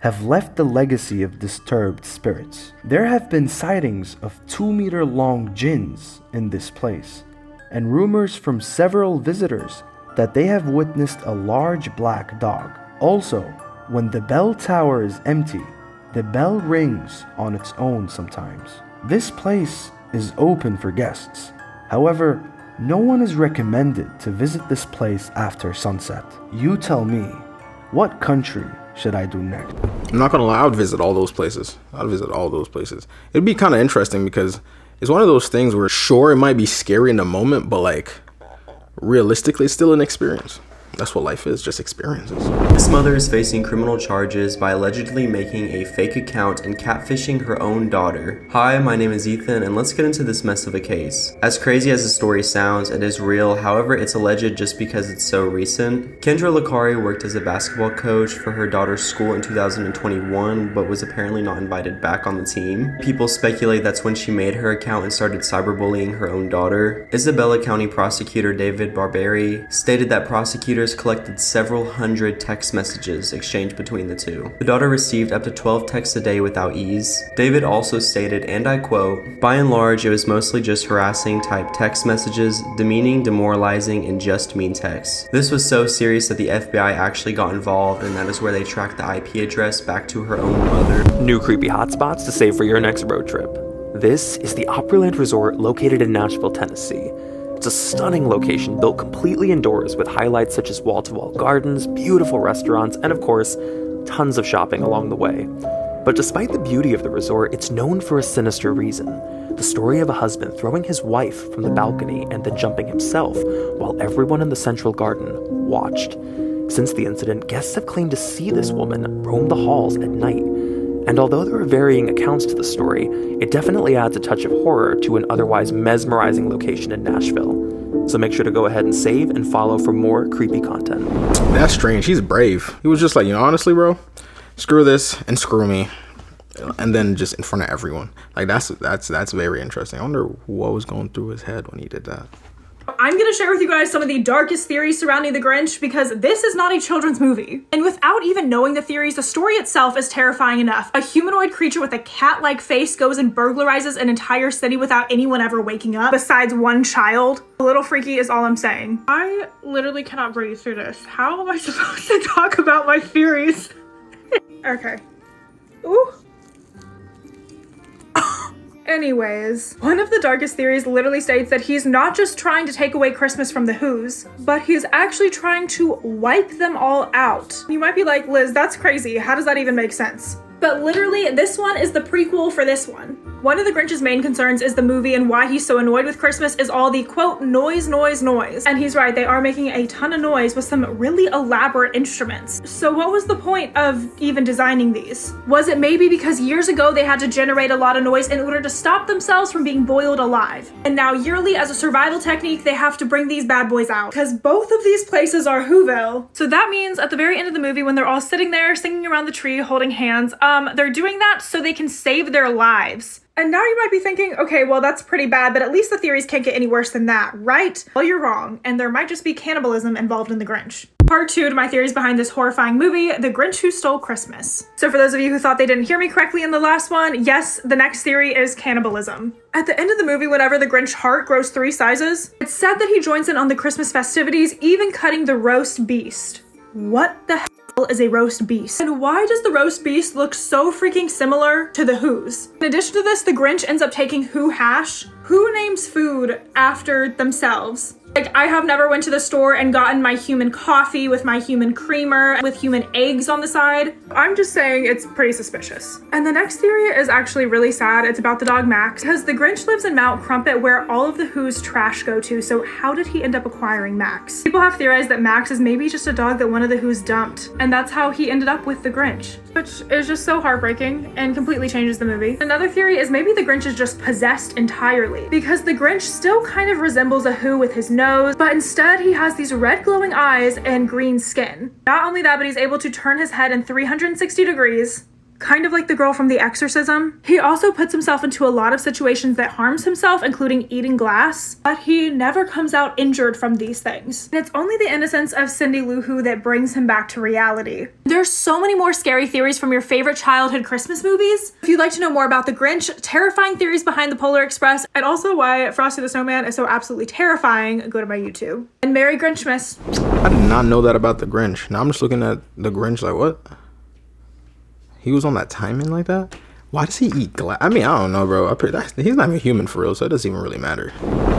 have left the legacy of disturbed spirits. There have been sightings of 2-meter-long jinns in this place, and rumors from several visitors that they have witnessed a large black dog. Also, when the bell tower is empty, the bell rings on its own sometimes. This place is open for guests. However, no one is recommended to visit this place after sunset. You tell me, what country should I do next? I'm not gonna lie, I would visit all those places. I'd visit all those places. It'd be kind of interesting because it's one of those things where sure, it might be scary in the moment, but like realistically, it's still an experience. That's what life is, just experiences. This mother is facing criminal charges by allegedly making a fake account and catfishing her own daughter. Hi, my name is Ethan, and let's get into this mess of a case. As crazy as the story sounds, it is real, however it's alleged just because it's so recent. Kendra Lakari worked as a basketball coach for her daughter's school in 2021, but was apparently not invited back on the team. People speculate that's when she made her account and started cyberbullying her own daughter. Isabella County prosecutor David Barberi stated that prosecutors collected several hundred text messages exchanged between the two. The daughter received up to 12 texts a day without ease. David also stated, and I quote, "By and large, it was mostly just harassing type text messages, demeaning, demoralizing, and just mean texts. This was so serious that the FBI actually got involved, and that is where they tracked the IP address back to her own mother." New creepy hotspots to save for your next road trip. This is the Opryland Resort located in Nashville, Tennessee. It's a stunning location built completely indoors with highlights such as wall-to-wall gardens, beautiful restaurants, and of course, tons of shopping along the way. But despite the beauty of the resort, it's known for a sinister reason. The story of a husband throwing his wife from the balcony and then jumping himself while everyone in the central garden watched. Since the incident, guests have claimed to see this woman roam the halls at night. And although there are varying accounts to the story, it definitely adds a touch of horror to an otherwise mesmerizing location in Nashville. So make sure to go ahead and save and follow for more creepy content. That's strange. He's brave. He was just like, honestly, bro, screw this and screw me. And then just in front of everyone. Like that's very interesting. I wonder what was going through his head when he did that. I'm going to share with you guys some of the darkest theories surrounding The Grinch because this is not a children's movie. And without even knowing the theories, the story itself is terrifying enough. A humanoid creature with a cat-like face goes and burglarizes an entire city without anyone ever waking up, besides one child. A little freaky is all I'm saying. I literally cannot breathe through this. How am I supposed to talk about my theories? Okay. Ooh. Anyways, one of the darkest theories literally states that he's not just trying to take away Christmas from the Who's, but he's actually trying to wipe them all out. You might be like, Liz, that's crazy. How does that even make sense? But literally, this one is the prequel for this one. One of the Grinch's main concerns is the movie, and why he's so annoyed with Christmas is all the quote noise, noise, noise. And he's right, they are making a ton of noise with some really elaborate instruments. So what was the point of even designing these? Was it maybe because years ago they had to generate a lot of noise in order to stop themselves from being boiled alive? And now yearly, as a survival technique, they have to bring these bad boys out. Because both of these places are Whoville. So that means at the very end of the movie, when they're all sitting there singing around the tree, holding hands, they're doing that so they can save their lives. And now you might be thinking, okay, well, that's pretty bad, but at least the theories can't get any worse than that, right? Well, you're wrong, and there might just be cannibalism involved in The Grinch. Part 2 to my theories behind this horrifying movie, The Grinch Who Stole Christmas. So for those of you who thought they didn't hear me correctly in the last one, yes, the next theory is cannibalism. At the end of the movie, whenever the Grinch heart grows 3 sizes, it's said that he joins in on the Christmas festivities, even cutting the roast beast. What the hell is a roast beast? And why does the roast beast look so freaking similar to the Who's? In addition to this, the Grinch ends up taking Who hash. Who names food after themselves? Like, I have never went to the store and gotten my human coffee with my human creamer with human eggs on the side. I'm just saying it's pretty suspicious. And the next theory is actually really sad. It's about the dog Max, because the Grinch lives in Mount Crumpet where all of the Who's trash go to, so how did he end up acquiring Max? People have theorized that Max is maybe just a dog that one of the Who's dumped, and that's how he ended up with the Grinch, which is just so heartbreaking and completely changes the movie. Another theory is maybe the Grinch is just possessed entirely, because the Grinch still kind of resembles a Who with his nose, but instead he has these red glowing eyes and green skin. Not only that, but he's able to turn his head in 360 degrees, kind of like the girl from The Exorcism. He also puts himself into a lot of situations that harms himself, including eating glass, but he never comes out injured from these things. And it's only the innocence of Cindy Lou Who that brings him back to reality. There's so many more scary theories from your favorite childhood Christmas movies. If you'd like to know more about the Grinch, terrifying theories behind the Polar Express, and also why Frosty the Snowman is so absolutely terrifying, go to my YouTube. And Merry Grinchmas. I did not know that about the Grinch. Now I'm just looking at the Grinch like, what? He was on that timing like that? Why does he eat glass? I mean, I don't know, bro. He's not even human for real, so it doesn't even really matter.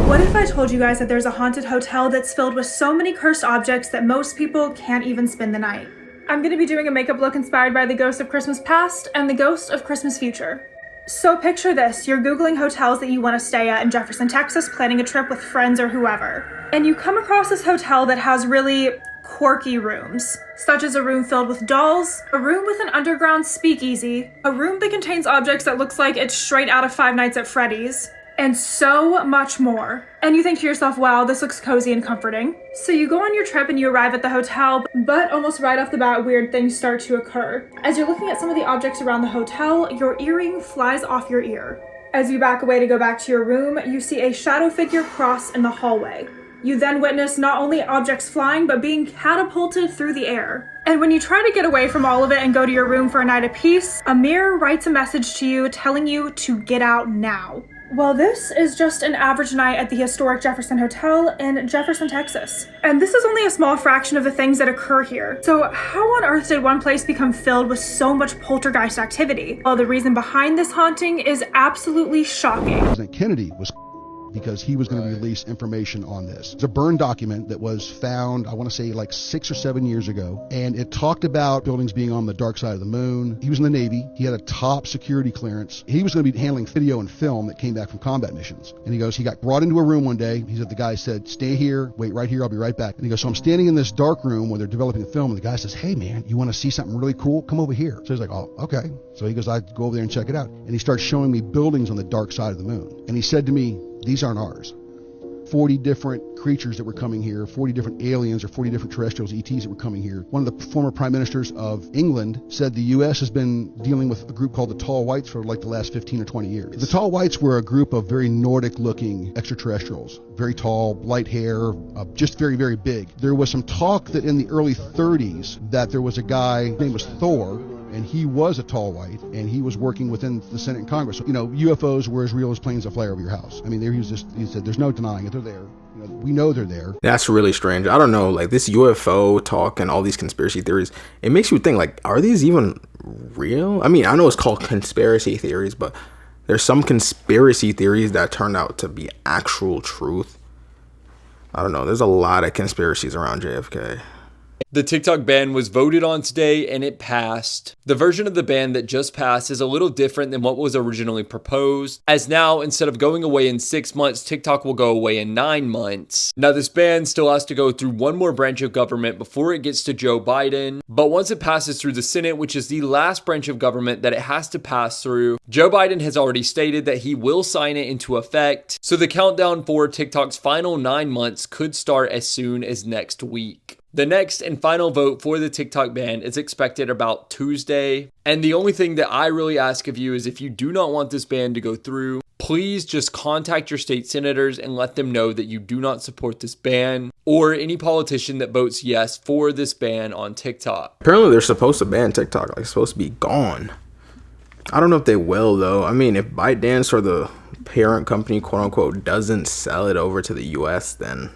What if I told you guys that there's a haunted hotel that's filled with so many cursed objects that most people can't even spend the night? I'm gonna be doing a makeup look inspired by the ghost of Christmas past and the ghost of Christmas future. So picture this, you're Googling hotels that you want to stay at in Jefferson, Texas, planning a trip with friends or whoever. And you come across this hotel that has really quirky rooms, such as a room filled with dolls, a room with an underground speakeasy, a room that contains objects that looks like it's straight out of Five Nights at Freddy's, and so much more. And you think to yourself, wow, this looks cozy and comforting. So you go on your trip and you arrive at the hotel, but almost right off the bat, weird things start to occur. As you're looking at some of the objects around the hotel, your earring flies off your ear. As you back away to go back to your room, you see a shadow figure cross in the hallway. You then witness not only objects flying, but being catapulted through the air. And when you try to get away from all of it and go to your room for a night of peace, a mirror writes a message to you telling you to get out now. Well, this is just an average night at the historic Jefferson Hotel in Jefferson, Texas. And this is only a small fraction of the things that occur here. So how on earth did one place become filled with so much poltergeist activity? Well, the reason behind this haunting is absolutely shocking. President Kennedy was because he was going to release information on this. It's a burned document that was found, I want to say like 6 or 7 years ago, and it talked about buildings being on the dark side of the moon. He was in the Navy. He had a top security clearance. He was going to be handling video and film that came back from combat missions. And he goes, he got brought into a room one day. He said, the guy said, stay here, wait right here, I'll be right back. And he goes, so I'm standing in this dark room where they're developing the film, and the guy says, hey man, you want to see something really cool? Come over here. So he's like, oh, okay. So he goes, I go over there and check it out. And he starts showing me buildings on the dark side of the moon. And he said to me, these aren't ours. 40 different creatures that were coming here, 40 different aliens or 40 different terrestrials, ETs that were coming here. One of the former prime ministers of England said the U.S. has been dealing with a group called the Tall Whites for like the last 15 or 20 years. The Tall Whites were a group of very Nordic-looking extraterrestrials. Very tall, light hair, just very, very big. There was some talk that in the early 30s that there was a guy, his name was Thor, and he was a tall white, and he was working within the Senate and Congress. You know, UFOs were as real as planes that fly over your house. I mean, he said, there's no denying it, they're there. You know, we know they're there. That's really strange. I don't know, like this UFO talk and all these conspiracy theories, it makes you think, like, are these even real? I mean, I know it's called conspiracy theories, but there's some conspiracy theories that turn out to be actual truth. I don't know, there's a lot of conspiracies around JFK. The TikTok ban was voted on today and it passed. The version of the ban that just passed is a little different than what was originally proposed, as now instead of going away in 6 months, TikTok will go away in 9 months. Now this ban still has to go through one more branch of government before it gets to Joe Biden, but once it passes through the Senate, which is the last branch of government that it has to pass through, Joe Biden has already stated that he will sign it into effect, so the countdown for TikTok's final 9 months could start as soon as next week. The next and final vote for the TikTok ban is expected about Tuesday. And the only thing that I really ask of you is if you do not want this ban to go through, please just contact your state senators and let them know that you do not support this ban, or any politician that votes yes for this ban on TikTok. Apparently they're supposed to ban TikTok, like it's supposed to be gone. I don't know if they will though. I mean, if ByteDance or the parent company, quote unquote, doesn't sell it over to the US, then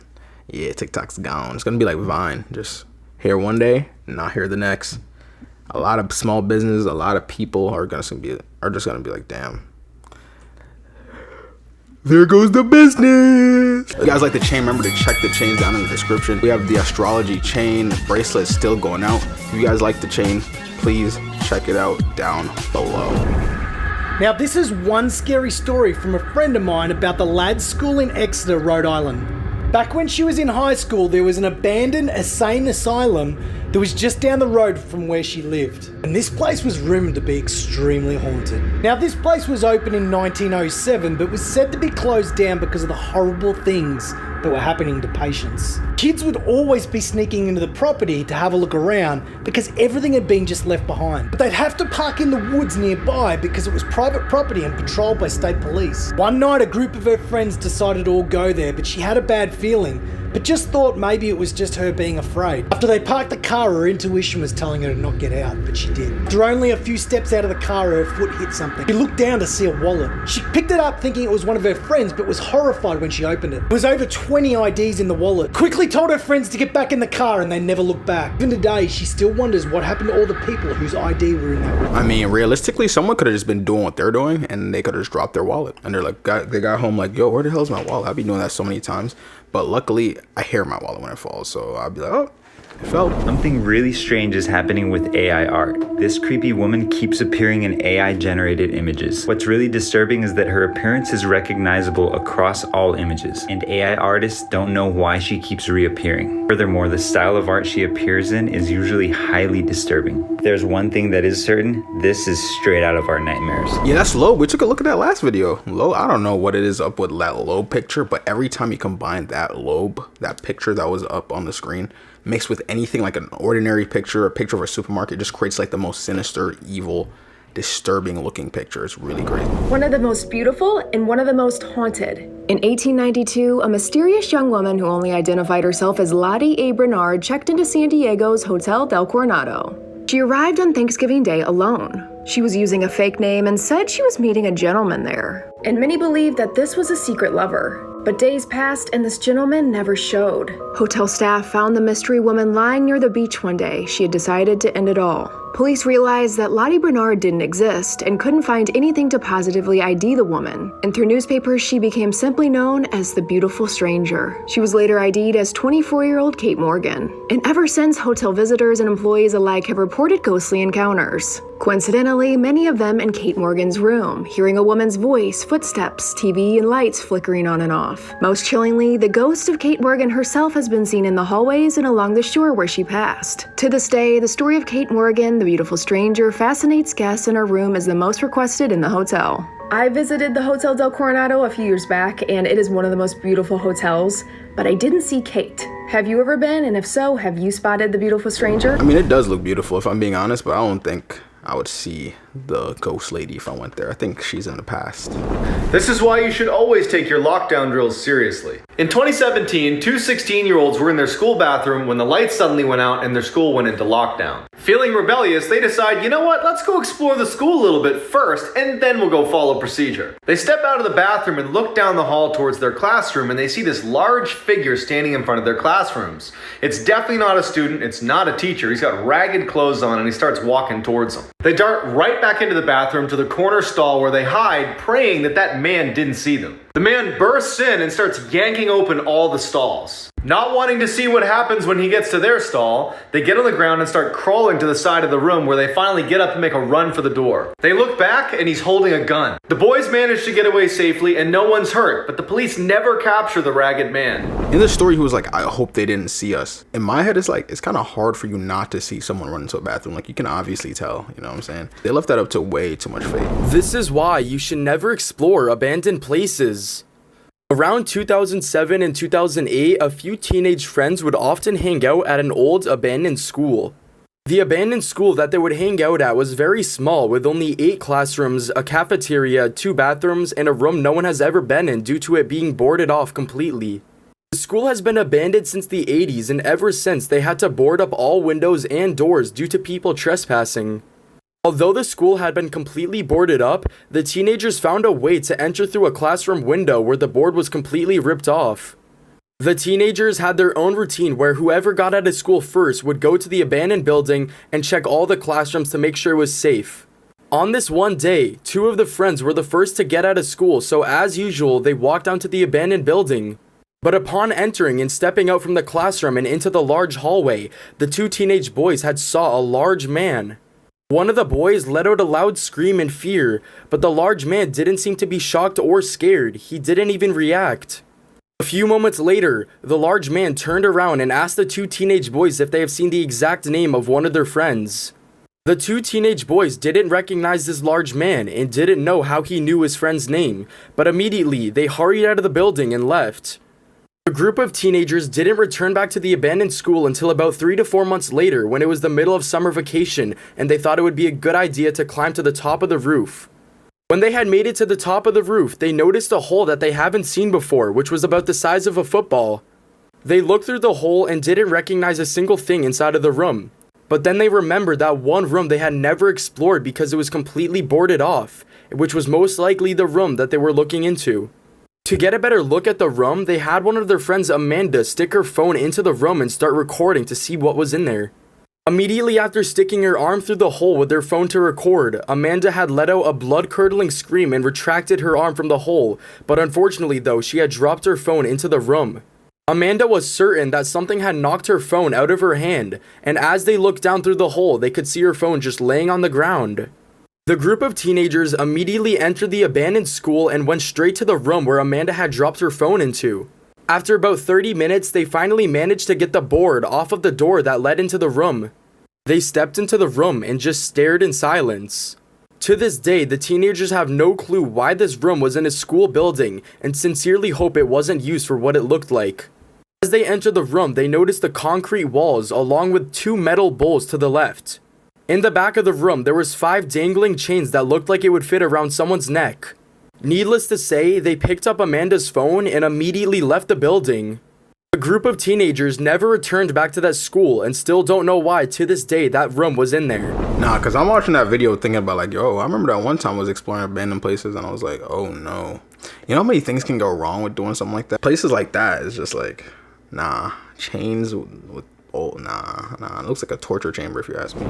yeah, TikTok's gone. It's gonna be like Vine, just here one day, not here the next. A lot of small business, a lot of people are just gonna be like, damn, there goes the business. If you guys like the chain, remember to check the chains down in the description. We have the astrology chain bracelet still going out. If you guys like the chain, please check it out down below. Now this is one scary story from a friend of mine about the lads' school in Exeter, Rhode Island. Back when she was in high school, there was an abandoned insane asylum that was just down the road from where she lived. And this place was rumored to be extremely haunted. Now this place was opened in 1907, but was said to be closed down because of the horrible things that were happening to patients. Kids would always be sneaking into the property to have a look around because everything had been just left behind. But they'd have to park in the woods nearby because it was private property and patrolled by state police. One night a group of her friends decided to all go there, but she had a bad feeling, but just thought maybe it was just her being afraid. After they parked the car, her intuition was telling her to not get out, but she did. After only a few steps out of the car, her foot hit something. She looked down to see a wallet. She picked it up thinking it was one of her friends, but was horrified when she opened it. There was over 20 IDs in the wallet. Quickly told her friends to get back in the car, and they never looked back. Even today, she still wonders what happened to all the people whose ID were in that wallet. I mean, realistically, someone could have just been doing what they're doing, and they could have just dropped their wallet. And they're like, they got home like, yo, where the hell's my wallet? I've been doing that so many times. But luckily, I hear my wallet when it falls, so I'll be like, oh, it fell. Something really strange is happening with AI art. This creepy woman keeps appearing in AI-generated images. What's really disturbing is that her appearance is recognizable across all images, and AI artists don't know why she keeps reappearing. Furthermore, the style of art she appears in is usually highly disturbing. If there's one thing that is certain, this is straight out of our nightmares. Yeah, that's Loeb. We took a look at that last video. Loeb, I don't know what it is up with that Loeb picture, but every time you combine that Loeb, that picture that was up on the screen, mixed with anything like an ordinary picture, a picture of a supermarket, just creates like the most sinister, evil, disturbing looking picture. It's really great. One of the most beautiful and one of the most haunted. In 1892, a mysterious young woman who only identified herself as Lottie A. Bernard checked into San Diego's Hotel del Coronado. She arrived on Thanksgiving Day alone. She was using a fake name and said she was meeting a gentleman there. And many believed that this was a secret lover. But days passed and this gentleman never showed. Hotel staff found the mystery woman lying near the beach one day. She had decided to end it all. Police realized that Lottie Bernard didn't exist and couldn't find anything to positively ID the woman. And through newspapers, she became simply known as the Beautiful Stranger. She was later ID'd as 24-year-old Kate Morgan. And ever since, hotel visitors and employees alike have reported ghostly encounters. Coincidentally, many of them in Kate Morgan's room, hearing a woman's voice, footsteps, TV, and lights flickering on and off. Most chillingly, the ghost of Kate Morgan herself has been seen in the hallways and along the shore where she passed. To this day, the story of Kate Morgan, the Beautiful Stranger, fascinates guests, and her room is the most requested in the hotel. I visited the Hotel del Coronado a few years back, and it is one of the most beautiful hotels, but I didn't see Kate. Have you ever been? And if so, have you spotted the Beautiful Stranger? I mean, it does look beautiful if I'm being honest, but I don't think I would see the ghost lady if I went there. I think she's in the past. This is why you should always take your lockdown drills seriously. In 2017, two 16-year-olds were in their school bathroom when the lights suddenly went out and their school went into lockdown. Feeling rebellious, they decide, you know what, let's go explore the school a little bit first and then we'll go follow procedure. They step out of the bathroom and look down the hall towards their classroom, and they see this large figure standing in front of their classrooms. It's definitely not a student, it's not a teacher. He's got ragged clothes on and he starts walking towards them. They dart right back into the bathroom to the corner stall where they hide, praying that that man didn't see them. The man bursts in and starts yanking open all the stalls. Not wanting to see what happens when he gets to their stall, they get on the ground and start crawling to the side of the room, where they finally get up and make a run for the door. They look back and he's holding a gun. The boys manage to get away safely and no one's hurt, but the police never capture the ragged man. In the story, he was like, I hope they didn't see us. In my head, it's like, it's kind of hard for you not to see someone run into a bathroom. Like, you can obviously tell, you know what I'm saying? They left that up to way too much fate. This is why you should never explore abandoned places. Around 2007 and 2008, a few teenage friends would often hang out at an old abandoned school. The abandoned school that they would hang out at was very small, with only 8 classrooms, a cafeteria, 2 bathrooms, and a room no one has ever been in due to it being boarded off completely. The school has been abandoned since the 80s, and ever since they had to board up all windows and doors due to people trespassing. Although the school had been completely boarded up, the teenagers found a way to enter through a classroom window where the board was completely ripped off. The teenagers had their own routine where whoever got out of school first would go to the abandoned building and check all the classrooms to make sure it was safe. On this one day, 2 of the friends were the first to get out of school, so as usual, they walked down to the abandoned building. But upon entering and stepping out from the classroom and into the large hallway, the 2 teenage boys had saw a large man. One of the boys let out a loud scream in fear, but the large man didn't seem to be shocked or scared. He didn't even react. A few moments later, the large man turned around and asked the 2 teenage boys if they have seen the exact name of one of their friends. The 2 teenage boys didn't recognize this large man and didn't know how he knew his friend's name, but immediately they hurried out of the building and left. The group of teenagers didn't return back to the abandoned school until about 3 to 4 months later, when it was the middle of summer vacation and they thought it would be a good idea to climb to the top of the roof. When they had made it to the top of the roof, they noticed a hole that they haven't seen before, which was about the size of a football. They looked through the hole and didn't recognize a single thing inside of the room. But then they remembered that one room they had never explored because it was completely boarded off, which was most likely the room that they were looking into. To get a better look at the room, they had one of their friends, Amanda, stick her phone into the room and start recording to see what was in there. Immediately after sticking her arm through the hole with their phone to record, Amanda had let out a blood-curdling scream and retracted her arm from the hole, but unfortunately though, she had dropped her phone into the room. Amanda was certain that something had knocked her phone out of her hand, and as they looked down through the hole, they could see her phone just laying on the ground. The group of teenagers immediately entered the abandoned school and went straight to the room where Amanda had dropped her phone into. After about 30 minutes, they finally managed to get the board off of the door that led into the room. They stepped into the room and just stared in silence. To this day, the teenagers have no clue why this room was in a school building and sincerely hope it wasn't used for what it looked like. As they entered the room, they noticed the concrete walls along with 2 metal bowls to the left. In the back of the room, there was 5 dangling chains that looked like it would fit around someone's neck. Needless to say, they picked up Amanda's phone and immediately left the building. The group of teenagers never returned back to that school and still don't know why to this day that room was in there. Nah, cause I'm watching that video thinking about like, yo, I remember that one time I was exploring abandoned places and I was like, oh no. You know how many things can go wrong with doing something like that? Places like that is just like, nah. Chains with oh, nah. It looks like a torture chamber if you ask me.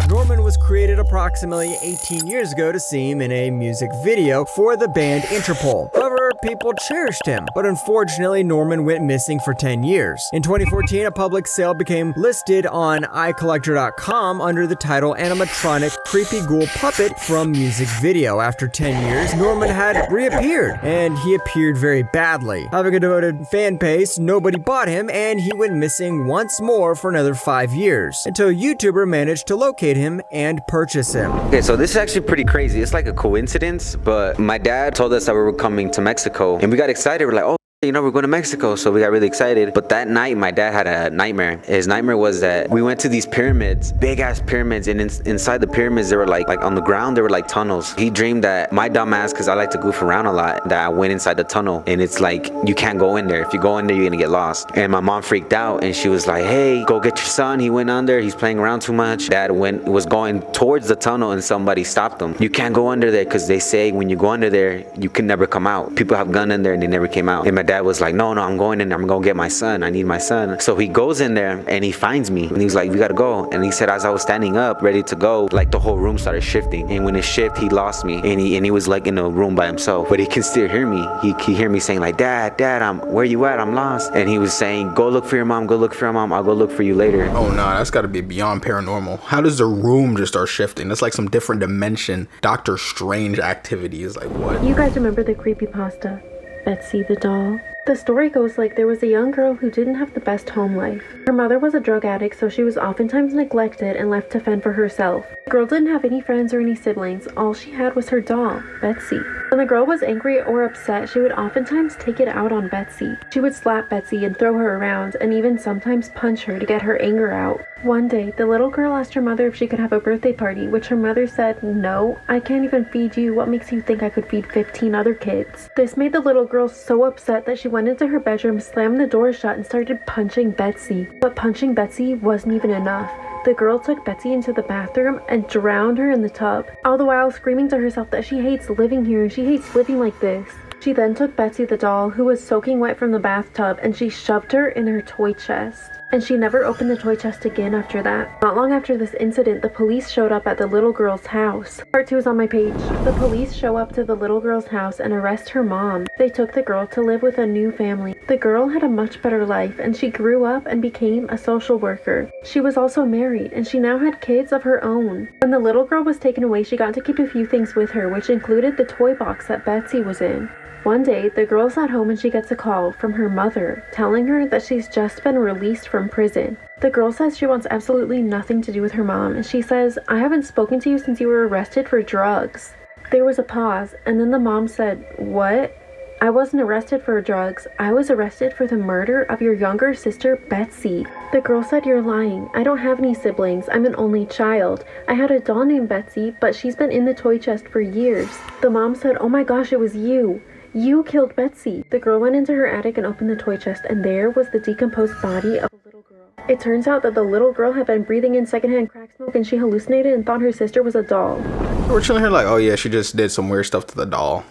Norman was created approximately 18 years ago to see him in a music video for the band Interpol. However, people cherished him, but unfortunately Norman went missing for 10 years. In 2014, a public sale became listed on iCollector.com under the title Animatronic Creepy Ghoul Puppet from Music Video. After 10 years, Norman had reappeared, and he appeared very badly. Having a devoted fan base, nobody bought him, and he went missing once more for another 5 years, until a YouTuber managed to locate him and purchase him. Okay, so this is actually pretty crazy. It's like a coincidence, but my dad told us that we were coming to Mexico, and we got excited. We're like, oh, you know, we're going to Mexico, so we got really excited. But that night, my dad had a nightmare. His nightmare was that we went to these pyramids, big ass pyramids, and inside the pyramids, they were like on the ground, there were like tunnels. He dreamed that my dumb ass, because I like to goof around a lot, that I went inside the tunnel, and it's like, you can't go in there. If you go in there, you're gonna get lost. And my mom freaked out, and she was like, hey, go get your son. He went under, he's playing around too much. Dad was going towards the tunnel, and somebody stopped him. You can't go under there, because they say when you go under there, you can never come out. People have gone in there, and they never came out. And my dad was like, no, I'm going in there. I'm gonna get my son. I need my son. So he goes in there and he finds me and he's like, we gotta go. And he said, as I was standing up ready to go, like the whole room started shifting, and when it shifted, he lost me, and he was like in a room by himself, but he can still hear me. He hear me saying like, dad, where you at? I'm lost. And he was saying, go look for your mom, I'll go look for you later. Oh no, that's gotta be beyond paranormal. How does the room just start shifting? That's like some different dimension, Doctor Strange activities. Like what? You guys remember the creepypasta, Betsy the doll? The story goes like there was a young girl who didn't have the best home life. Her mother was a drug addict, so she was oftentimes neglected and left to fend for herself. The girl didn't have any friends or any siblings. All she had was her doll, Betsy. When the girl was angry or upset, she would oftentimes take it out on Betsy. She would slap Betsy and throw her around, and even sometimes punch her to get her anger out. One day, the little girl asked her mother if she could have a birthday party, which her mother said, "No, I can't even feed you. What makes you think I could feed 15 other kids?" This made the little girl so upset that she went into her bedroom, slammed the door shut, and started punching Betsy. But punching Betsy wasn't even enough. The girl took Betsy into the bathroom and drowned her in the tub, all the while screaming to herself that she hates living here and she hates living like this. She then took Betsy the doll, who was soaking wet from the bathtub, and she shoved her in her toy chest. And she never opened the toy chest again after that. Not long after this incident, the police showed up at the little girl's house. Part 2 is on my page. The police show up to the little girl's house and arrest her mom. They took the girl to live with a new family. The girl had a much better life, and she grew up and became a social worker. She was also married, and she now had kids of her own. When the little girl was taken away, she got to keep a few things with her, which included the toy box that Betsy was in. One day, the girl's at home and she gets a call from her mother telling her that she's just been released from prison. The girl says she wants absolutely nothing to do with her mom, and she says, "I haven't spoken to you since you were arrested for drugs." There was a pause, and then the mom said, "What? I wasn't arrested for drugs. I was arrested for the murder of your younger sister, Betsy." The girl said, "You're lying. I don't have any siblings. I'm an only child. I had a doll named Betsy, but she's been in the toy chest for years." The mom said, "Oh my gosh, it was you. You killed Betsy." The girl went into her attic and opened the toy chest, and there was the decomposed body of a little girl. It turns out that the little girl had been breathing in secondhand crack smoke, and she hallucinated and thought her sister was a doll. We're chilling here like, oh yeah, she just did some weird stuff to the doll.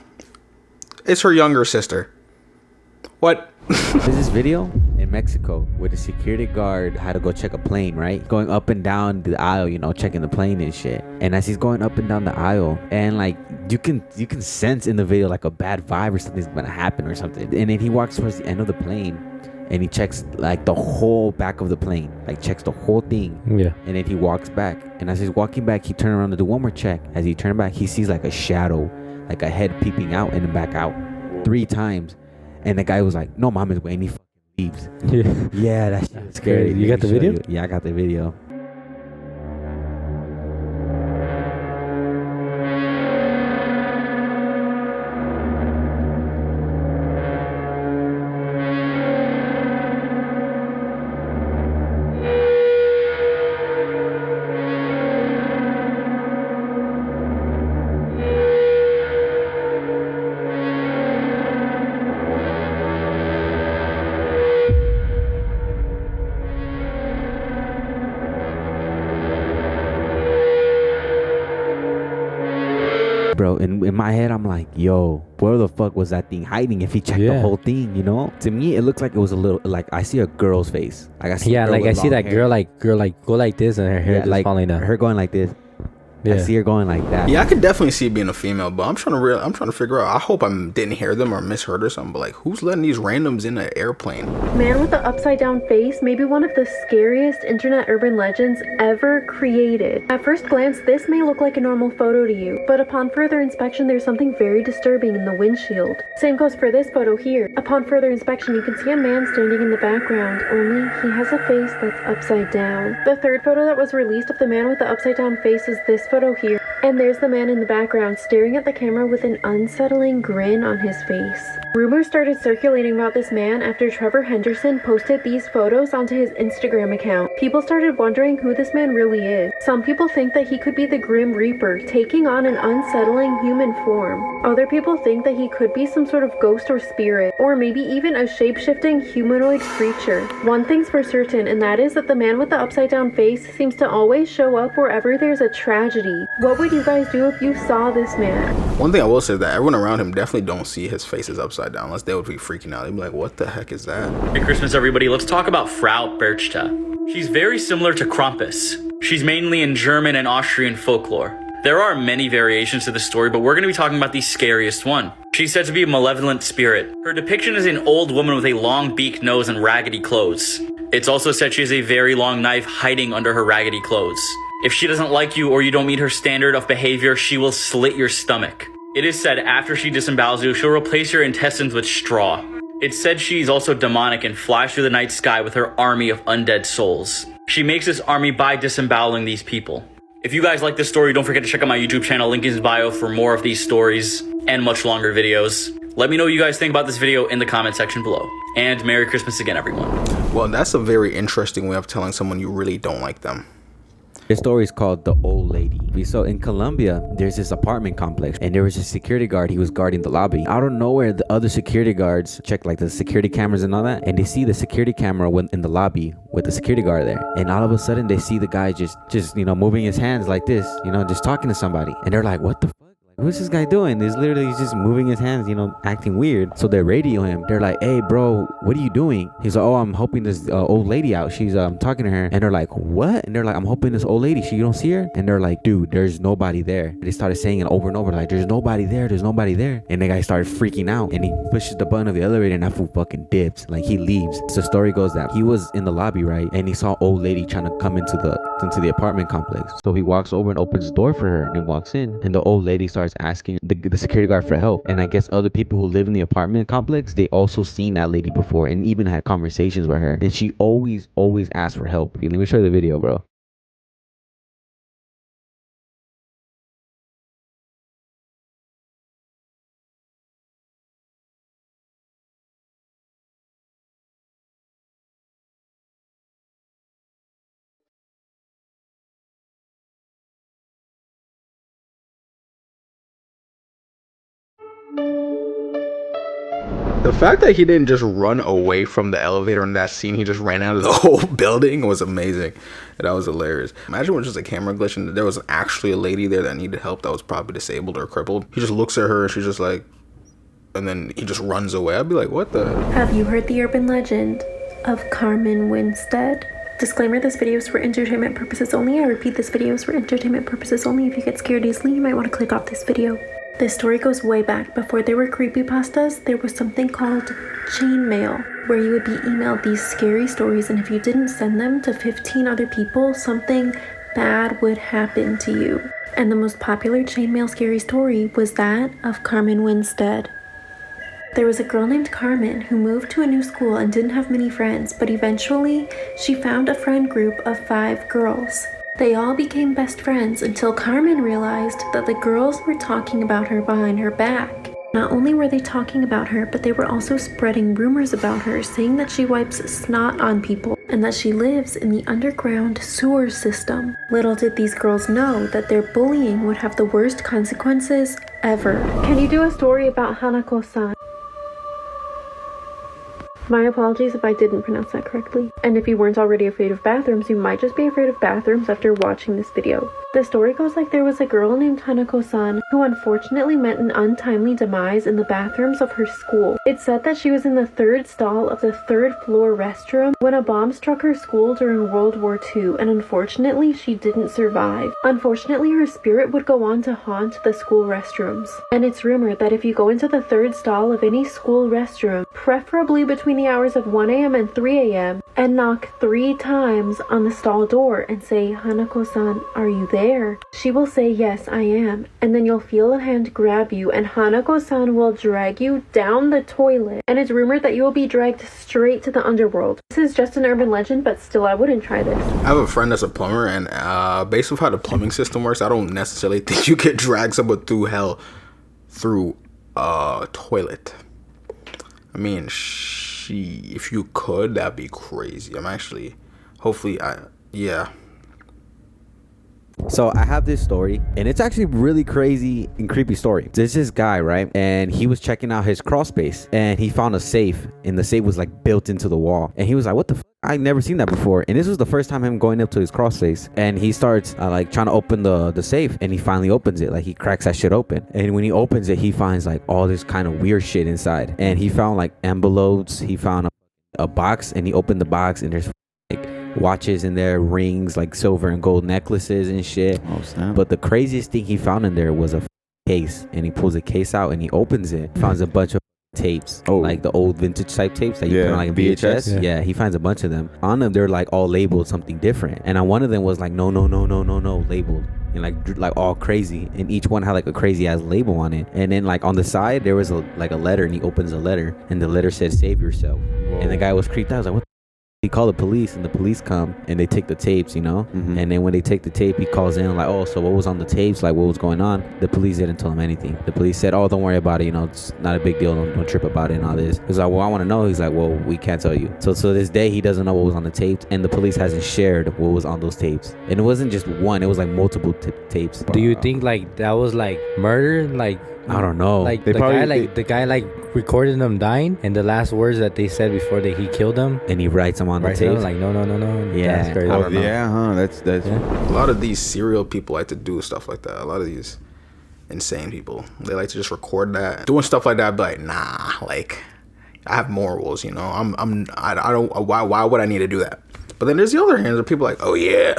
It's her younger sister. What? There's this video in Mexico where the security guard had to go check a plane, right? Going up and down the aisle, you know, checking the plane and shit. And as he's going up and down the aisle, and like you can sense in the video like a bad vibe or something's gonna happen or something. And then he walks towards the end of the plane and he checks like the whole back of the plane, like checks the whole thing. Yeah. And then he walks back. And as he's walking back, he turns around to do one more check. As he turned back, he sees like a shadow, like a head peeping out and then back out 3 times. And the guy was like, "No, mom is waiting." He fucking leaves. Yeah, that shit is scary. You got the video? Yeah, I got the video. Bro, in my head, I'm like, yo, where the fuck was that thing hiding if he checked the whole thing, you know? To me, it looks like it was a little, like, I see a girl's face. Like, I see I see that girl go like this and her hair just like, falling down. Her going like this. Yeah. I see her going like that. Yeah, I could definitely see it being a female, but I'm trying to figure out. I hope I didn't hear them or misheard or something. But like, who's letting these randoms in an airplane? Man with the upside down face may be one of the scariest internet urban legends ever created. At first glance, this may look like a normal photo to you, but upon further inspection, there's something very disturbing in the windshield. Same goes for this photo here. Upon further inspection, you can see a man standing in the background, only he has a face that's upside down. The third photo that was released of the man with the upside down face is this photo here, and there's the man in the background staring at the camera with an unsettling grin on his face. Rumors started circulating about this man after Trevor Henderson posted these photos onto his Instagram account. People started wondering who this man really is. Some people think that he could be the Grim Reaper, taking on an unsettling human form. Other people think that he could be some sort of ghost or spirit, or maybe even a shape-shifting humanoid creature. One thing's for certain, and that is that the man with the upside down face seems to always show up wherever there's a tragedy. What would you guys do if you saw this man? One thing I will say is that everyone around him definitely don't see his face is upside down, unless they would be freaking out. They'd be like, what the heck is that? Merry Christmas, everybody. Let's talk about Frau Perchta. She's very similar to Krampus. She's mainly in German and Austrian folklore. There are many variations to the story, but we're going to be talking about the scariest one. She's said to be a malevolent spirit. Her depiction is an old woman with a long beak nose and raggedy clothes. It's also said she has a very long knife hiding under her raggedy clothes. If she doesn't like you or you don't meet her standard of behavior, she will slit your stomach. It is said after she disembowels you, she'll replace your intestines with straw. It's said she's also demonic and flies through the night sky with her army of undead souls. She makes this army by disemboweling these people. If you guys like this story, don't forget to check out my YouTube channel, link in his bio for more of these stories and much longer videos. Let me know what you guys think about this video in the comment section below. And Merry Christmas again, everyone. Well, that's a very interesting way of telling someone you really don't like them. This story is called The Old Lady. So in Colombia, there's this apartment complex, and there was a security guard. He was guarding the lobby. Out of nowhere, the other security guards check like the security cameras and all that, and they see the security camera in the lobby with the security guard there. And all of a sudden, they see the guy just moving his hands like this, just talking to somebody. And they're like, what the fuck? What's this guy doing? He's literally just moving his hands, acting weird. So they radio him. They're like, hey, bro, what are you doing? He's like, oh, I'm helping this old lady out. She's talking to her. And they're like, what? And they're like, I'm helping this old lady. You don't see her? And they're like, dude, there's nobody there. They started saying it over and over, like, there's nobody there. There's nobody there. And the guy started freaking out. And he pushes the button of the elevator, and that fool fucking dips. Like, he leaves. So the story goes that he was in the lobby, right? And he saw old lady trying to come into the apartment complex. So he walks over and opens the door for her, and he walks in. And the old lady starts asking the security guard for help. And I guess other people who live in the apartment complex, they also seen that lady before and even had conversations with her. And she always asked for help. Let me show you the video, bro. The fact that he didn't just run away from the elevator in that scene, he just ran out of the whole building, was amazing. That was hilarious. Imagine it was just a camera glitch and there was actually a lady there that needed help that was probably disabled or crippled. He just looks at her and she's just like, and then he just runs away. I'd be like, what the? Have you heard the urban legend of Carmen Winstead? Disclaimer, this video is for entertainment purposes only. I repeat, this video is for entertainment purposes only. If you get scared easily, you might want to click off this video. This story goes way back. Before there were creepypastas, there was something called chain mail, where you would be emailed these scary stories, and if you didn't send them to 15 other people, something bad would happen to you. And the most popular chain mail scary story was that of Carmen Winstead. There was a girl named Carmen who moved to a new school and didn't have many friends, but eventually she found a friend group of 5 girls. They all became best friends until Carmen realized that the girls were talking about her behind her back. Not only were they talking about her, but they were also spreading rumors about her, saying that she wipes snot on people and that she lives in the underground sewer system. Little did these girls know that their bullying would have the worst consequences ever. Can you do a story about Hanako-san? My apologies if I didn't pronounce that correctly. And if you weren't already afraid of bathrooms, you might just be afraid of bathrooms after watching this video. The story goes like there was a girl named Hanako-san who unfortunately met an untimely demise in the bathrooms of her school. It's said that she was in the 3rd stall of the 3rd floor restroom when a bomb struck her school during World War II, and unfortunately she didn't survive. Unfortunately, her spirit would go on to haunt the school restrooms. And it's rumored that if you go into the 3rd stall of any school restroom, preferably between the hours of 1 a.m. and 3 a.m., and knock 3 times on the stall door and say, Hanako-san, are you there? She will say, yes, I am. And then you'll feel a hand grab you, and Hanako-san will drag you down the toilet. And it's rumored that you will be dragged straight to the underworld. This is just an urban legend, but still, I wouldn't try this. I have a friend that's a plumber, and based on how the plumbing system works, I don't necessarily think you could drag someone through hell through a toilet. I mean, if you could, that'd be crazy. Yeah. So I have this story, and it's actually really crazy and creepy story. There's this guy, right? And he was checking out his crawl space, and he found a safe, and the safe was like built into the wall. And he was like, what the f? I've never seen that before. And this was the first time him going up to his crawl space, and he starts like trying to open the safe, and he finally opens it. Like, he cracks that shit open, and when he opens it, he finds like all this kind of weird shit inside. And he found like envelopes. He found a box, and he opened the box, and there's like watches in there, rings, like silver and gold necklaces and shit. Oh, snap. But the craziest thing he found in there was a case, and he pulls the case out and he opens it, finds a bunch of tapes, like the old vintage type tapes that you put on like VHS. Yeah, he finds a bunch of them. On them, they're like all labeled something different, and on one of them was like no labeled, and like all crazy, and each one had like a crazy ass label on it. And then like on the side there was like a letter, and he opens the letter, and the letter said save yourself. Whoa. And the guy was creeped out. I was like, what He called the police, and the police come and they take the tapes, you know. And then when they take the tape, he calls in like, oh, so what was on the tapes? Like, what was going on? The police didn't tell him anything. The police said, oh, don't worry about it. You know, it's not a big deal. Don't trip about it and all this. He's like, well, I want to know. He's like, well, we can't tell you. So to this day, he doesn't know what was on the tapes, and the police hasn't shared what was on those tapes. And it wasn't just one; it was like multiple tapes. Do you think like that was like murder? Like, I don't know. Like They the probably- guy, like the guy, like recorded them dying, and the last words that they said before that he killed them, and he writes them on the tapes. Like, no. Yeah. That's crazy. I don't know. Yeah, That's A lot of these serial people like to do stuff like that. A lot of these insane people, they like to just record that, doing stuff like that. I'd be like, nah, like I have morals, you know. I don't. Why would I need to do that? But then there's the other hands of people like, oh yeah,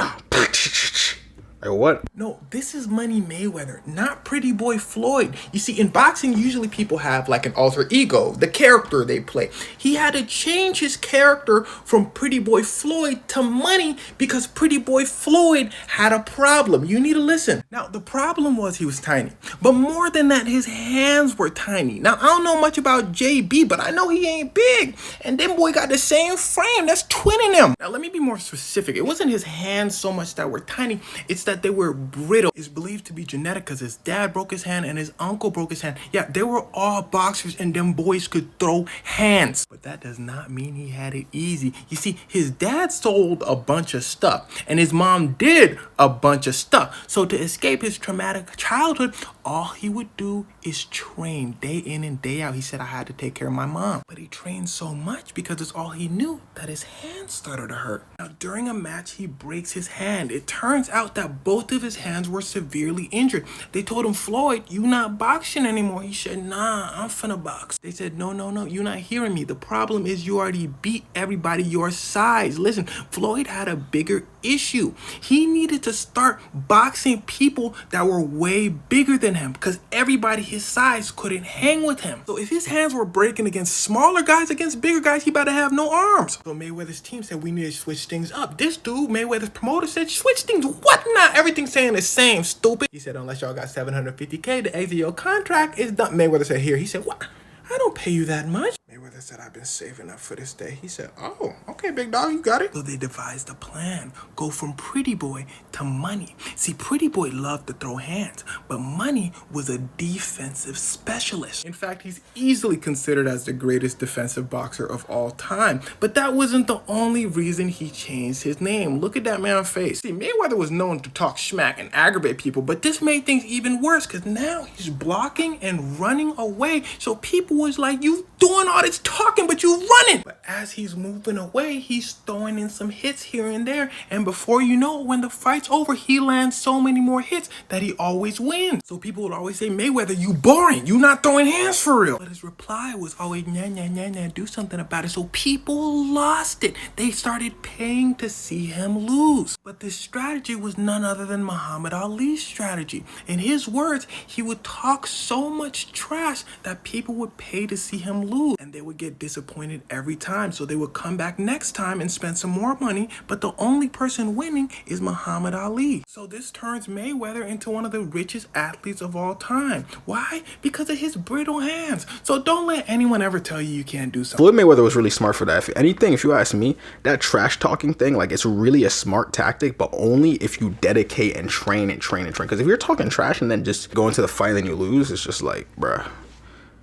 like what? No, this is Money Mayweather, not Pretty Boy Floyd. You see, in boxing, usually people have like an alter ego, the character they play. He had to change his character from Pretty Boy Floyd to Money because Pretty Boy Floyd had a problem. You need to listen. Now, the problem was he was tiny. But more than that, his hands were tiny. Now, I don't know much about JB, but I know he ain't big. And them boy got the same frame. That's twinning him. Now, let me be more specific. It wasn't his hands so much that were tiny. It's that they were brittle. It's believed to be genetic because his dad broke his hand and his uncle broke his hand. Yeah, they were all boxers and them boys could throw hands. But that does not mean he had it easy. You see, his dad sold a bunch of stuff and his mom did a bunch of stuff. So to escape his traumatic childhood, all he would do is train day in and day out. He said, I had to take care of my mom. But he trained so much because it's all he knew that his hand started to hurt. Now, during a match, he breaks his hand. It turns out that both of his hands were severely injured. They told him, Floyd, you not boxing anymore. He said, nah, I'm finna box. They said, no, you're not hearing me. The problem is you already beat everybody your size. Listen, Floyd had a bigger issue. He needed to start boxing people that were way bigger than him because everybody his size couldn't hang with him. So if his hands were breaking against smaller guys, against bigger guys, he better have no arms. So Mayweather's team said we need to switch things up. This dude, Mayweather's promoter, said switch things. What? Not everything's saying the same, stupid. He said unless y'all got $750K to exit your contract, it's done. Mayweather said here. He said what? I don't pay you that much. Mayweather said, I've been saving up for this day. He said, oh, okay, big dog, you got it. So they devised a plan. Go from Pretty Boy to Money. See, Pretty Boy loved to throw hands, but Money was a defensive specialist. In fact, he's easily considered as the greatest defensive boxer of all time. But that wasn't the only reason he changed his name. Look at that man's face. See, Mayweather was known to talk smack and aggravate people, but this made things even worse because now he's blocking and running away. So people was like, you doing all this talking, but you running. But as he's moving away, he's throwing in some hits here and there. And before you know it, when the fight's over, he lands so many more hits that he always wins. So people would always say, Mayweather, you boring. You not throwing hands for real. But his reply was always, nah, do something about it. So people lost it. They started paying to see him lose. But this strategy was none other than Muhammad Ali's strategy. In his words, he would talk so much trash that people would pay to see him lose. And they would get disappointed every time. So they would come back next time and spend some more money. But the only person winning is Muhammad Ali. So this turns Mayweather into one of the richest athletes of all time. Why? Because of his brittle hands. So don't let anyone ever tell you you can't do something. Floyd Mayweather was really smart for that. If anything, if you ask me, that trash talking thing, like it's really a smart tactic, but only if you dedicate and train and train and train. Because if you're talking trash and then just go into the fight and then you lose, it's just like, bruh.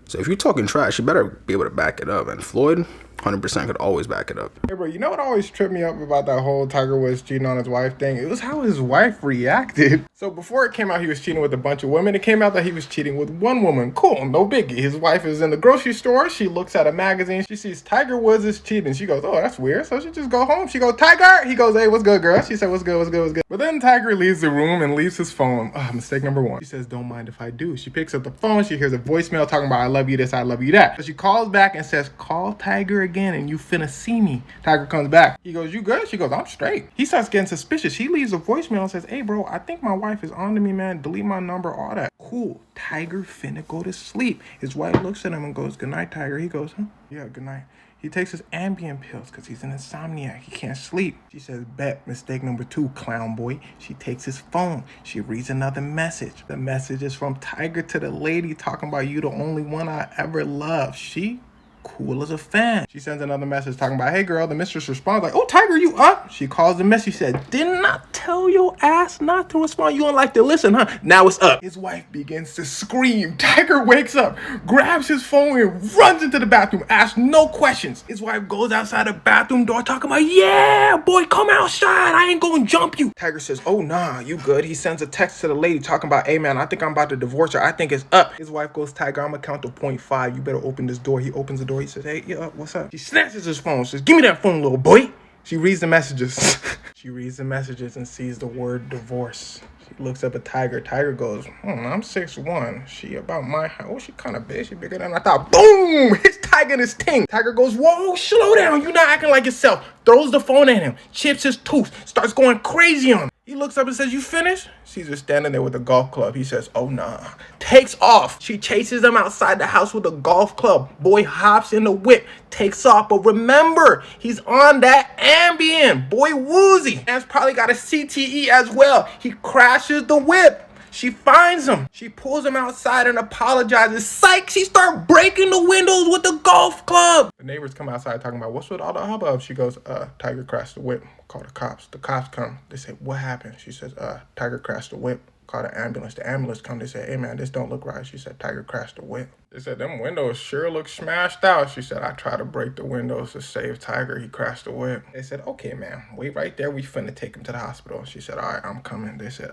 So if you're talking trash, you better be able to back it up. And Floyd, 100% could always back it up. Hey bro, you know what always tripped me up about that whole Tiger Woods cheating on his wife thing? It was how his wife reacted. So before it came out he was cheating with a bunch of women, it came out that he was cheating with one woman. Cool, no biggie. His wife is in the grocery store, she looks at a magazine, she sees Tiger Woods is cheating. She goes, oh, that's weird. So she just go home. She goes, Tiger! He goes, hey, what's good, girl? She said, what's good? But then Tiger leaves the room and leaves his phone. Mistake number one. She says, don't mind if I do. She picks up the phone, she hears a voicemail talking about I love you this, I love you that. So she calls back and says, call Tiger again and you finna see me. Tiger comes back. He goes, you good? She goes, I'm straight. He starts getting suspicious. He leaves a voicemail and says, hey bro, I think my wife is on to me, man. Delete my number, all that. Cool. Tiger finna go to sleep. His wife looks at him and goes, good night, Tiger. He goes, huh? Yeah, good night. He takes his Ambien pills because he's an insomniac. He can't sleep. She says, bet. Mistake number two, clown boy. She takes his phone. She reads another message. The message is from Tiger to the lady talking about you the only one I ever loved. She cool as a fan. She sends another message talking about, hey girl, the mistress responds like, oh Tiger, you up? She calls the mistress, she said, didn't I tell your ass not to respond? You don't like to listen, huh? Now it's up. His wife begins to scream. Tiger wakes up, grabs his phone and runs into the bathroom, asks no questions. His wife goes outside the bathroom door talking about, yeah, boy, come outside. I ain't gonna jump you. Tiger says, oh nah, you good. He sends a text to the lady talking about, hey man, I think I'm about to divorce her. I think it's up. His wife goes, Tiger, I'm gonna count to 0.5. You better open this door. He opens the door. He says, hey, yeah, what's up? She snatches his phone. Says, give me that phone, little boy. She reads the messages. She reads the messages and sees the word divorce. She looks up at Tiger. Tiger goes, I'm 6'1". She about my height. Oh, she kind of big. She bigger than I thought. Boom! Hits Tiger in his ting. Tiger goes, whoa, slow down. You're not acting like yourself. Throws the phone at him. Chips his tooth. Starts going crazy on him. He looks up and says, you finished? She's just standing there with a golf club. He says, oh nah. Takes off. She chases him outside the house with a golf club. Boy hops in the whip. Takes off. But remember, he's on that Ambien. Boy woozy. Man's probably got a CTE as well. He crashes the whip. She finds him. She pulls him outside and apologizes. Psych, she starts breaking the windows with the golf club. The neighbors come outside talking about, what's with all the hubbub? She goes, Tiger crashed the whip. Call the cops. The cops come. They say, what happened? She says, Tiger crashed the whip. Call the ambulance. The ambulance come. They say, hey man, this don't look right. She said, Tiger crashed the whip. They said, them windows sure look smashed out. She said, I tried to break the windows to save Tiger. He crashed the whip. They said, okay man, wait right there. We finna take him to the hospital. She said, all right, I'm coming. They said,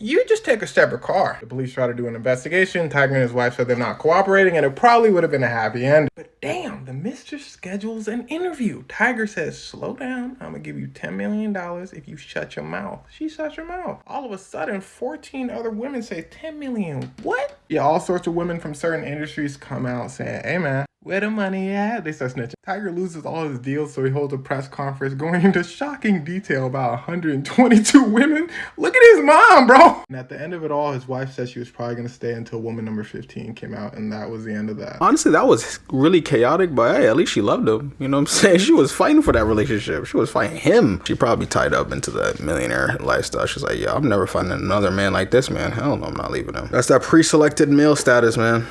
you just take a separate car. The police try to do an investigation. Tiger and his wife said they're not cooperating, and it probably would have been a happy end. But damn, the mistress schedules an interview. Tiger says, slow down. I'm gonna give you $10 million if you shut your mouth. She shuts her mouth. All of a sudden, 14 other women say, 10 million. What? Yeah, all sorts of women from certain industries come out saying, hey man, where the money at? They start snitching. Tiger loses all his deals, so he holds a press conference going into shocking detail about 122 women. Look at his mom, bro. And at the end of it all, his wife said she was probably going to stay until woman number 15 came out, and that was the end of that. Honestly, that was really chaotic, but hey, at least she loved him. You know what I'm saying? She was fighting for that relationship. She was fighting him. She probably tied up into that millionaire lifestyle. She's like, yeah, I'm never finding another man like this, man. Hell no, I'm not leaving him. That's that pre-selected male status, man.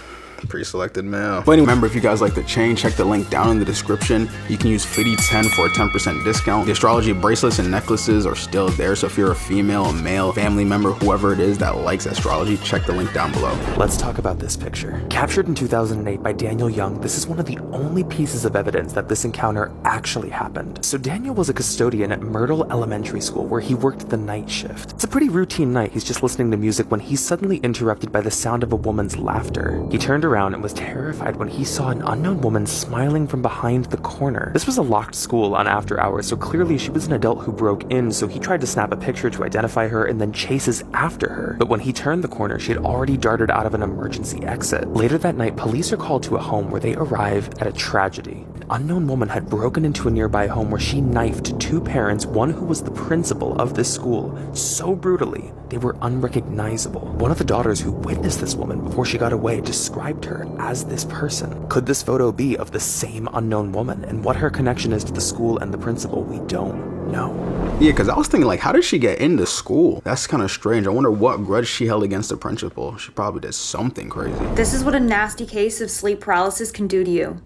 Pre-selected male. But anyway, remember, if you guys like the chain, check the link down in the description. You can use FITTIE10 for a 10% discount. The astrology bracelets and necklaces are still there, so if you're a female, a male, family member, whoever it is that likes astrology, check the link down below. Let's talk about this picture. Captured in 2008 by Daniel Young, this is one of the only pieces of evidence that this encounter actually happened. So Daniel was a custodian at Myrtle Elementary School where he worked the night shift. It's a pretty routine night. He's just listening to music when he's suddenly interrupted by the sound of a woman's laughter. He turned around and was terrified when he saw an unknown woman smiling from behind the corner. This was a locked school on after hours, so clearly she was an adult who broke in, so he tried to snap a picture to identify her and then chases after her. But when he turned the corner, she had already darted out of an emergency exit. Later that night, police are called to a home where they arrive at a tragedy. An unknown woman had broken into a nearby home where she knifed two parents, one who was the principal of this school, so brutally they were unrecognizable. One of the daughters who witnessed this woman before she got away described her as this person. Could this photo be of the same unknown woman? And what her connection is to the school and the principal, we don't know. Yeah, because I was thinking, like, how did she get into school? That's kind of strange. I wonder what grudge she held against the principal. She probably did something crazy. This is what a nasty case of sleep paralysis can do to you.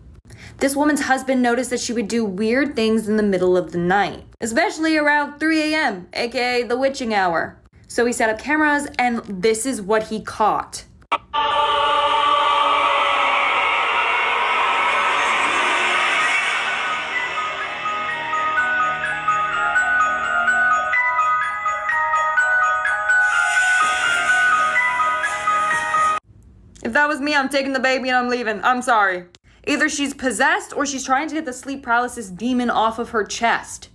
This woman's husband noticed that she would do weird things in the middle of the night, especially around 3 a.m., aka the witching hour. So he set up cameras, and this is what he caught. If that was me, I'm taking the baby and I'm leaving. I'm sorry. Either she's possessed or she's trying to get the sleep paralysis demon off of her chest.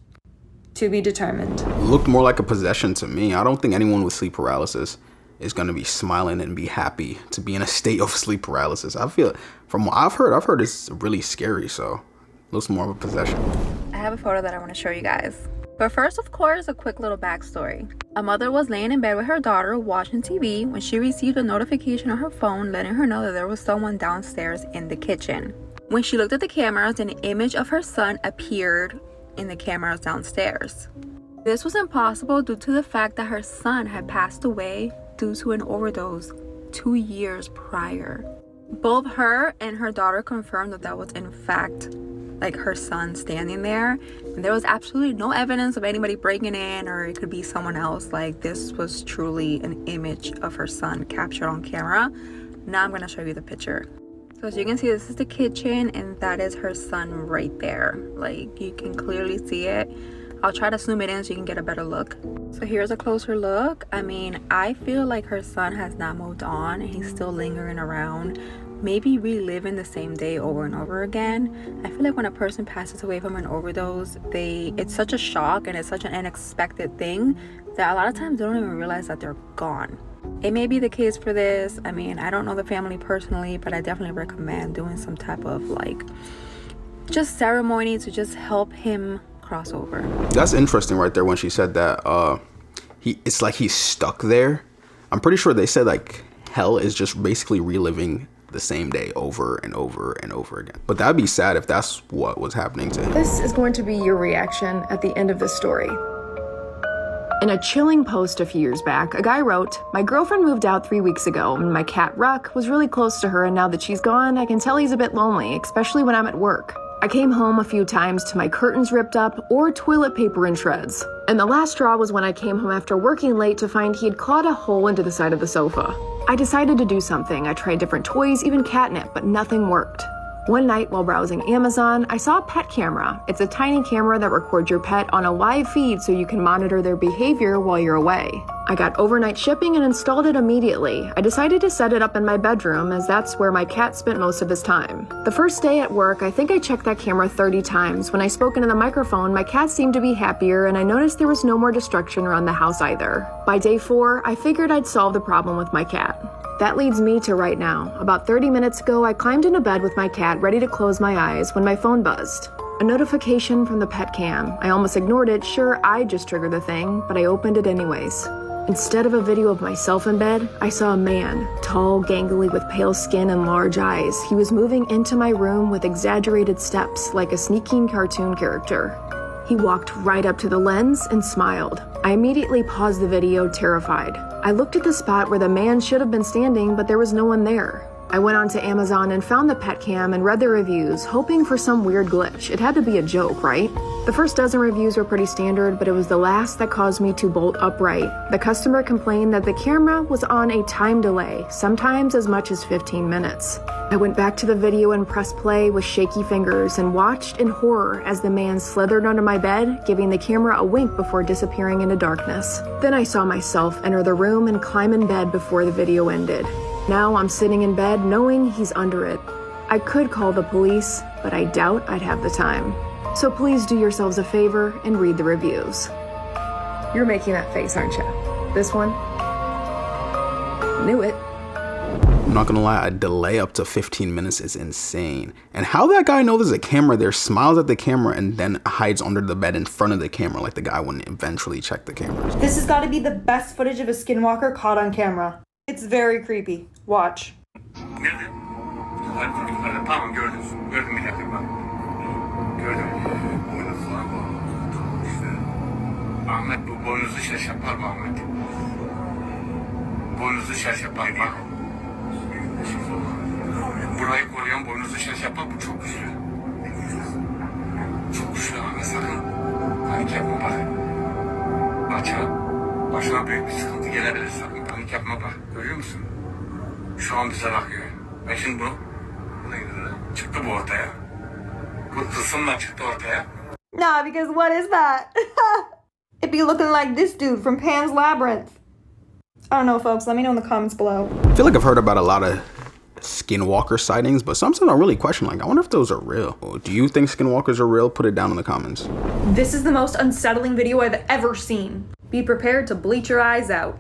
To be determined. It looked more like a possession to me. I don't think anyone with sleep paralysis is going to be smiling and be happy to be in a state of sleep paralysis. I feel, from what I've heard it's really scary, so it looks more of a possession. I have a photo that I want to show you guys. But first, of course, a quick little backstory. A mother was laying in bed with her daughter watching TV when she received a notification on her phone letting her know that there was someone downstairs in the kitchen. When she looked at the cameras, an image of her son appeared in the cameras downstairs. This was impossible due to the fact that her son had passed away due to an overdose 2 years prior. Both her and her daughter confirmed that that was in fact like her son standing there, and there was absolutely no evidence of anybody breaking in, or it could be someone else. Like, this was truly an image of her son captured on camera. Now I'm gonna show you the picture. So as you can see, this is the kitchen, and that is her son right there. Like, you can clearly see it. I'll try to zoom it in so you can get a better look. So here's a closer look. I mean, I feel like her son has not moved on and he's still lingering around, maybe reliving the same day over and over again. I feel like when a person passes away from an overdose, it's such a shock and it's such an unexpected thing that a lot of times they don't even realize that they're gone. It may be the case for this. I mean, I don't know the family personally, but I definitely recommend doing some type of like just ceremony to just help him cross over. That's interesting right there when she said that it's like he's stuck there. I'm pretty sure they said like hell is just basically reliving the same day over and over and over again. But that'd be sad if that's what was happening to him. This is going to be your reaction at the end of this story. In a chilling post a few years back, a guy wrote, "My girlfriend moved out 3 weeks ago, and my cat Ruck was really close to her, and now that she's gone, I can tell he's a bit lonely, especially when I'm at work. I came home a few times to my curtains ripped up or toilet paper in shreds. And the last straw was when I came home after working late to find he had clawed a hole into the side of the sofa. I decided to do something. I tried different toys, even catnip, but nothing worked. One night while browsing Amazon, I saw a pet camera. It's a tiny camera that records your pet on a live feed so you can monitor their behavior while you're away. I got overnight shipping and installed it immediately. I decided to set it up in my bedroom as that's where my cat spent most of his time. The first day at work, I think I checked that camera 30 times. When I spoke into the microphone, my cat seemed to be happier and I noticed there was no more destruction around the house either. By day 4, I figured I'd solve the problem with my cat. That leads me to right now. About 30 minutes ago, I climbed into bed with my cat, ready to close my eyes, when my phone buzzed. A notification from the pet cam. I almost ignored it. Sure, I just triggered the thing, but I opened it anyways. Instead of a video of myself in bed, I saw a man, tall, gangly, with pale skin and large eyes. He was moving into my room with exaggerated steps, like a sneaking cartoon character. He walked right up to the lens and smiled. I immediately paused the video, terrified. I looked at the spot where the man should have been standing, but there was no one there. I went onto Amazon and found the pet cam and read the reviews, hoping for some weird glitch. It had to be a joke, right? The first dozen reviews were pretty standard, but it was the last that caused me to bolt upright. The customer complained that the camera was on a time delay, sometimes as much as 15 minutes. I went back to the video and pressed play with shaky fingers and watched in horror as the man slithered under my bed, giving the camera a wink before disappearing into darkness. Then I saw myself enter the room and climb in bed before the video ended. Now I'm sitting in bed knowing he's under it. I could call the police, but I doubt I'd have the time. So please do yourselves a favor and read the reviews." You're making that face, aren't you? This one? Knew it. I'm not gonna lie, a delay up to 15 minutes is insane. And how that guy knows there's a camera there, smiles at the camera, and then hides under the bed in front of the camera like the guy wouldn't eventually check the cameras. This has got to be the best footage of a skinwalker caught on camera. It's very creepy. Watch. Tamam gördüm. Gördüm bir dakika bak. Gördüm. Boynuz var bu. İşte. Ahmet bu boynuzu şaş yapar mı Ahmet? Boynuzu şaş yapar bak. Burayı koruyan boynuzu şaş yapar, bu çok güçlü. Çok güçlü Ahmet, sakın panik yapma bak. Başına büyük bir sıkıntı gelebilir, sakın panik yapma bak. Görüyor musun? Şu an bize bakıyor. Ben şimdi bunu çıktı bu ortaya. Bu tılsımla çıktı ortaya. Nah, because what is that? It'd be looking like this dude from Pan's Labyrinth. I don't know, folks. Let me know in the comments below. I feel like I've heard about a lot of Skinwalker sightings, but some I really question, like, I wonder if those are real. Do you think Skinwalkers are real? Put it down in the comments. This is the most unsettling video I've ever seen. Be prepared to bleach your eyes out.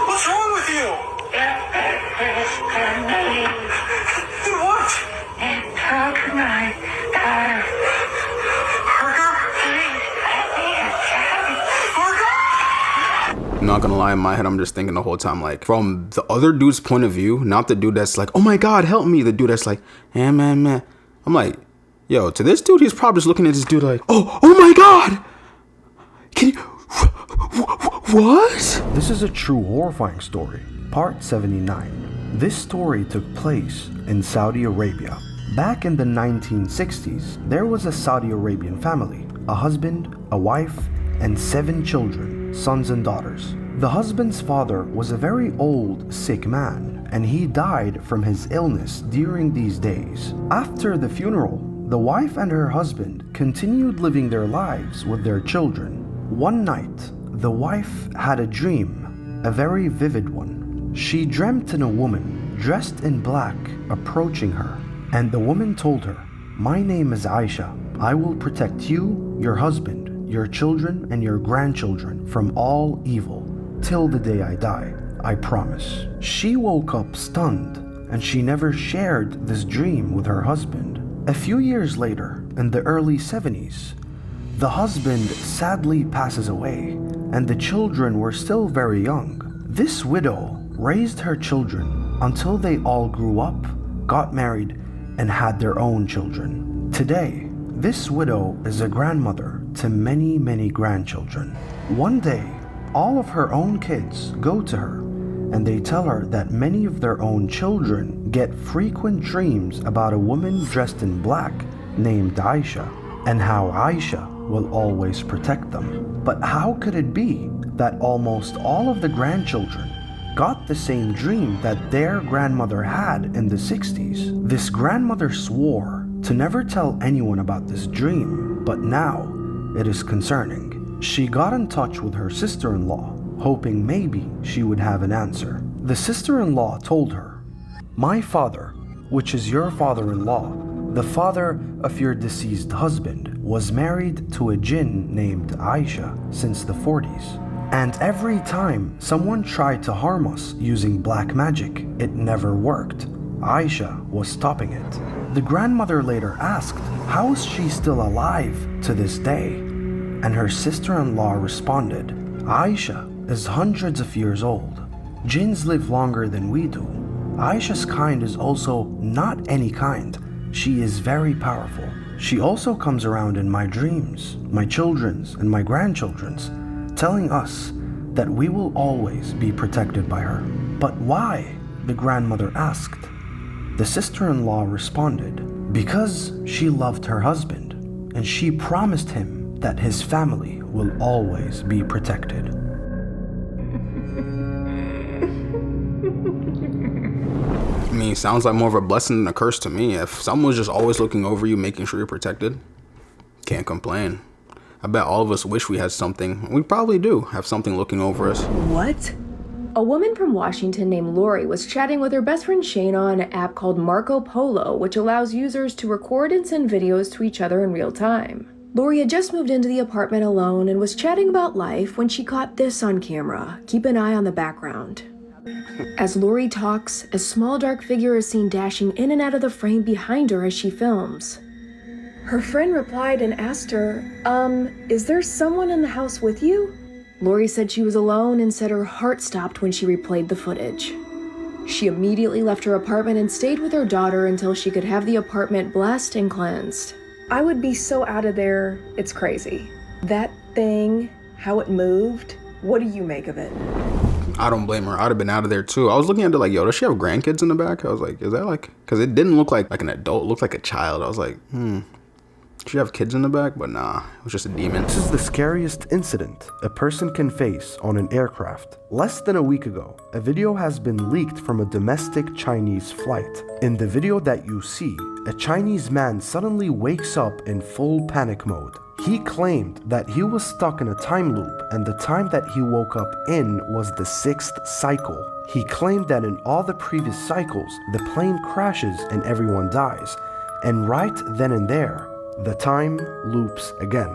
What's wrong with you? What? I'm not gonna lie, in my head I'm just thinking the whole time, like, from the other dude's point of view, not the dude that's like, oh my god, help me, the dude that's like, man. I'm like, yo, to this dude, he's probably just looking at this dude like, oh my god, What? This is a true horrifying story. Part 79. This story took place in Saudi Arabia. Back in the 1960s, there was a Saudi Arabian family, a husband, a wife, and 7 children, sons and daughters. The husband's father was a very old, sick man, and he died from his illness during these days. After the funeral, the wife and her husband continued living their lives with their children. One night, the wife had a dream, a very vivid one. She dreamt in a woman dressed in black approaching her, and the woman told her, "My name is Aisha. I will protect you, your husband, your children, and your grandchildren from all evil till the day I die. I promise." She woke up stunned, and she never shared this dream with her husband. A few years later, in the early 70s, the husband sadly passes away, and the children were still very young. This widow raised her children until they all grew up, got married, and had their own children. Today, this widow is a grandmother to many, many grandchildren. One day, all of her own kids go to her, and they tell her that many of their own children get frequent dreams about a woman dressed in black named Aisha, and how Aisha will always protect them. But how could it be that almost all of the grandchildren got the same dream that their grandmother had in the 60s? This grandmother swore to never tell anyone about this dream, but now it is concerning. She got in touch with her sister-in-law, hoping maybe she would have an answer. The sister-in-law told her, "My father, which is your father-in-law, the father of your deceased husband, was married to a jinn named Aisha since the 40s. And every time someone tried to harm us using black magic, it never worked. Aisha was stopping it." The grandmother later asked, "How is she still alive to this day?" And her sister-in-law responded, "Aisha is hundreds of years old. Jinns live longer than we do. Aisha's kind is also not any kind. She is very powerful. She also comes around in my dreams, my children's and my grandchildren's, telling us that we will always be protected by her." "But why?" the grandmother asked. The sister-in-law responded, "Because she loved her husband, and she promised him that his family will always be protected." I mean, sounds like more of a blessing than a curse to me. If someone's just always looking over you, making sure you're protected, can't complain. I bet all of us wish we had something. We probably do have something looking over us. What? A woman from Washington named Lori was chatting with her best friend Shayna on an app called Marco Polo, which allows users to record and send videos to each other in real time. Lori had just moved into the apartment alone and was chatting about life when she caught this on camera. Keep an eye on the background. As Lori talks, a small dark figure is seen dashing in and out of the frame behind her as she films. Her friend replied and asked her, is there someone in the house with you?" Lori said she was alone and said her heart stopped when she replayed the footage. She immediately left her apartment and stayed with her daughter until she could have the apartment blessed and cleansed. I would be so out of there, it's crazy. That thing, how it moved, what do you make of it? I don't blame her. I'd have been out of there too. I was looking at it like, yo, does she have grandkids in the back? I was like, is that like, because it didn't look like an adult, it looked like a child. I was like, does she have kids in the back? But nah, it was just a demon. This is the scariest incident a person can face on an aircraft. Less than a week ago, a video has been leaked from a domestic Chinese flight. In the video that you see, a Chinese man suddenly wakes up in full panic mode. He claimed that he was stuck in a time loop, and the time that he woke up in was the 6th cycle. He claimed that in all the previous cycles, the plane crashes and everyone dies. And right then and there, the time loops again.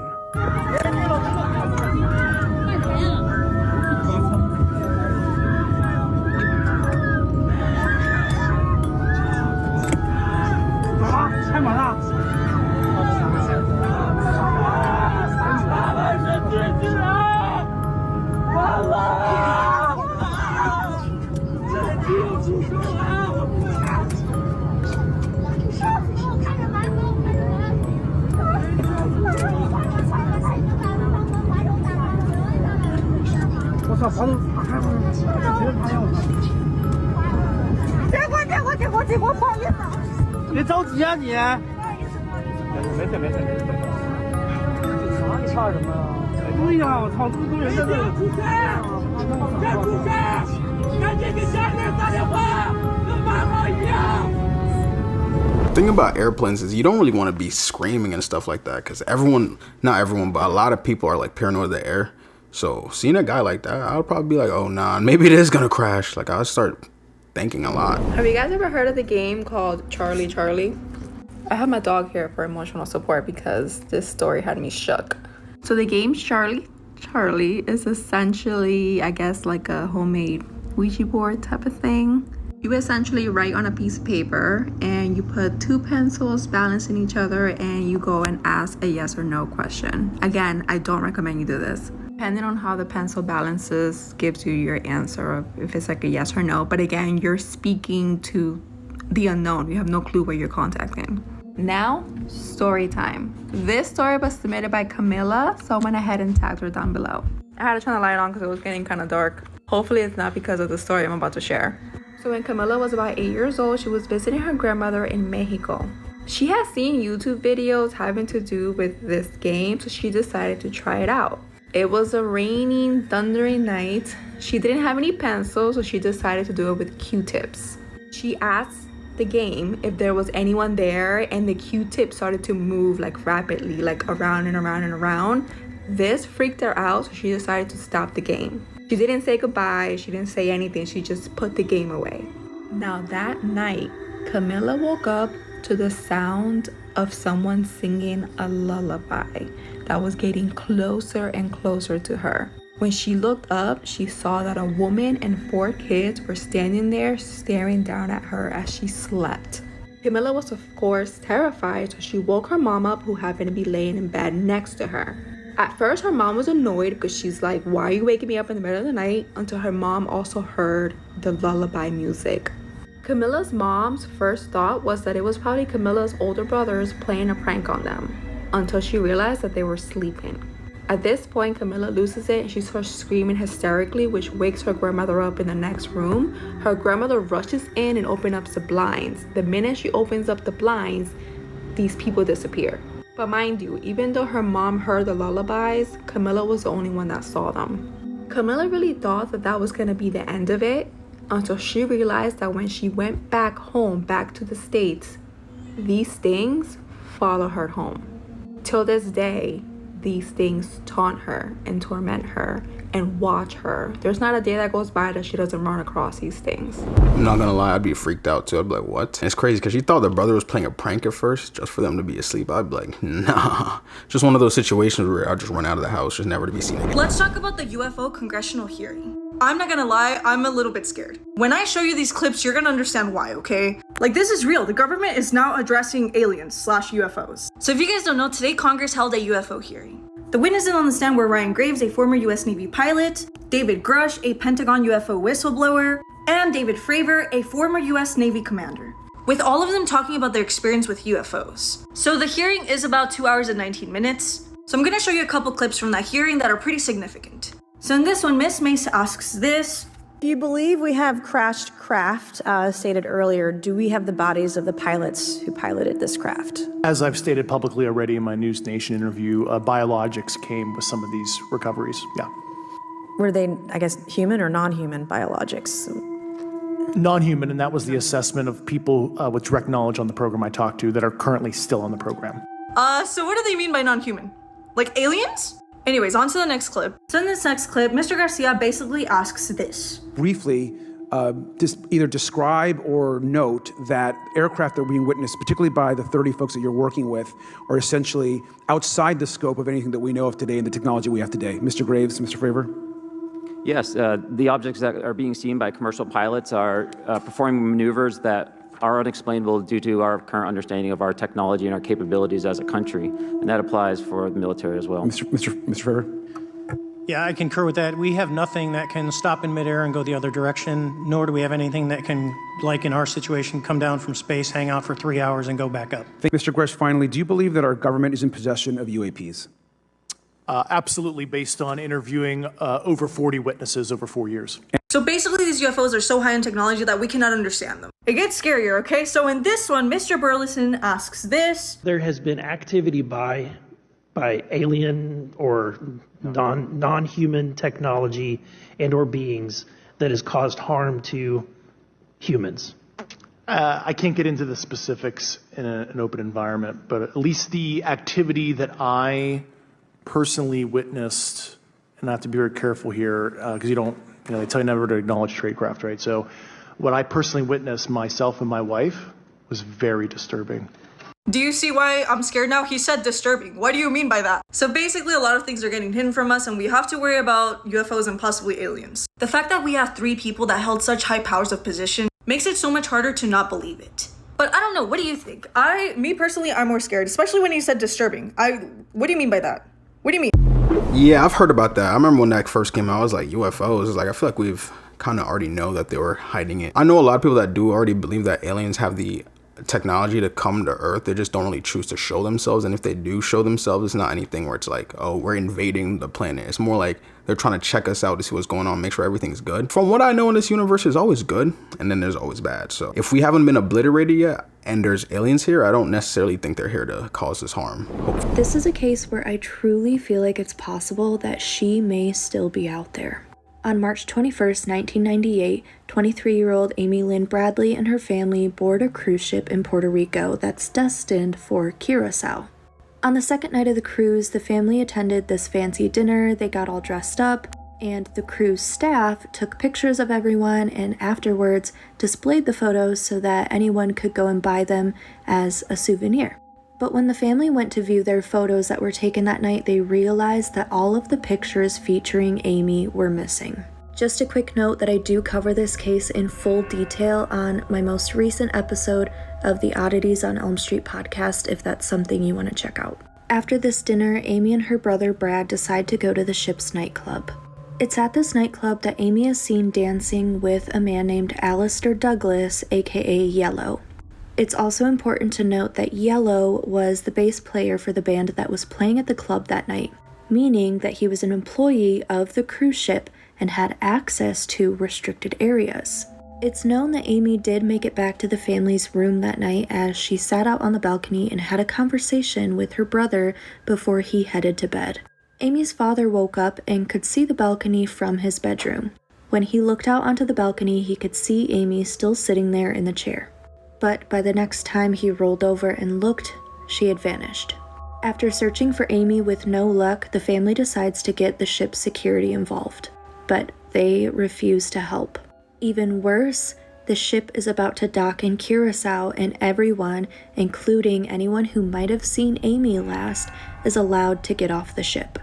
The thing about airplanes is you don't really want to be screaming and stuff like that, because not everyone, but a lot of people are like paranoid of the air. So seeing a guy like that, I would probably be like, oh nah, maybe it is gonna crash. Like I'll start thinking a lot. Have you guys ever heard of the game called Charlie Charlie? I have my dog here for emotional support because this story had me shook. So the game Charlie Charlie is essentially, I guess, like a homemade Ouija board type of thing. You essentially write on a piece of paper and you put two pencils balancing each other and you go and ask a yes or no question. Again, I don't recommend you do this. Depending on how the pencil balances gives you your answer of if it's like a yes or no. But again, you're speaking to the unknown. You have no clue what you're contacting. Now, story time. This story was submitted by Camilla, so I went ahead and tagged her down below. I had to turn the light on because it was getting kind of dark. Hopefully it's not because of the story I'm about to share. So when Camilla was about 8 years old, she was visiting her grandmother in Mexico. She had seen YouTube videos having to do with this game, so she decided to try it out. It was a raining, thundering night. She didn't have any pencils, so she decided to do it with Q-tips. She asked the game if there was anyone there, and the Q-tip started to move like rapidly, like around and around and around. This freaked her out, so she decided to stop the game. She didn't say goodbye, she didn't say anything, she just put the game away. Now that night, Camilla woke up to the sound of someone singing a lullaby that was getting closer and closer to her. When she looked up, she saw that a woman and 4 kids were standing there staring down at her as she slept. Camilla was of course terrified, so she woke her mom up, who happened to be laying in bed next to her. At first, her mom was annoyed because she's like, why are you waking me up in the middle of the night? Until her mom also heard the lullaby music. Camilla's mom's first thought was that it was probably Camilla's older brothers playing a prank on them, until she realized that they were sleeping. At this point, Camilla loses it and she starts screaming hysterically, which wakes her grandmother up in the next room. Her grandmother rushes in and opens up the blinds. The minute she opens up the blinds, these people disappear. But mind you, even though her mom heard the lullabies, Camilla was the only one that saw them. Camilla really thought that that was gonna be the end of it, until she realized that when she went back home, back to the States, these things follow her home. Till this day, these things taunt her and torment her and watch her. There's not a day that goes by that she doesn't run across these things. I'm not gonna lie, I'd be freaked out too. I'd be like, what? And it's crazy because she thought the brother was playing a prank at first just for them to be asleep. I'd be like, nah. Just one of those situations where I'll just run out of the house, just never to be seen again. Let's talk about the UFO congressional hearing. I'm not gonna lie, I'm a little bit scared. When I show you these clips, you're gonna understand why, okay? Like, this is real. The government is now addressing aliens/UFOs. So if you guys don't know, today Congress held a UFO hearing. The witnesses on the stand were Ryan Graves, a former US Navy pilot, David Grush, a Pentagon UFO whistleblower, and David Fravor, a former US Navy commander, with all of them talking about their experience with UFOs. So the hearing is about 2 hours and 19 minutes. So I'm gonna show you a couple clips from that hearing that are pretty significant. So in this one, Miss Mace asks this. Do you believe we have crashed craft? Stated earlier, do we have the bodies of the pilots who piloted this craft? As I've stated publicly already in my News Nation interview, biologics came with some of these recoveries, yeah. Were they, I guess, human or non-human biologics? Non-human, and that was the assessment of people with direct knowledge on the program I talked to that are currently still on the program. So what do they mean by non-human? Like aliens? Anyways, on to the next clip. So in this next clip, Mr. Garcia basically asks this. Briefly, either describe or note that aircraft that are being witnessed, particularly by the 30 folks that you're working with, are essentially outside the scope of anything that we know of today and the technology we have today. Mr. Graves, Mr. Fravor? Yes, the objects that are being seen by commercial pilots are performing maneuvers that are unexplainable due to our current understanding of our technology and our capabilities as a country, and that applies for the military as well. Mr. Fravor? Yeah, I concur with that. We have nothing that can stop in midair and go the other direction, nor do we have anything that can, like in our situation, come down from space, hang out for 3 hours, and go back up. Mr. Gresh, finally, do you believe that our government is in possession of UAPs? Absolutely, based on interviewing over 40 witnesses over 4 years. So basically these UFOs are so high in technology that we cannot understand them. It gets scarier, okay? So in this one, Mr. Burleson asks this. There has been activity by alien or non-human technology and or beings that has caused harm to humans. I can't get into the specifics in an open environment, but at least the activity that I personally witnessed, and I have to be very careful here because they tell you never to acknowledge tradecraft, right? So what I personally witnessed myself and my wife was very disturbing. Do you see why I'm scared now? He said disturbing. What do you mean by that? So basically a lot of things are getting hidden from us and we have to worry about UFOs and possibly aliens. The fact that we have 3 people that held such high powers of position makes it so much harder to not believe it. But I don't know, what do you think? Me personally, I'm more scared, especially when he said disturbing. What do you mean by that? What do you mean? Yeah, I've heard about that. I remember when that first came out, I was like, UFOs. I feel like we've kind of already know that they were hiding it. I know a lot of people that do already believe that aliens have the technology to come to Earth. They just don't really choose to show themselves. And if they do show themselves, it's not anything where it's like, oh, we're invading the planet. It's more like they're trying to check us out to see what's going on, make sure everything's good. From what I know in this universe, there's always good and then there's always bad. So if we haven't been obliterated yet and there's aliens here, I don't necessarily think they're here to cause us harm. Hopefully. This is a case where I truly feel like it's possible that she may still be out there. On March 21st, 1998, 23-year-old Amy Lynn Bradley and her family board a cruise ship in Puerto Rico that's destined for Curacao. On the second night of the cruise, the family attended this fancy dinner, they got all dressed up, and the cruise staff took pictures of everyone and afterwards displayed the photos so that anyone could go and buy them as a souvenir. But when the family went to view their photos that were taken that night, they realized that all of the pictures featuring Amy were missing. Just a quick note that I do cover this case in full detail on my most recent episode of the Oddities on Elm Street podcast, if that's something you want to check out. After this dinner, Amy and her brother Brad decide to go to the ship's nightclub. It's at this nightclub that Amy is seen dancing with a man named Alistair Douglas, aka Yellow. It's also important to note that Yellow was the bass player for the band that was playing at the club that night, meaning that he was an employee of the cruise ship and had access to restricted areas. It's known that Amy did make it back to the family's room that night as she sat out on the balcony and had a conversation with her brother before he headed to bed. Amy's father woke up and could see the balcony from his bedroom. When he looked out onto the balcony, he could see Amy still sitting there in the chair. But by the next time he rolled over and looked, she had vanished. After searching for Amy with no luck, the family decides to get the ship's security involved. But they refuse to help. Even worse, the ship is about to dock in Curacao and everyone, including anyone who might have seen Amy last, is allowed to get off the ship.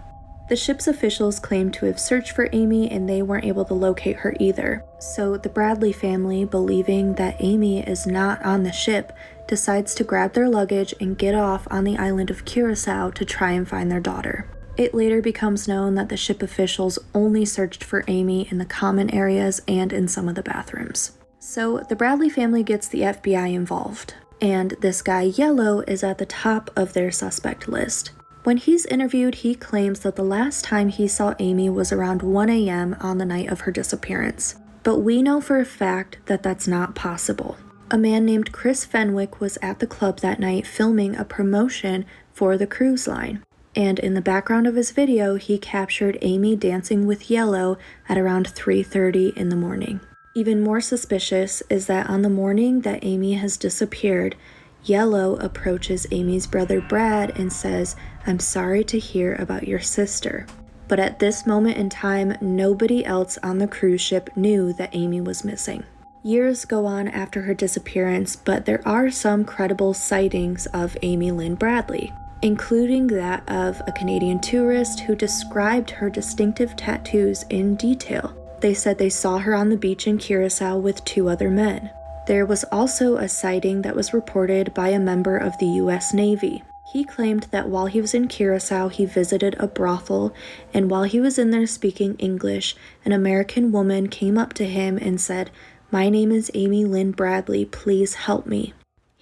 The ship's officials claim to have searched for Amy and they weren't able to locate her either. So the Bradley family, believing that Amy is not on the ship, decides to grab their luggage and get off on the island of Curacao to try and find their daughter. It later becomes known that the ship officials only searched for Amy in the common areas and in some of the bathrooms. So the Bradley family gets the FBI involved, and this guy Yellow is at the top of their suspect list. When he's interviewed, he claims that the last time he saw Amy was around 1 a.m. on the night of her disappearance. But we know for a fact that that's not possible. A man named Chris Fenwick was at the club that night filming a promotion for the cruise line. And in the background of his video, he captured Amy dancing with Yellow at around 3:30 in the morning. Even more suspicious is that on the morning that Amy has disappeared, Yellow approaches Amy's brother Brad and says, "I'm sorry to hear about your sister." But at this moment in time, nobody else on the cruise ship knew that Amy was missing. Years go on after her disappearance, but there are some credible sightings of Amy Lynn Bradley, including that of a Canadian tourist who described her distinctive tattoos in detail. They said they saw her on the beach in Curacao with 2 other men. There was also a sighting that was reported by a member of the U.S. Navy. He claimed that while he was in Curacao, he visited a brothel, and while he was in there speaking English, an American woman came up to him and said, "My name is Amy Lynn Bradley, please help me."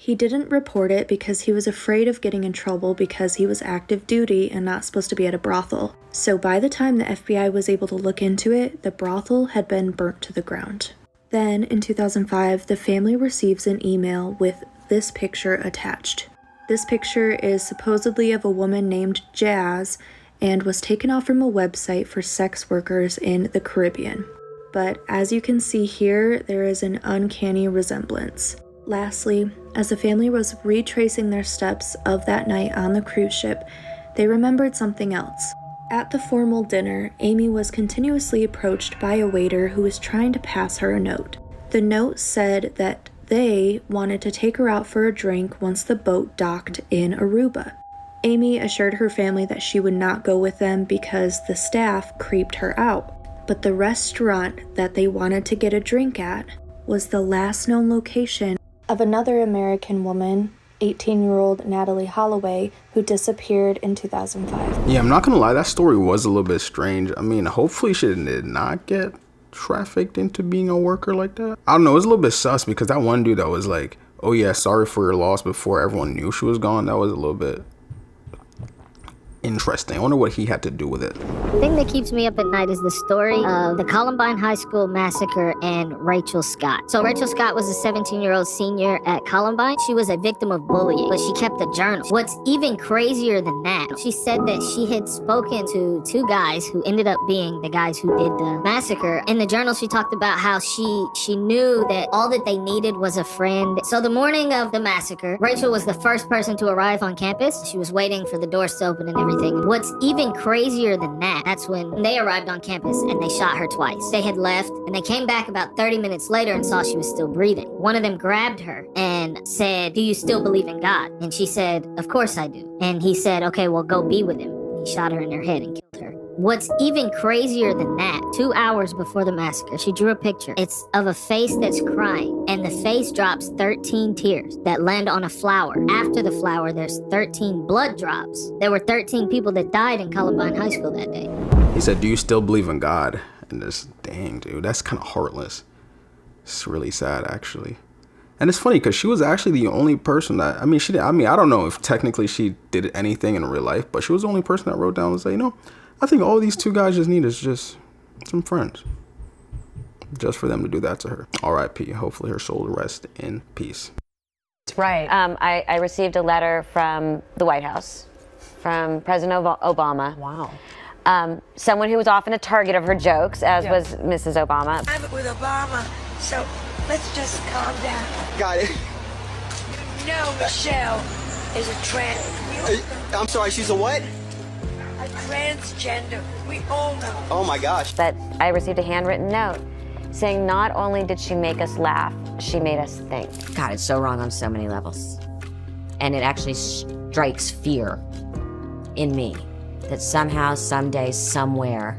He didn't report it because he was afraid of getting in trouble because he was active duty and not supposed to be at a brothel. So by the time the FBI was able to look into it, the brothel had been burnt to the ground. Then, in 2005, the family receives an email with this picture attached. This picture is supposedly of a woman named Jazz and was taken off from a website for sex workers in the Caribbean. But as you can see here, there is an uncanny resemblance. Lastly, as the family was retracing their steps of that night on the cruise ship, they remembered something else. At the formal dinner, Amy was continuously approached by a waiter who was trying to pass her a note. The note said that they wanted to take her out for a drink once the boat docked in Aruba. Amy assured her family that she would not go with them because the staff creeped her out. But the restaurant that they wanted to get a drink at was the last known location of another American woman, 18-year-old Natalie Holloway, who disappeared in 2005. Yeah, I'm not gonna lie, that story was a little bit strange. I mean, hopefully she did not get trafficked into being a worker like that. I don't know, it was a little bit sus because that one dude that was like, oh yeah, sorry for your loss before everyone knew she was gone, that was a little bit interesting. I wonder what he had to do with it. The thing that keeps me up at night is the story of the Columbine High School massacre and Rachel Scott. So Rachel Scott was a 17-year-old senior at Columbine. She was a victim of bullying, but she kept a journal. What's even crazier than that, she said that she had spoken to two guys who ended up being the guys who did the massacre. In the journal, she talked about how she knew that all that they needed was a friend. So the morning of the massacre, Rachel was the first person to arrive on campus. She was waiting for the doors to open and everything. What's even crazier than that, that's when they arrived on campus and they shot her twice. They had left and they came back about 30 minutes later and saw she was still breathing. One of them grabbed her and said, "Do you still believe in God?" And she said, "Of course I do." And he said, "Okay, well, go be with him." And he shot her in her head and killed her. What's even crazier than that, 2 hours before the massacre, she drew a picture. It's of a face that's crying, and the face drops 13 tears that land on a flower. After the flower, there's 13 blood drops. There were 13 people that died in Columbine High School that day. He said, "Do you still believe in God?" And this, dang, dude, that's kind of heartless. It's really sad, actually. And it's funny because she was actually the only person that, I don't know if technically she did anything in real life, but she was the only person that wrote down and said, I think all these two guys just need is just some friends. Just for them to do that to her. R.I.P. Hopefully her soul rest in peace. Right. I received a letter from the White House, from President Obama. Wow. Someone who was often a target of her jokes, as was Mrs. Obama. I'm with Obama, so let's just calm down. Got it. You know Michelle is a trans. I'm sorry, she's a what? A transgender. We all know. Oh my gosh. But I received a handwritten note saying not only did she make us laugh, she made us think. God, it's so wrong on so many levels. And it actually strikes fear in me that somehow, someday, somewhere,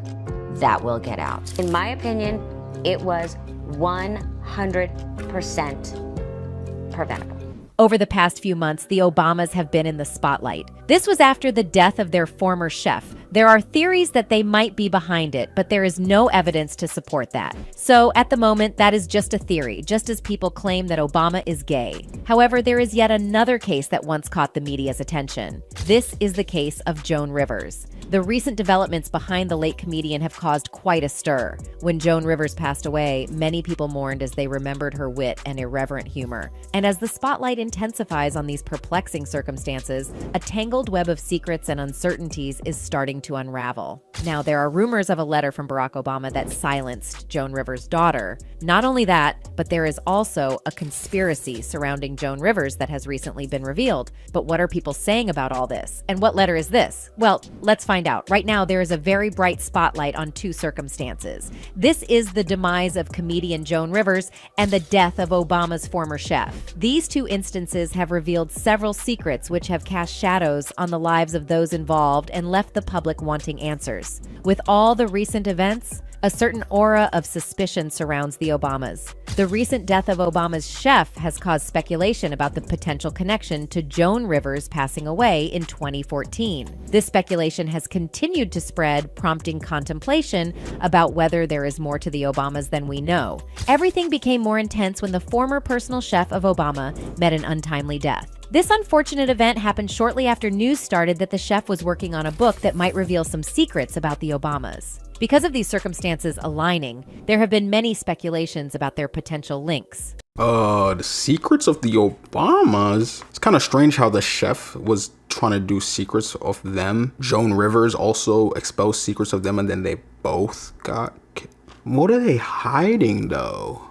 that will get out. In my opinion, it was 100% preventable. Over the past few months, the Obamas have been in the spotlight. This was after the death of their former chef. There are theories that they might be behind it, but there is no evidence to support that. So at the moment, that is just a theory, just as people claim that Obama is gay. However, there is yet another case that once caught the media's attention. This is the case of Joan Rivers. The recent developments behind the late comedian have caused quite a stir. When Joan Rivers passed away, many people mourned as they remembered her wit and irreverent humor. And as the spotlight intensifies on these perplexing circumstances, a tangled web of secrets and uncertainties is starting to unravel. Now, there are rumors of a letter from Barack Obama that silenced Joan Rivers' daughter. Not only that, but there is also a conspiracy surrounding Joan Rivers that has recently been revealed. But what are people saying about all this? And what letter is this? Well, let's find out. Right now, there is a very bright spotlight on two circumstances. This is the demise of comedian Joan Rivers and the death of Obama's former chef. These two instances have revealed several secrets which have cast shadows on the lives of those involved and left the public wanting answers. With all the recent events, A certain aura of suspicion surrounds the Obamas. The recent death of Obama's chef has caused speculation about the potential connection to Joan Rivers passing away in 2014. This speculation has continued to spread, prompting contemplation about whether there is more to the Obamas than we know. Everything became more intense when the former personal chef of Obama met an untimely death. This unfortunate event happened shortly after news started that the chef was working on a book that might reveal some secrets about the Obamas. Because of these circumstances aligning, there have been many speculations about their potential links. The secrets of the Obamas? It's kind of strange how the chef was trying to do secrets of them. Joan Rivers also exposed secrets of them, and then they both got killed. What are they hiding, though?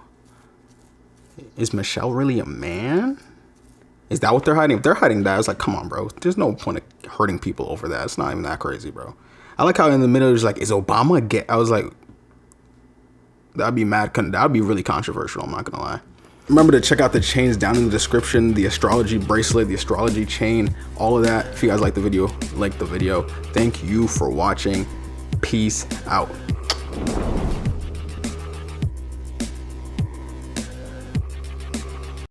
Is Michelle really a man? Is that what they're hiding? If they're hiding that, it's like, come on, bro. There's no point of hurting people over that. It's not even that crazy, bro. I like how in the middle, it's like, is Obama gay? I was like, that'd be mad. That'd be really controversial. I'm not gonna lie. Remember to check out the chains down in the description, the astrology bracelet, the astrology chain, all of that. If you guys like the video, like the video. Thank you for watching. Peace out.